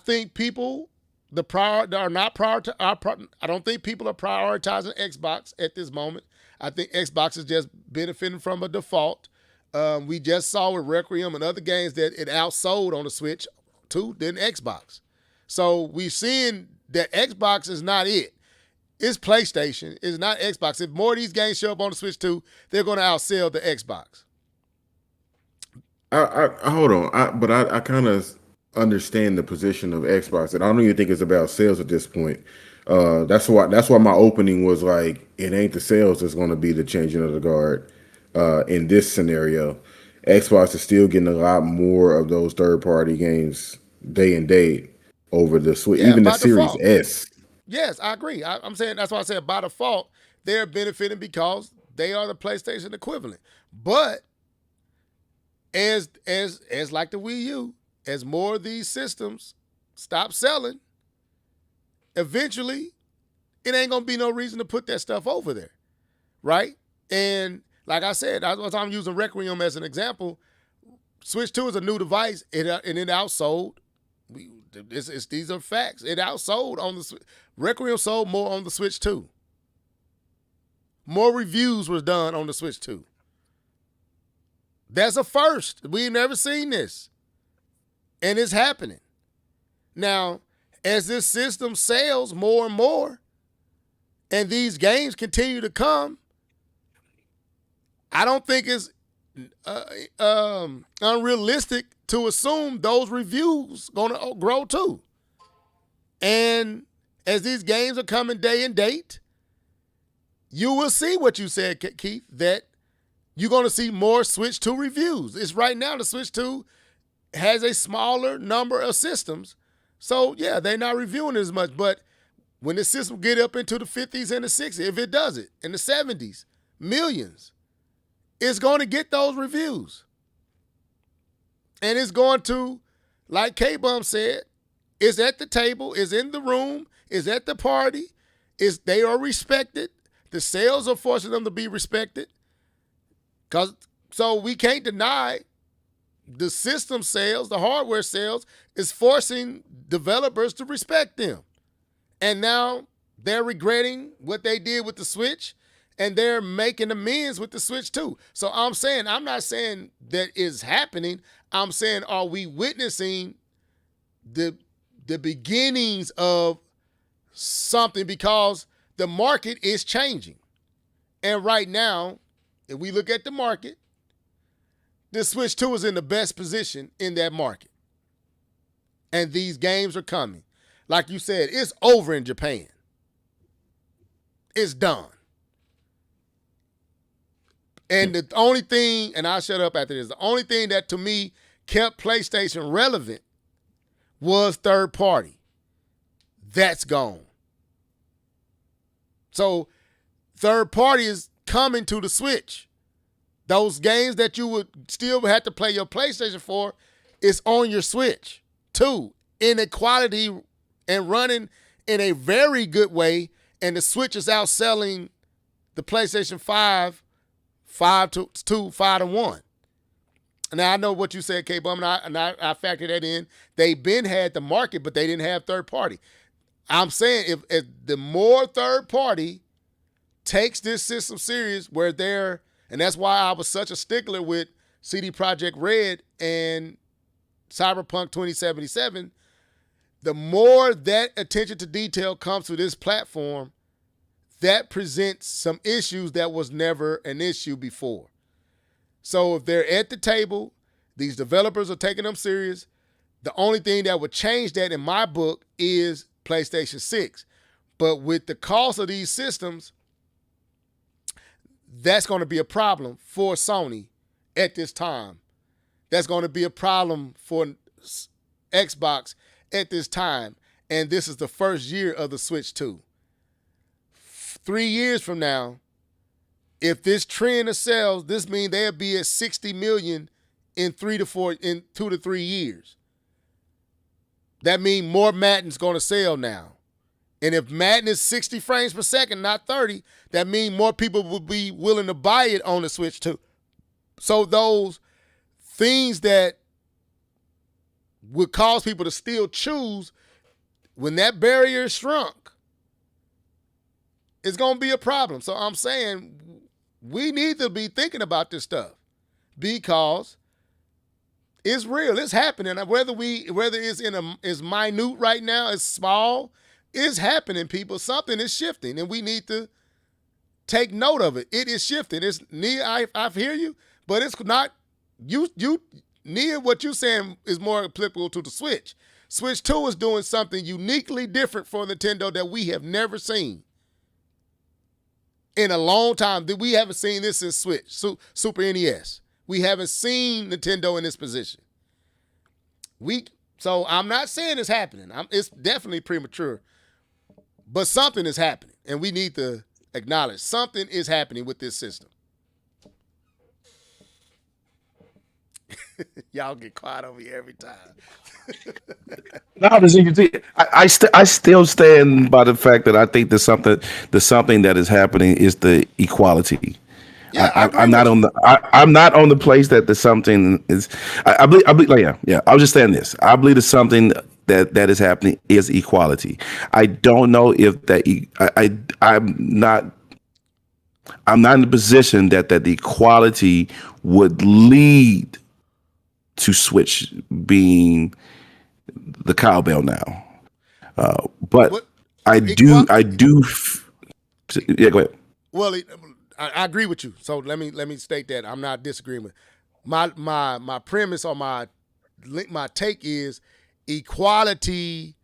think people I don't think people are prioritizing Xbox at this moment. I think Xbox is just benefiting from a default. We just saw with Requiem and other games that it outsold on the Switch too than Xbox. So we're seeing that Xbox is not it. It's PlayStation. It's not Xbox. If more of these games show up on the Switch too, they're going to outsell the Xbox. I hold on, but I kind of understand the position of Xbox, and I don't even think it's about sales at this point. That's why my opening was like, it ain't the sales that's going to be the changing of the guard. In this scenario, Xbox is still getting a lot more of those third-party games day and date over the Switch, even the Series default. S. Yes, I agree. I'm saying that's why I said by default they're benefiting because they are the PlayStation equivalent. But as like the Wii U, as more of these systems stop selling, eventually it ain't gonna be no reason to put that stuff over there, right? And like I said, I'm using Requiem as an example. Switch 2 is a new device, and it outsold. These are facts. It outsold on the Requiem sold more on the Switch 2. More reviews was done on the Switch 2. That's a first. We've never seen this, and it's happening. Now, as this system sells more and more, and these games continue to come, I don't think it's unrealistic to assume those reviews gonna grow too. And as these games are coming day and date, you will see what you said, Keith, that you're going to see more Switch 2 reviews. It's right now the Switch 2 has a smaller number of systems. So, yeah, they're not reviewing as much. But when the system get up into the 50s and the 60s, if it does it, in the 70s, millions, it's going to get those reviews. And it's going to, like K-Bum said, is at the table, is in the room, is at the party, they are respected. The sales are forcing them to be respected. So we can't deny the system sales, the hardware sales, is forcing developers to respect them. And now they're regretting what they did with the Switch, and they're making amends with the Switch too. So I'm not saying that is happening. I'm saying, are we witnessing the beginnings of something, because the market is changing. And right now, if we look at the market, the Switch 2 is in the best position in that market. And these games are coming. Like you said, it's over in Japan. It's done. And the only thing, and I'll shut up after this, the only thing that to me kept PlayStation relevant was third party. That's gone. So third party is coming to the Switch. Those games that you would still have to play your PlayStation for is on your Switch too, in a quality and running in a very good way. And the Switch is outselling the PlayStation 5 5-1. Now, I know what you said, K-Bum, and I factor that in. They had the market, but they didn't have third party. I'm saying if the more third party takes this system serious, where they're, and that's why I was such a stickler with CD Projekt Red and Cyberpunk 2077, the more that attention to detail comes to this platform, that presents some issues that was never an issue before. So if they're at the table, these developers are taking them serious, the only thing that would change that in my book is PlayStation 6. But with the cost of these systems, that's going to be a problem for Sony at this time. That's going to be a problem for Xbox at this time. And this is the first year of the Switch 2. 3 years from now, if this trend of sales, this means they'll be at 60 million in 2 to 3 years. That means more Madden's going to sell now. And if Madden is 60 frames per second, not 30, that means more people will be willing to buy it on the Switch too. So those things that would cause people to still choose, when that barrier is shrunk, it's going to be a problem. So I'm saying we need to be thinking about this stuff because it's real. It's happening. Whether it's minute right now, it's small, it's happening, people. Something is shifting, and we need to take note of it. It is shifting. It's Nia, I hear you, but it's not you Nia, what you're saying is more applicable to the Switch. Switch 2 is doing something uniquely different for Nintendo that we have never seen in a long time. We haven't seen this since Switch, Super NES. We haven't seen Nintendo in this position. So I'm not saying it's happening. It's definitely premature, but something is happening, and we need to acknowledge something is happening with this system. Y'all get quiet over here every time. No, I still stand by the fact that I think the something that is happening is the equality. Yeah, I'm not on the place that the something is. I believe I was just saying this. I believe that something that is happening is equality. I don't know if that I'm not in the position that the equality would lead to Switch being the cowbell now. But What I do. Yeah, go ahead. Well, I agree with you. So let me state that I'm not disagreeing with my premise or my take is equality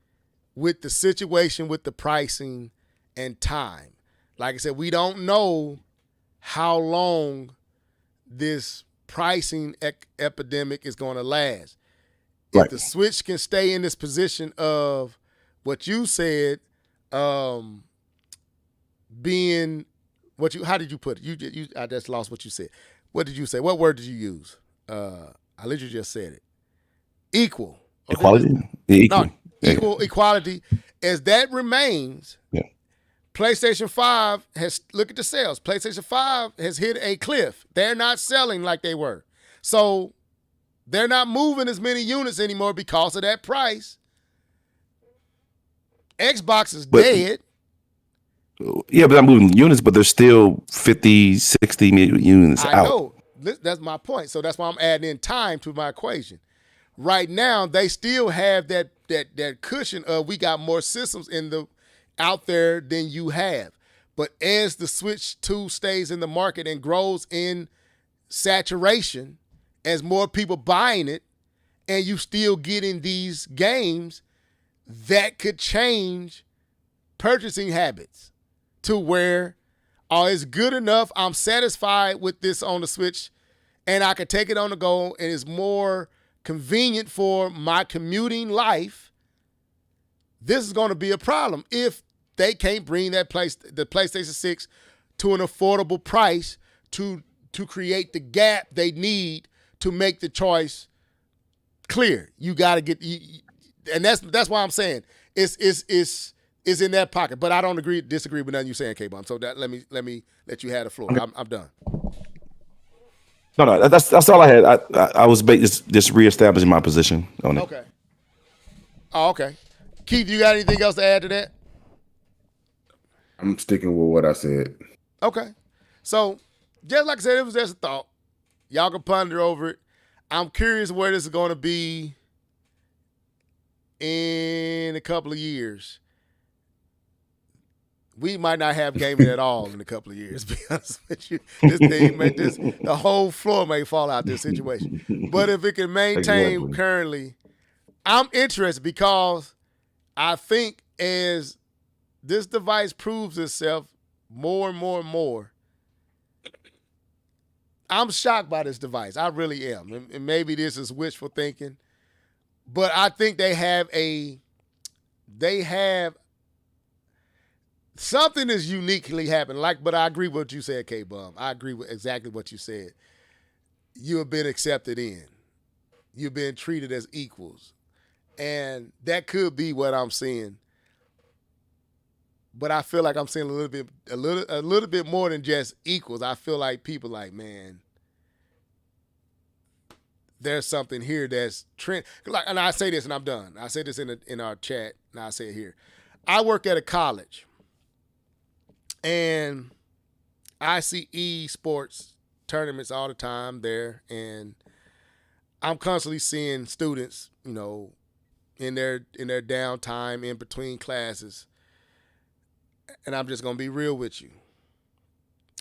with the situation, with the pricing and time. Like I said, we don't know how long this pricing epidemic is going to last. If the switch can stay in this position of what you said, being what you, how did you put it? You I just lost what you said. What did you say? What word did you use? I literally just said it. Equal. Equality. Equal. No, equal equality. As that remains, PlayStation 5 has, look at the sales. PlayStation 5 has hit a cliff. They're not selling like they were. So they're not moving as many units anymore because of that price. Xbox is dead. Yeah, but I'm moving units, but there's still 50, 60 units out. I know. That's my point. So that's why I'm adding in time to my equation. Right now, they still have that cushion of we got more systems out there than you have. But as the Switch 2 stays in the market and grows in saturation, as more people buying it, and you still getting these games, that could change purchasing habits to where, oh, it's good enough, I'm satisfied with this on the Switch, and I can take it on the go, and it's more convenient for my commuting life. This is going to be a problem if they can't bring the PlayStation 6 to an affordable price to create the gap they need to make the choice clear. You got to get, and that's why I'm saying it's in that pocket. But I don't disagree with nothing you're saying, K-Bomb. So that let me let you have the floor. Okay. I'm done. No, that's all I had. I was just reestablishing my position on it. Okay. Oh, okay. Keith, you got anything else to add to that? I'm sticking with what I said. Okay. So, just like I said, it was just a thought. Y'all can ponder over it. I'm curious where this is going to be in a couple of years. We might not have gaming at all in a couple of years, to be honest with you. The whole floor may fall out this situation. But if it can maintain currently, I'm interested because I think as this device proves itself more and more and more, I'm shocked by this device. I really am. And maybe this is wishful thinking, but I think they have something is uniquely happening. But I agree with what you said, K-Bum. I agree with exactly what you said. You have been accepted in. You've been treated as equals. And that could be what I'm seeing. But I feel like I'm seeing a little bit more than just equals. I feel like people like, man, there's something here that's trend. And I say this, and I'm done. I say this in our chat, and I say it here. I work at a college, and I see esports tournaments all the time there, and I'm constantly seeing students, in their downtime in between classes. And I'm just going to be real with you.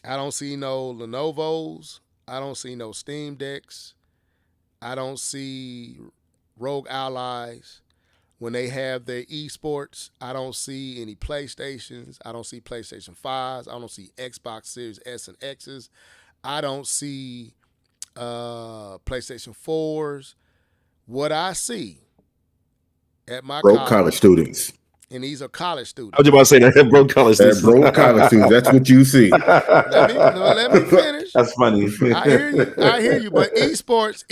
I don't see no Lenovo's. I don't see no Steam Decks. I don't see Rogue Allies. When they have their esports, I don't see any PlayStations. I don't see PlayStation 5s. I don't see Xbox Series S and X's. I don't see PlayStation 4s. What I see at my college students. And these are college students. I was about to say that broke college students. College students. That's what you see. Let me finish. That's funny. I hear you. But esports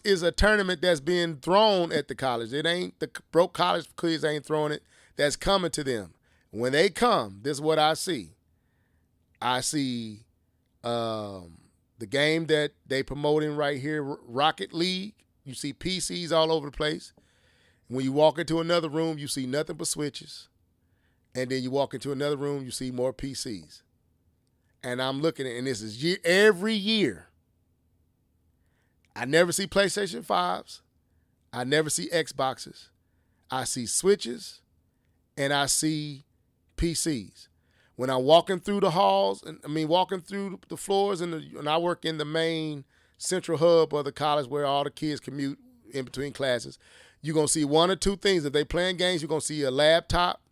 is a tournament that's being thrown at the college. It ain't the broke college kids ain't throwing it. That's coming to them. When they come, this is what I see. I see the game that they promoting right here, Rocket League. You see PCs all over the place. When you walk into another room, you see nothing but switches. And then you walk into another room, you see more PCs. And I'm looking at it, and this is every year. I never see PlayStation 5s. I never see Xboxes. I see switches, and I see PCs. When I'm walking through the halls, walking through the floors, and I work in the main central hub of the college where all the kids commute in between classes, you're going to see one or two things. If they playing games, you're going to see a laptop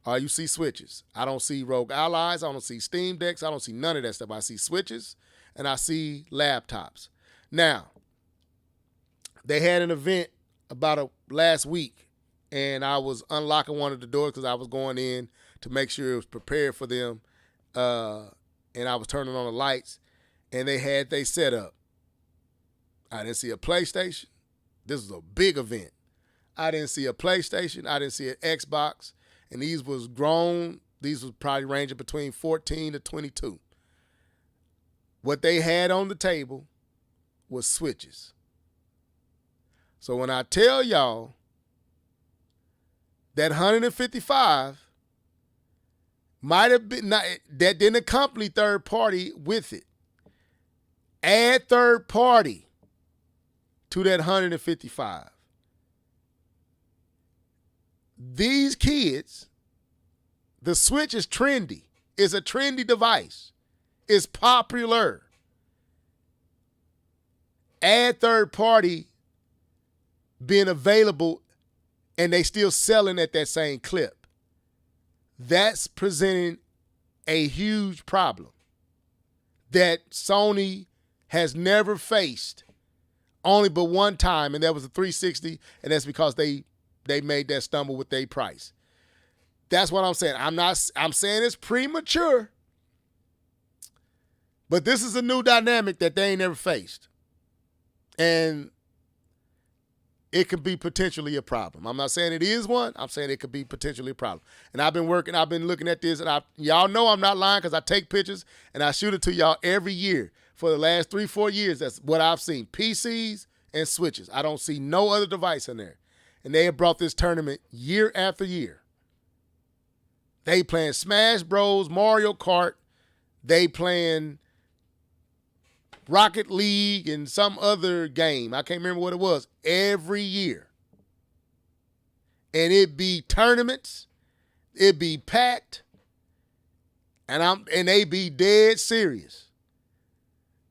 or you see switches. I don't see Rogue Allies. I don't see Steam Decks. I don't see none of that stuff. I see switches and I see laptops. Now, they had an event about last week, and I was unlocking one of the doors because I was going in to make sure it was prepared for them, and I was turning on the lights, and they had they set up. I didn't see a PlayStation. This was a big event. I didn't see a PlayStation. I didn't see an Xbox, and these was grown. These was probably ranging between 14 to 22. What they had on the table was switches. So when I tell y'all that 155 might have been not, that didn't accompany third party with it. Add third party to that 155. These kids, the Switch is trendy. It's a trendy device. It's popular. Add third party being available and they still selling at that same clip. That's presenting a huge problem that Sony has never faced, only but one time, and that was a 360, and that's because they made that stumble with their price. That's what I'm saying. I'm saying it's premature, but this is a new dynamic that they ain't never faced. And it could be potentially a problem. I'm not saying it is one. I'm saying it could be potentially a problem. And I've been looking at this, and y'all know I'm not lying because I take pictures and I shoot it to y'all every year. For the last 3-4 years, that's what I've seen. PCs and switches. I don't see no other device in there. And they have brought this tournament year after year. They playing Smash Bros, Mario Kart. They playing Rocket League and some other game. I can't remember what it was. Every year. And it be tournaments. It be packed. And they be dead serious.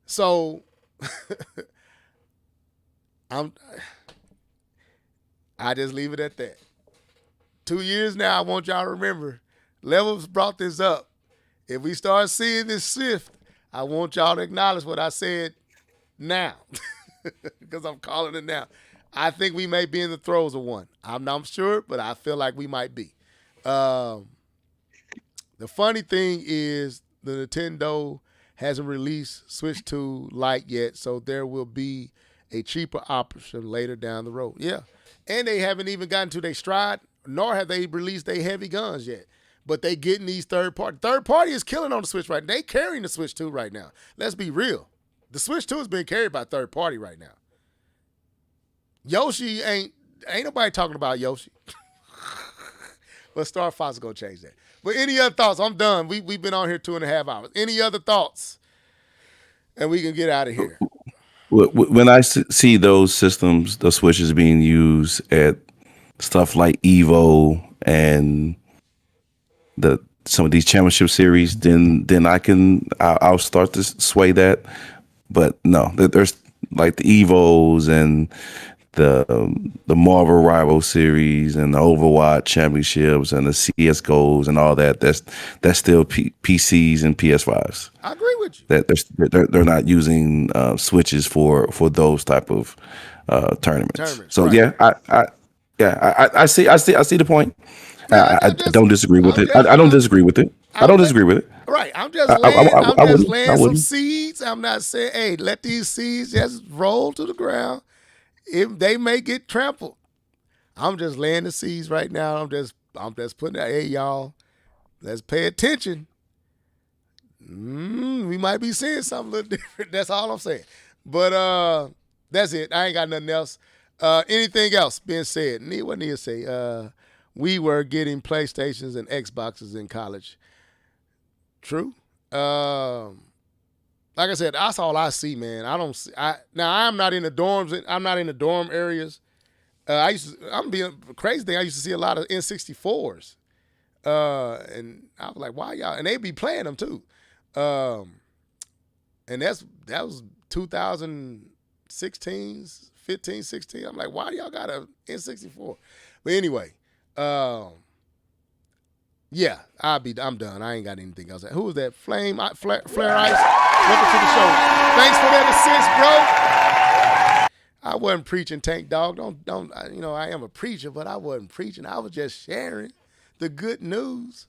So I just leave it at that. 2 years now, I want y'all to remember, Levels brought this up. If we start seeing this shift, I want y'all to acknowledge what I said now, because I'm calling it now. I think we may be in the throes of one. I'm not sure, but I feel like we might be. The funny thing is the Nintendo hasn't released Switch 2 Lite yet, so there will be a cheaper option later down the road. Yeah, and they haven't even gotten to their stride, nor have they released their heavy guns yet. But they getting these third party. Third party is killing on the Switch right now. They carrying the Switch 2 right now. Let's be real. The Switch 2 is being carried by third party right now. Yoshi ain't nobody talking about Yoshi. But Star Fox is gonna change that. But any other thoughts? I'm done. We've been on here 2.5 hours. Any other thoughts? And we can get out of here. When I see those systems, the switches being used at stuff like Evo and some of these championship series, then I'll start to sway that. But no, there's like the Evos and the Marvel Rival Series and the Overwatch Championships and the CS:GOs and all that. That's still PCs and PS5s. I agree with you. That they're not using switches for those type of tournaments. So right. I see the point. I don't disagree with it. I don't disagree with it. I don't disagree with it. Right. I'm just laying some seeds. I'm not saying, hey, let these seeds just roll to the ground. If they may get trampled. I'm just laying the seeds right now. I'm just putting out, hey, y'all, let's pay attention. We might be seeing something a little different. That's all I'm saying. But that's it. I ain't got nothing else. Anything else being said? What Nia say? We were getting PlayStations and Xboxes in college. True. Like I said, that's all I see, man. I'm not in the dorms. I'm not in the dorm areas. I'm being crazy thing. I used to see a lot of N64s, and I was like, "Why y'all?" And they be playing them too. And that was 2016, 15, 16. I'm like, "Why y'all got a N64?" But anyway, yeah, I'm done. I ain't got anything else. Who was that? Flare Ice. Welcome to the show. Thanks for that assist, bro. I wasn't preaching, Tank Dog. Don't. I am a preacher, but I wasn't preaching. I was just sharing the good news.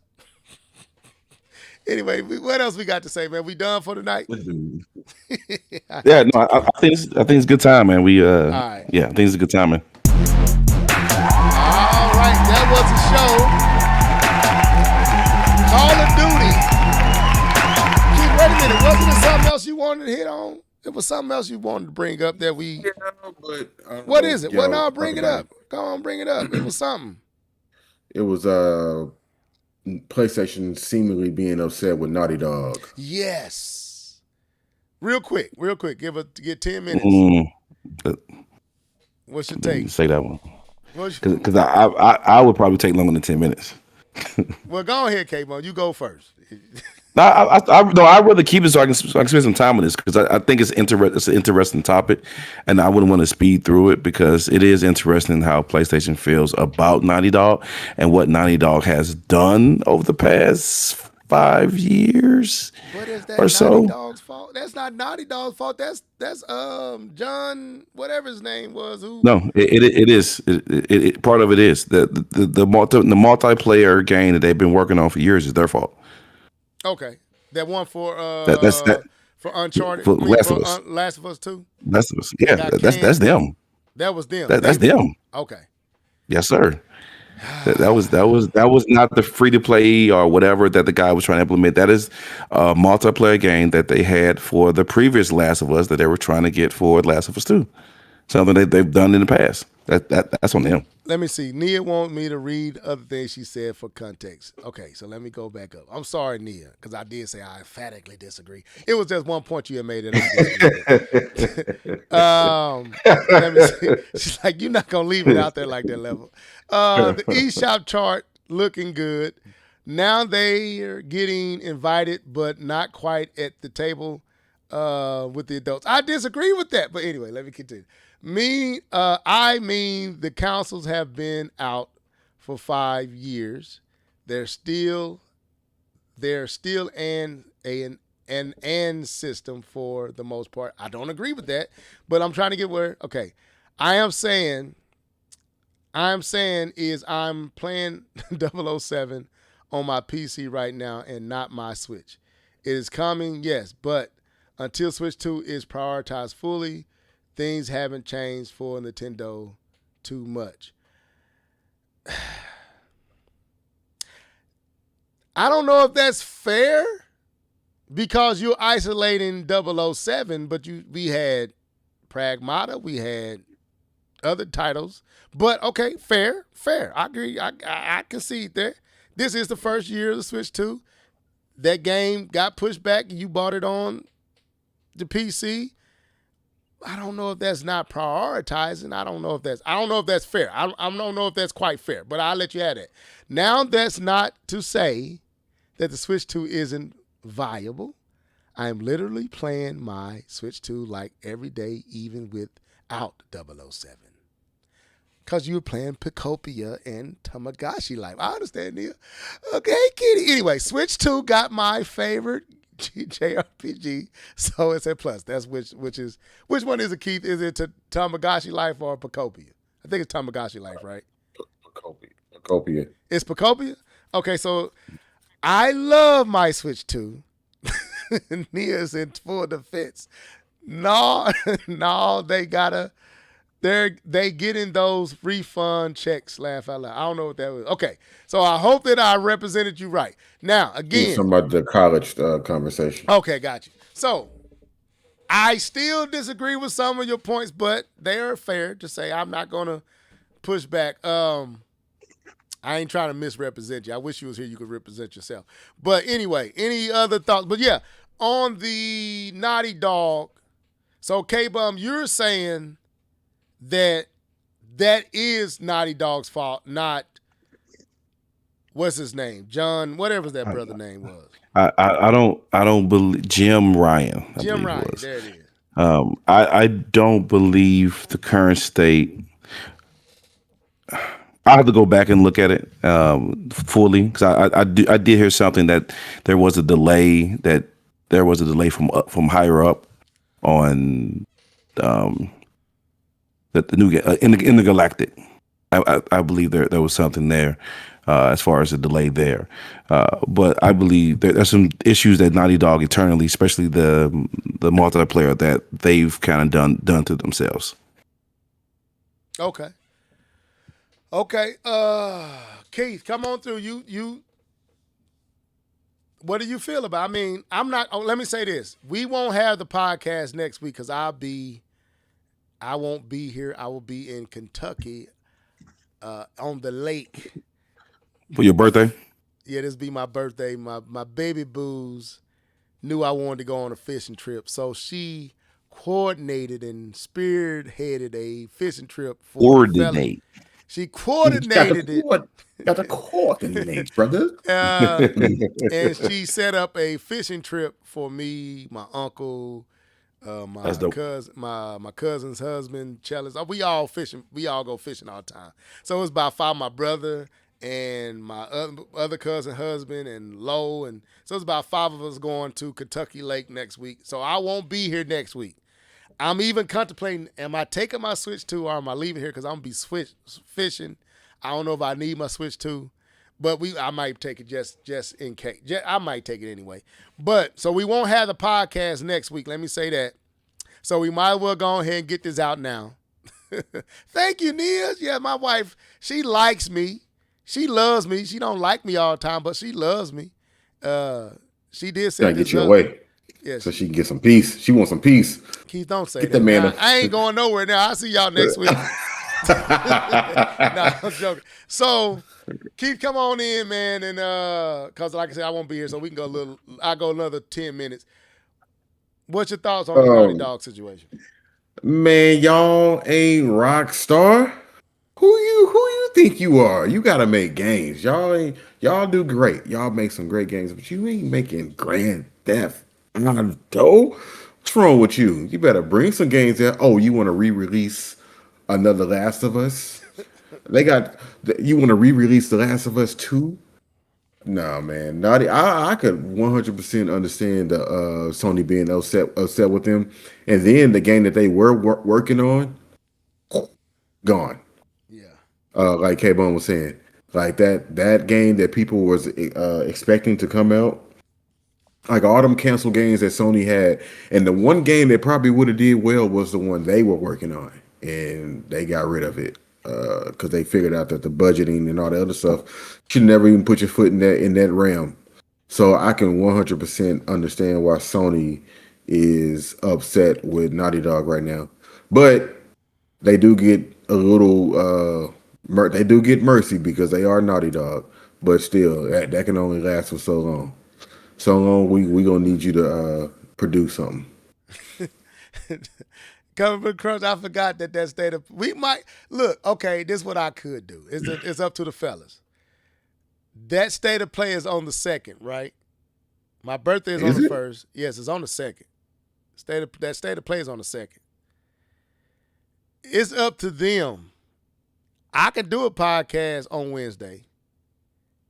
Anyway, what else we got to say, man? We done for tonight? Yeah, no, I think it's a good time, man. All right. Yeah, I think it's a good time, man. All right, that was the show. Call of Duty. Wait a minute, wasn't there something else you wanted to hit on? It was something else you wanted to bring up that we. Yeah, but what is it? Well, no, bring it up. Go on, bring it up. It was something. It was PlayStation seemingly being upset with Naughty Dog. Yes. Real quick. Get 10 minutes. What's your take? Say that one. Because I would probably take longer than 10 minutes. Well, go ahead, K-Bone. You go first. I'd rather keep it so I can spend some time on this because I think it's an interesting topic, and I wouldn't want to speed through it because it is interesting how PlayStation feels about Naughty Dog and what Naughty Dog has done over the past 5 years or so. Naughty Dog's fault? That's not Naughty Dog's fault. That's John, whatever his name was. Who? No, it is. Part of it is the multiplayer game that they've been working on for years is their fault. Okay, that one for for Uncharted, for Last of Us, Last of Us 2. Last of Us, yeah, that's them. That was them. That's them. Okay. Yes, sir. That was not the free to play or whatever that the guy was trying to implement. That is a multiplayer game that they had for the previous Last of Us that they were trying to get for Last of Us 2. Something that they've done in the past. That's on them. Let me see. Nia want me to read other things she said for context. Okay, so let me go back up. I'm sorry, Nia, because I did say I emphatically disagree. It was just one point you had made that I disagreed. Let me see. She's like, you're not gonna leave it out there like that level. The eShop chart looking good. Now they are getting invited, but not quite at the table with the adults. I disagree with that, but anyway, let me continue. I mean, the consoles have been out for 5 years. They're still an system for the most part. I don't agree with that, but I'm trying to get where. Okay, I'm saying is I'm playing 007 on my PC right now and not my Switch. It is coming, yes, but until Switch 2 is prioritized fully, things haven't changed for Nintendo too much. I don't know if that's fair because you're isolating 007, but we had Pragmata, we had other titles. But okay, fair. I agree. I concede there. This is the first year of the Switch 2. That game got pushed back and you bought it on the PC. I don't know if that's not prioritizing. I don't know if that's fair. I don't know if that's quite fair, but I'll let you have it. Now, that's not to say that the Switch 2 isn't viable. I'm literally playing my Switch 2 like every day, even without 007. Because you're playing Picopia and Tamagotchi Life. I understand, Neil. Okay, kitty. Anyway, Switch 2 got my favorite JRPG, so it's a plus. That's which one is it, Keith? Is it to Tamagotchi Life or Picopia? I think it's Tamagotchi Life, right? Picopia. It's Picopia? Okay, so I love my Switch 2. Nia's in full defense. No, they getting those refund checks, laugh out loud. I don't know what that was. Okay, so I hope that I represented you right. Now, again. Some about the college conversation. Okay, got you. So, I still disagree with some of your points, but they are fair to say. I'm not going to push back. I ain't trying to misrepresent you. I wish you was here. You could represent yourself. But anyway, any other thoughts? But yeah, on the Naughty Dog. So, K-Bum, you're saying that that is Naughty Dog's fault, not what's his name, John, whatever that brother name was. I don't believe Jim Ryan. Jim Ryan, there it is. I don't believe the current state. I have to go back and look at it fully because I did hear something that there was a delay from higher up on the new in the Galactic. I believe there was something there as far as a delay there, but I believe there's some issues that Naughty Dog internally, especially the multiplayer, that they've kind of done to themselves. Okay. Keith, come on through. You. What do you feel about? I mean, I'm not. Oh, let me say this: we won't have the podcast next week because I won't be here. I will be in Kentucky, on the lake. For your birthday? Yeah, this be my birthday. My baby booze knew I wanted to go on a fishing trip, so she coordinated and spearheaded a fishing trip for Coordinate. She coordinated it. Got to coordinate, brother. And she set up a fishing trip for me, my uncle, my cousin, my cousin's husband, Chellis. We all fishing. We all go fishing all the time. So it's about 5. My brother and my other cousin husband and Lo, and so it's about 5 of us going to Kentucky Lake next week. So I won't be here next week. I'm even contemplating, am I taking my Switch 2 or am I leaving here because I'm going to be fishing. I don't know if I need my Switch 2, but I might take it just in case. I might take it anyway. But so we won't have the podcast next week. Let me say that. So we might as well go ahead and get this out now. Thank you, Nia. Yeah, my wife, she likes me. She loves me. She don't like me all the time, but she loves me. She did say, gotta get you away. Yes. So she can get some peace. She wants some peace. Keith, don't say get that. The man I ain't going nowhere now. I'll see y'all next week. Nah, I'm joking. So, Keith, come on in, man, and because like I said, I won't be here, so we can go I'll go another 10 minutes. What's your thoughts on the Naughty Dog situation? Man, y'all ain't rock star. Who you think you are? You gotta make games. Y'all do great. Y'all make some great games, but you ain't making Grand Theft Auto. What's wrong with you? You better bring some games there. Oh, you want to re-release another Last of Us? You want to re-release The Last of Us 2? Nah, man. Naughty. I could 100% understand the Sony being upset with them, and then the game that they were working on, gone. Yeah. Like K-Bone was saying, like that game that people was expecting to come out, like all them canceled games that Sony had, and the one game that probably would have did well was the one they were working on, and they got rid of it because they figured out that the budgeting and all the other stuff should never even put your foot in that realm. So I can 100% understand why Sony is upset with Naughty Dog right now, but they do get a little they do get mercy because they are Naughty Dog, but still that can only last for so long. So long, we gonna need you to produce something. Government Crunch, I forgot that state of. We might look. Okay, this is what I could do. It's up to the fellas. That state of play is on the 2nd, right? My birthday is on the 1st. Yes, it's on the 2nd. That state of play is on the 2nd. It's up to them. I can do a podcast on Wednesday,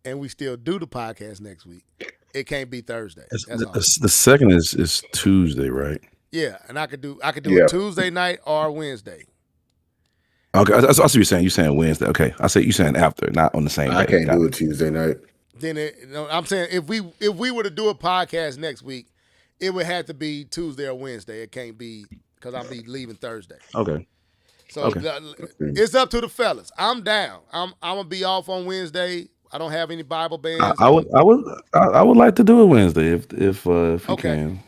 and we still do the podcast next week. It can't be Thursday. The 2nd is Tuesday, right? Yeah, and I could do it Tuesday night or Wednesday. Okay, I see what you're saying. You're saying Wednesday. Okay, I say you're saying after, not on the same day. I can't do it Tuesday night. Then I'm saying if we were to do a podcast next week, it would have to be Tuesday or Wednesday. It can't be because I'll be leaving Thursday. Okay. So it's up to the fellas. I'm down. I'm gonna be off on Wednesday. I don't have any Bible bands. I would like to do it Wednesday if you can.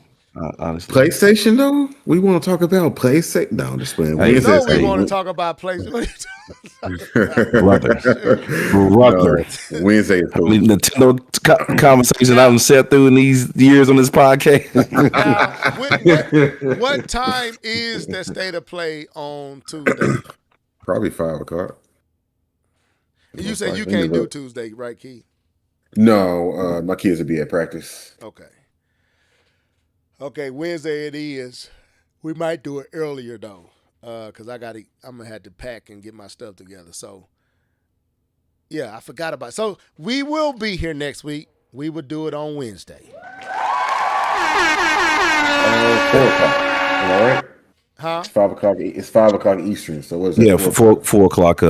Honestly, PlayStation though, we want to talk about PlayStation. No, I'm just playing. We want to talk about PlayStation. Brother. Wednesday. I mean, Nintendo conversation I've sat through in these years on this podcast. What time is that state of play on Tuesday? Probably 5 o'clock. And you Most said you likely. Let me can't do look. Tuesday, right, Key? No, my kids will be at practice. Okay. Okay, Wednesday it is. We might do it earlier though, cause I'm gonna have to pack and get my stuff together. So, yeah, I forgot about it. So we will be here next week. We will do it on Wednesday. 4 o'clock. Am I right? Huh? It's 5 o'clock. It's 5 o'clock Eastern. So what is that? Yeah, 4 o'clock? 4 o'clock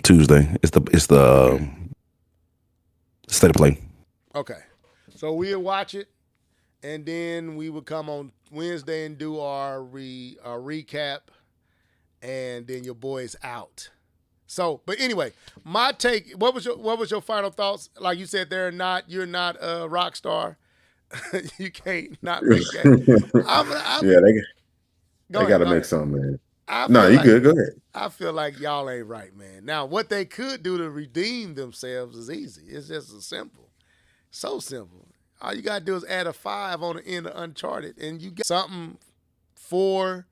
Tuesday. It's the state of play. Okay. So we'll watch it, and then we will come on Wednesday and do our recap, and then your boy's out. So, but anyway, my take. What was your final thoughts? Like you said, you're not a rock star. You can't not make that. Yeah, they Go got to ahead. make something, man. I No, feel you like- good. Go ahead. I feel like y'all ain't right, man. Now, what they could do to redeem themselves is easy. It's just simple. So simple. All you got to do is add a 5 on the end of Uncharted, and you get something for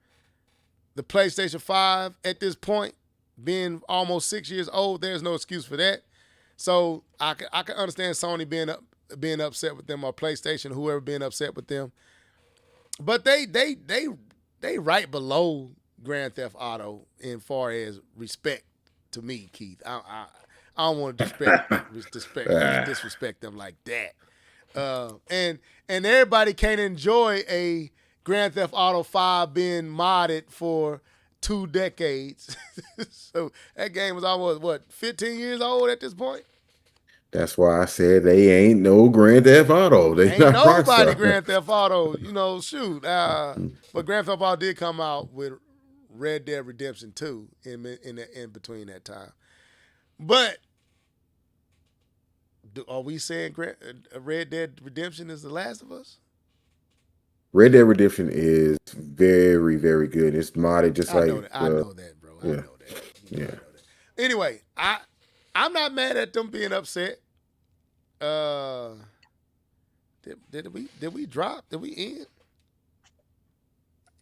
the PlayStation 5 at this point, being almost 6 years old. There's no excuse for that. So I can understand Sony being upset with them, or PlayStation, whoever being upset with them. But they right below Grand Theft Auto in far as respect to me, Keith. I don't want to disrespect them like that. And everybody can't enjoy a Grand Theft Auto 5 being modded for 2 decades. So that game was almost 15 years old at this point. That's why I said they ain't no Grand Theft Auto. They Ain't not nobody Rockstar. Grand Theft Auto, shoot. But Grand Theft Auto did come out with Red Dead Redemption 2 in between that time. But are we saying Red Dead Redemption is The Last of Us? Red Dead Redemption is very, very good. It's modded just I like know that. I know that, bro. I yeah. know that. Yeah. I know that. Anyway, I'm not mad at them being upset. Did we drop? Did we end?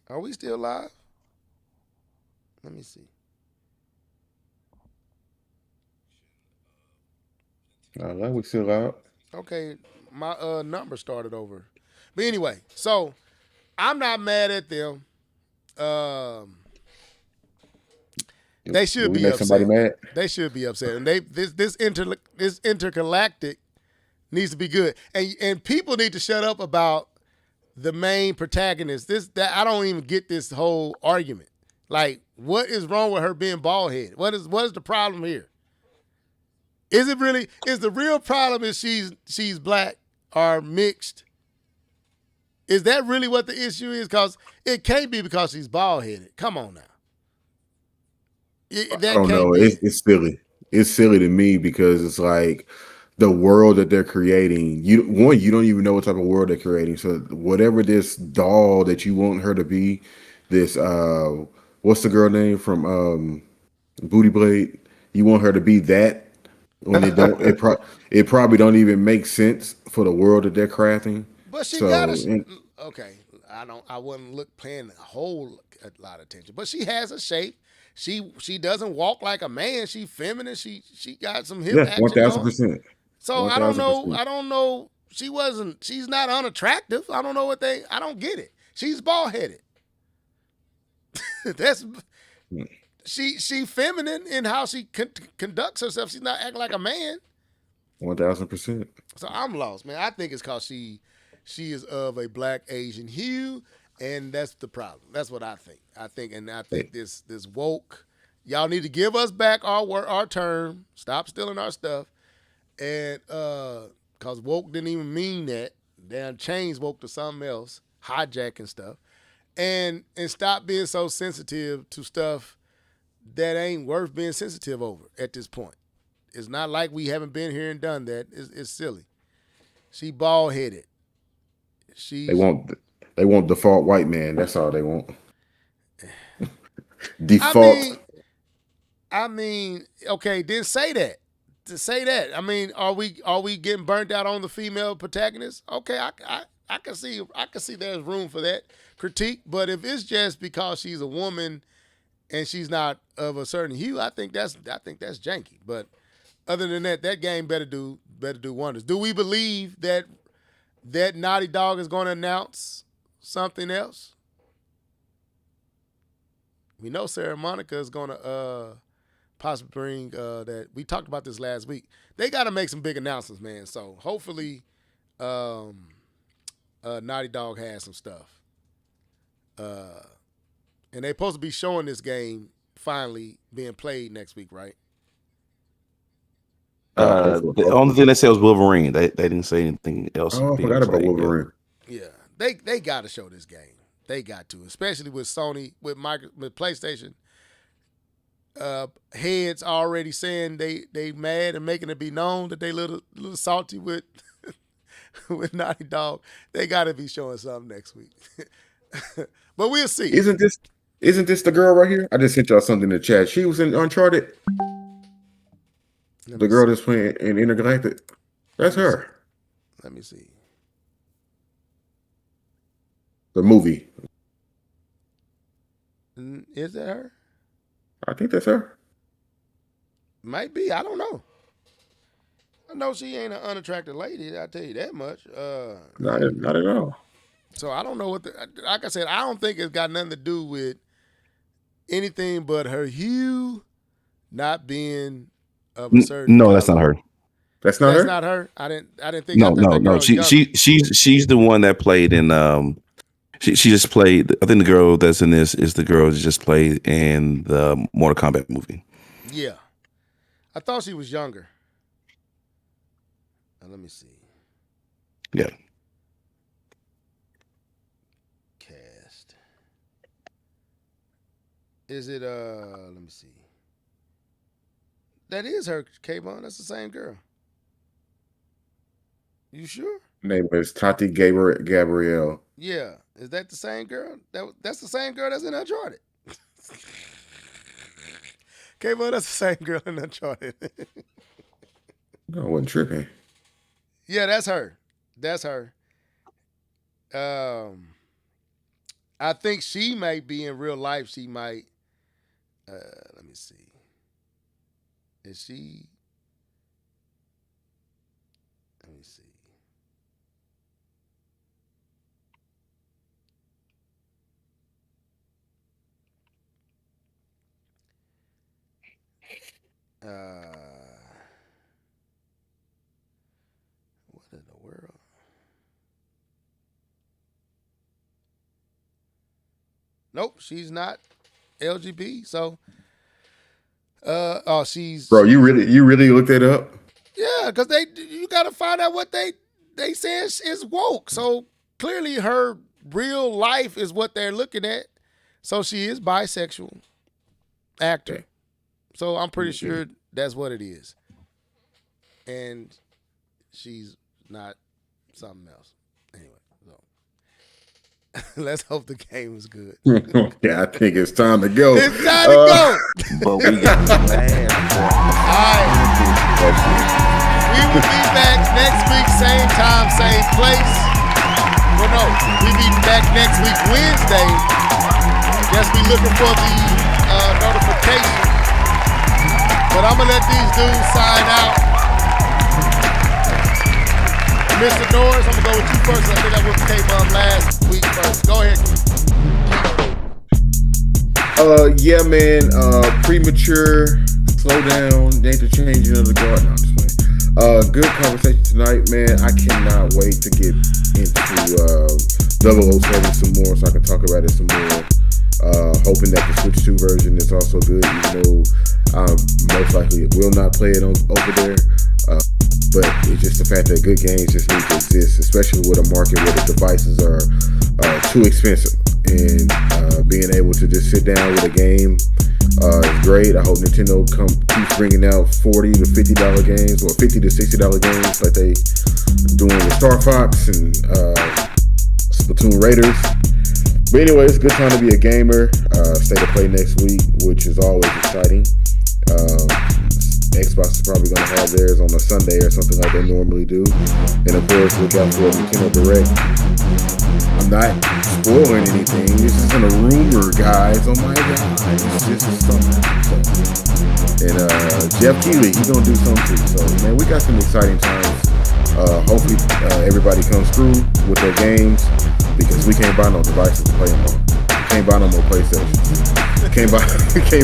Are we still live? Let me see. We still out. Okay, my number started over. But anyway, so I'm not mad at them. They should be make upset. somebody mad. They should be upset, and this intergalactic needs to be good, and people need to shut up about the main protagonist. I don't even get this whole argument. Like, what is wrong with her being bald headed? What is the problem here? Is the real problem is she's black or mixed? Is that really what the issue is? Because it can't be because she's bald headed. Come on now. I don't know. It's silly. It's silly to me because it's like the world that they're creating. You don't even know what type of world they're creating. So whatever this doll that you want her to be, this what's the girl name from Booty Blade? You want her to be that when it don't. It probably don't even make sense for the world that they're crafting. But she okay. I wouldn't paying a whole lot of attention. But she has a shape. She doesn't walk like a man. She's feminine. She got some hip action. 1,000%. So 1,000%. I don't know. She's not unattractive. I don't know I don't get it. She's bald headed. She feminine in how she conducts herself. She's not acting like a man. 1,000%. So I'm lost, man. I think it's because she is of a black Asian hue, and that's the problem. That's what I think. I think this woke. Y'all need to give us back our term. Stop stealing our stuff, and because woke didn't even mean that. Damn, changed woke to something else, hijacking stuff, and stop being so sensitive to stuff that ain't worth being sensitive over at this point. It's not like we haven't been here and done that. It's silly. She bald headed. They want default white man. That's all they want. Default. I mean, okay, then say that. To say that. I mean, are we getting burnt out on the female protagonist? Okay, I can see there's room for that critique, but if it's just because she's a woman and she's not of a certain hue, I think that's janky. But other than that, that game better do wonders. Do we believe that Naughty Dog is going to announce something else? We know Sarah Monica is going to possibly bring that. We talked about this last week. They got to make some big announcements, man. So hopefully Naughty Dog has some stuff. And they're supposed to be showing this game finally being played next week, right? The only thing they said was Wolverine. They didn't say anything else. Oh, I forgot about Wolverine. Yeah, they got to show this game. They got to, especially with Sony, with PlayStation. Heads already saying they mad and making it be known that they little salty with with Naughty Dog. They got to be showing something next week. But we'll see. Isn't this the girl right here? I just sent y'all something in the chat. She was in Uncharted. The girl that's playing in Intergalactic. That's her. Let me see. The movie. Is that her? I think that's her. Might be. I don't know. I know she ain't an unattractive lady. I'll tell you that much. Not at all. So I don't know like I said, I don't think it's got nothing to do with anything but her hue not being of a certain. No, that's not her. That's not her. That's not her. I didn't think. No. She's the one that played in. She just played. I think the girl that's in this is the girl that just played in the Mortal Kombat movie. Yeah, I thought she was younger. Let me see. Yeah. Cast. Is it let me see. That is her, Kayvon. That's the same girl. You sure? Name is Tati Gabrielle. Yeah. Is that the same girl? That's the same girl that's in Uncharted. Kayvon, that's the same girl in Uncharted. No, I wasn't tripping. Yeah, that's her. That's her. I think she might be in real life. She might. Let me see. Is she? Let me see. What in the world? Nope, she's not LGBT. So, she's. Bro, you really looked that up? Yeah, because you got to find out what they say is woke. So clearly, her real life is what they're looking at. So she is bisexual actor. So I'm pretty sure that's what it is. And she's not something else. Anyway, so let's hope the game is good. Yeah, I think it's time to go. It's time to go. But we got mad. All right. We will be back next week, same time, same place. Well, no, we'll be back next week, Wednesday. Guess we looking for the notification. But I'm going to let these dudes sign out. Mr. Norris, I'm going to go with you first. I think I went with K-Bum last week first. Go ahead. Yeah, man. Premature, slow down, ain't the changing of the guard. No, I'm just playing. Good conversation tonight, man. I cannot wait to get into 007 some more so I can talk about it some more. Hoping that the Switch 2 version is also good, even though most likely will not play it over there. But it's just the fact that good games just need to exist, especially with a market where the devices are too expensive. And being able to just sit down with a game is great. I hope Nintendo keeps bringing out $40 to $50 games or $50 to $60 games like they doing with Star Fox and Splatoon Raiders. But anyway, it's a good time to be a gamer. State of Play next week, which is always exciting. Xbox is probably going to have theirs on a Sunday or something like they normally do. And of course, look out for Nintendo Direct. I'm not spoiling anything. This isn't a rumor, guys. Oh my God. It's just something. So. And Jeff Keighley, he's going to do something too. So, man, we got some exciting times. Hopefully, everybody comes through with their games because we can't buy no devices to play them on. We can't buy no more PlayStations. Can't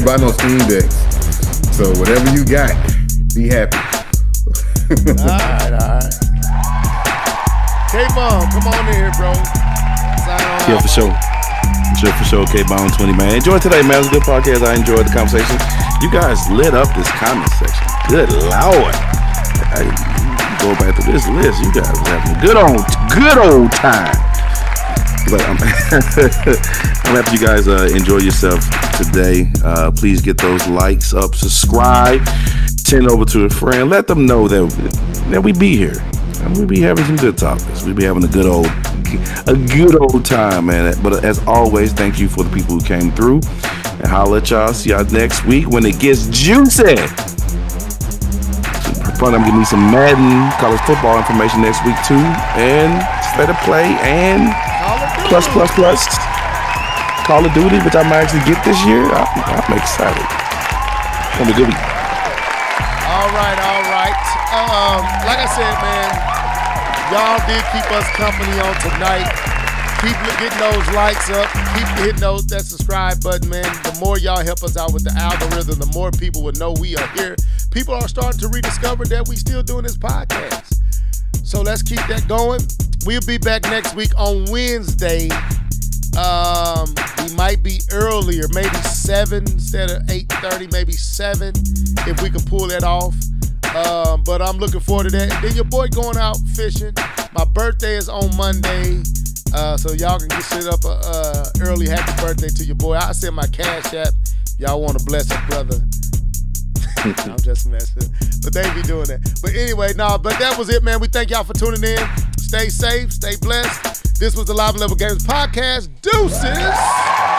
buy no Steam Decks. So whatever you got, be happy. All right. K-Bone, come on in here, bro. Sign on. Yeah, for sure. K-Bone 20, man. Enjoy today, man. It was a good podcast. I enjoyed the conversation. You guys lit up this comment section. Good Lord. Go back to this list. You guys are having a good old time. But I'm happy you guys enjoy yourself today. Please get those likes up, subscribe, send over to a friend. Let them know that we be here. And we be having some good topics. We be having a good old time, man. But as always, thank you for the people who came through. And holla at y'all. See y'all next week when it gets juicy. Probably I'm giving me some Madden college football information next week too, and State of Play and plus Call of Duty, which I might actually get this year. I'm excited. It's gonna be a good week. All right. Like I said, man, y'all did keep us company on tonight. Keep getting those likes up. Keep hitting that subscribe button, man. The more y'all help us out with the algorithm, the more people will know we are here. People are starting to rediscover that we still doing this podcast. So let's keep that going. We'll be back next week on Wednesday. We might be earlier, maybe 7 instead of 8:30, maybe 7, if we can pull that off. But I'm looking forward to that. And then your boy going out fishing. My birthday is on Monday. So y'all can get set up a early happy birthday to your boy. I'll send my cash app. Y'all want to bless a brother. I'm just messing. But they be doing that. But anyway, but that was it, man. We thank y'all for tuning in. Stay safe, stay blessed. This was the Live and Level Games Podcast. Deuces.